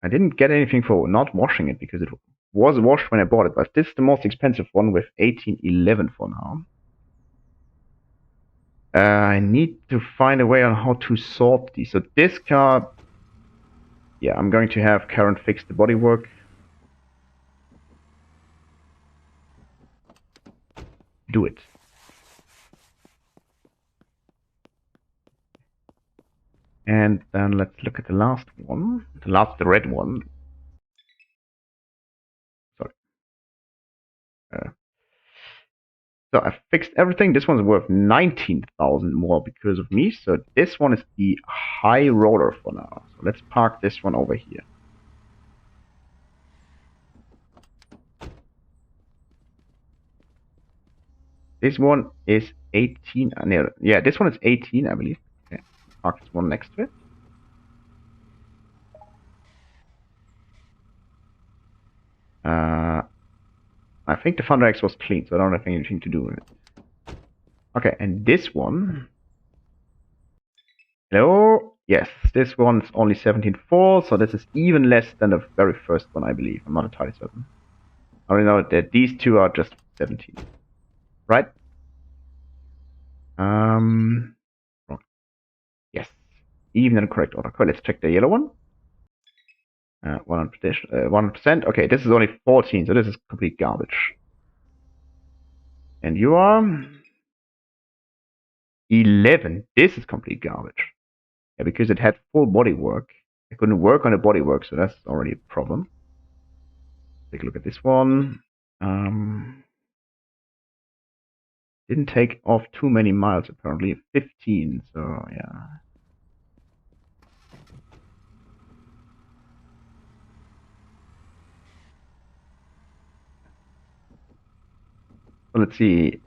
I didn't get anything for not washing it because it was washed when I bought it, but this is the most expensive one with 1811 for now. I need to find a way on how to sort these. So this car, yeah, I'm going to have Karen fix the bodywork. Do it. And then let's look at the last one. The red one. Sorry. So I fixed everything. This one's worth 19,000 more because of me. So this one is the high roller for now. So let's park this one over here. This one is 18. No, yeah, this one is 18, I believe. Okay, park this one next to it. I think the Thunder X was clean, so I don't have anything to do with it. Okay, and this one. Hello? Yes, this one's only 17.4, so this is even less than the very first one, I believe. I'm not entirely certain. I only know that these two are just 17. Right? Wrong. Yes. Even in the correct order. Okay, let's check the yellow one. 100%. Okay, this is only 14, so this is complete garbage. And you are 11. This is complete garbage. Yeah, because it had full body work. I couldn't work on the body work, so that's already a problem. Take a look at this one. Didn't take off too many miles apparently. 15, so yeah. So let's see.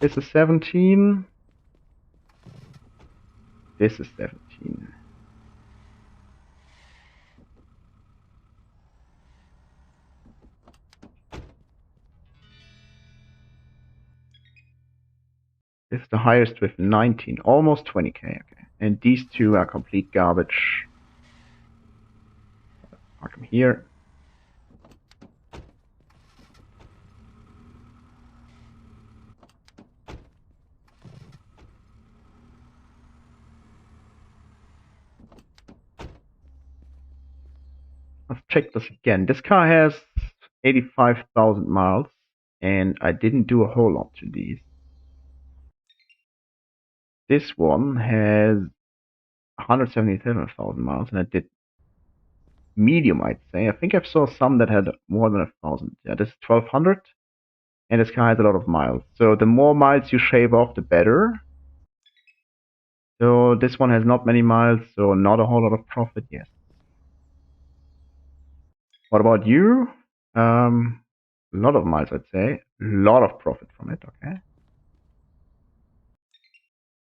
This is 17. This is 17. This is the highest with 19, almost 20k. Okay, and these two are complete garbage. Park them here. Let's check this again. This car has 85,000 miles, and I didn't do a whole lot to these. This one has 177,000 miles, and I did medium, I'd say. I think I saw some that had more than 1,000. Yeah, this is 1,200, and this car has a lot of miles. So the more miles you shave off, the better. So this one has not many miles, so not a whole lot of profit, yes. What about you? A lot of miles, I'd say. A lot of profit from it, okay.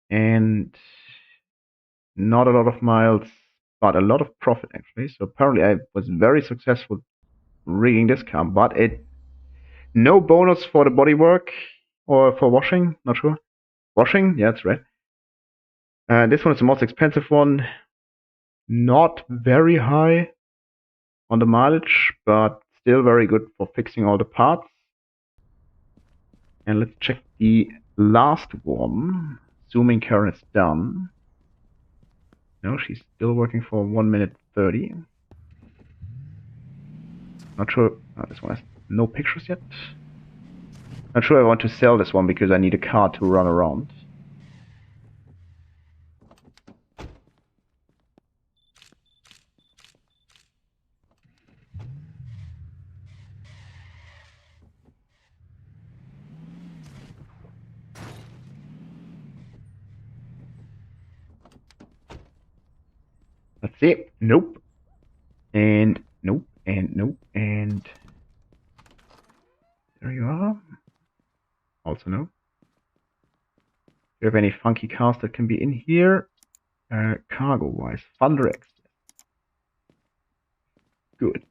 And not a lot of miles, but a lot of profit, actually. So apparently I was very successful rigging this car, but no bonus for the bodywork or for washing, not sure. Washing, yeah, that's right. This one is the most expensive one. Not very high on the mileage, but still very good for fixing all the parts. And let's check the last one. Zooming current is done. No, she's still working for 1 minute 30. Not sure. This one has no pictures yet. Not sure I want to sell this one because I need a car to run around. Let's see. Nope. And nope. And nope. And there you are. Also no. Do you have any funky cars that can be in here? Cargo-wise. Thunder X. Good.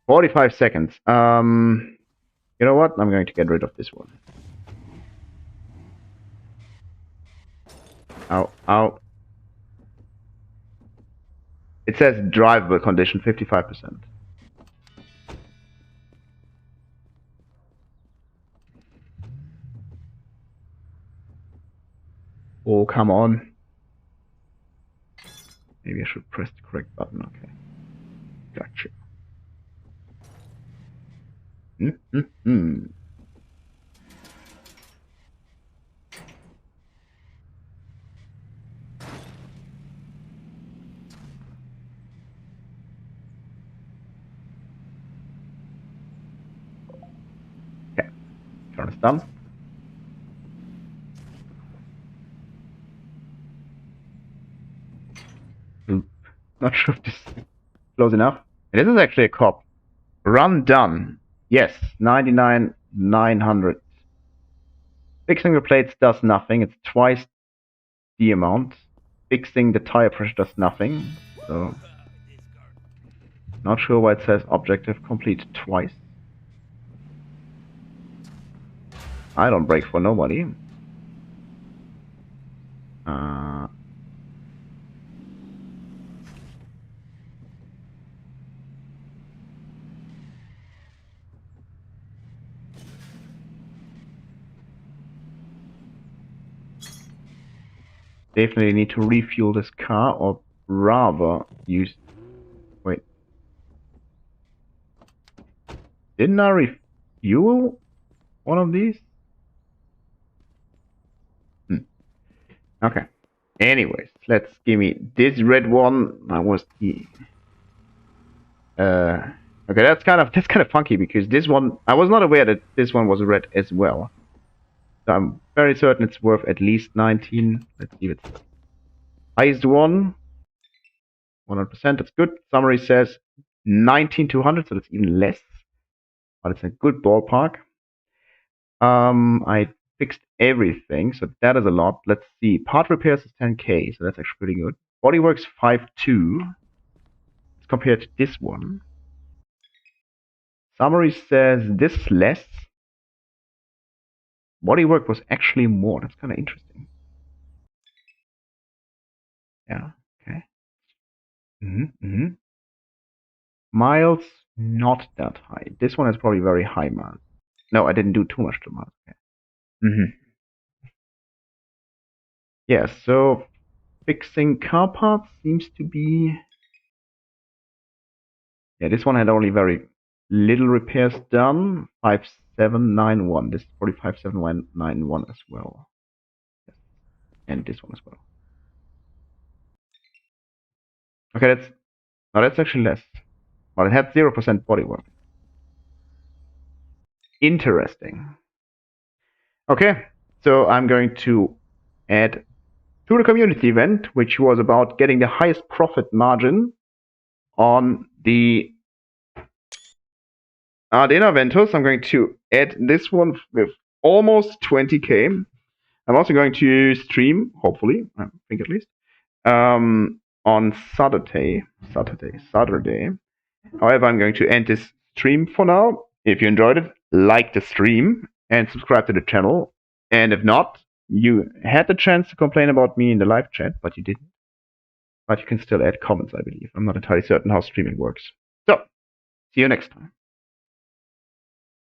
45 seconds. You know what? I'm going to get rid of this one. Ow, ow. It says drivable condition, 55%. Oh, come on. Maybe I should press the correct button. Okay. Gotcha. Okay. Turn is done. Not sure if this is close enough. This is actually a cop. Run done. Yes, 99,900. Fixing the plates does nothing. It's twice the amount. Fixing the tire pressure does nothing. So, not sure why it says objective complete twice. I don't brake for nobody. Definitely need to refuel this car, or rather use... Wait. Didn't I refuel one of these? Okay. Anyways, let's give me this red one. That was the... Okay, that's kind of funky because this one... I was not aware that this one was red as well. So I'm very certain it's worth at least 19. Let's see if it's the highest one. 100%, that's good. Summary says 19,200, so that's even less. But it's a good ballpark. I fixed everything, so that is a lot. Let's see. Part repairs is 10k, so that's actually pretty good. Bodyworks 5.2. Let's compare to this one. Summary says this is less. Bodywork was actually more. That's kind of interesting. Yeah, okay. Miles, not that high. This one is probably very high miles. No, I didn't do too much to miles. Okay. Yeah, so fixing car parts seems to be Yeah, this one had only very little repairs done. 5791. This is probably 5791 as well. And this one as well. Okay, that's actually less. But it had 0% bodywork. Interesting. Okay, so I'm going to add to the community event, which was about getting the highest profit margin on the Ardena Ventus. I'm going to add this one with almost 20k. I'm also going to stream, hopefully, I think at least, on Saturday. However, I'm going to end this stream for now. If you enjoyed it, like the stream and subscribe to the channel. And if not, you had the chance to complain about me in the live chat, but you didn't. But you can still add comments, I believe. I'm not entirely certain how streaming works. So, see you next time.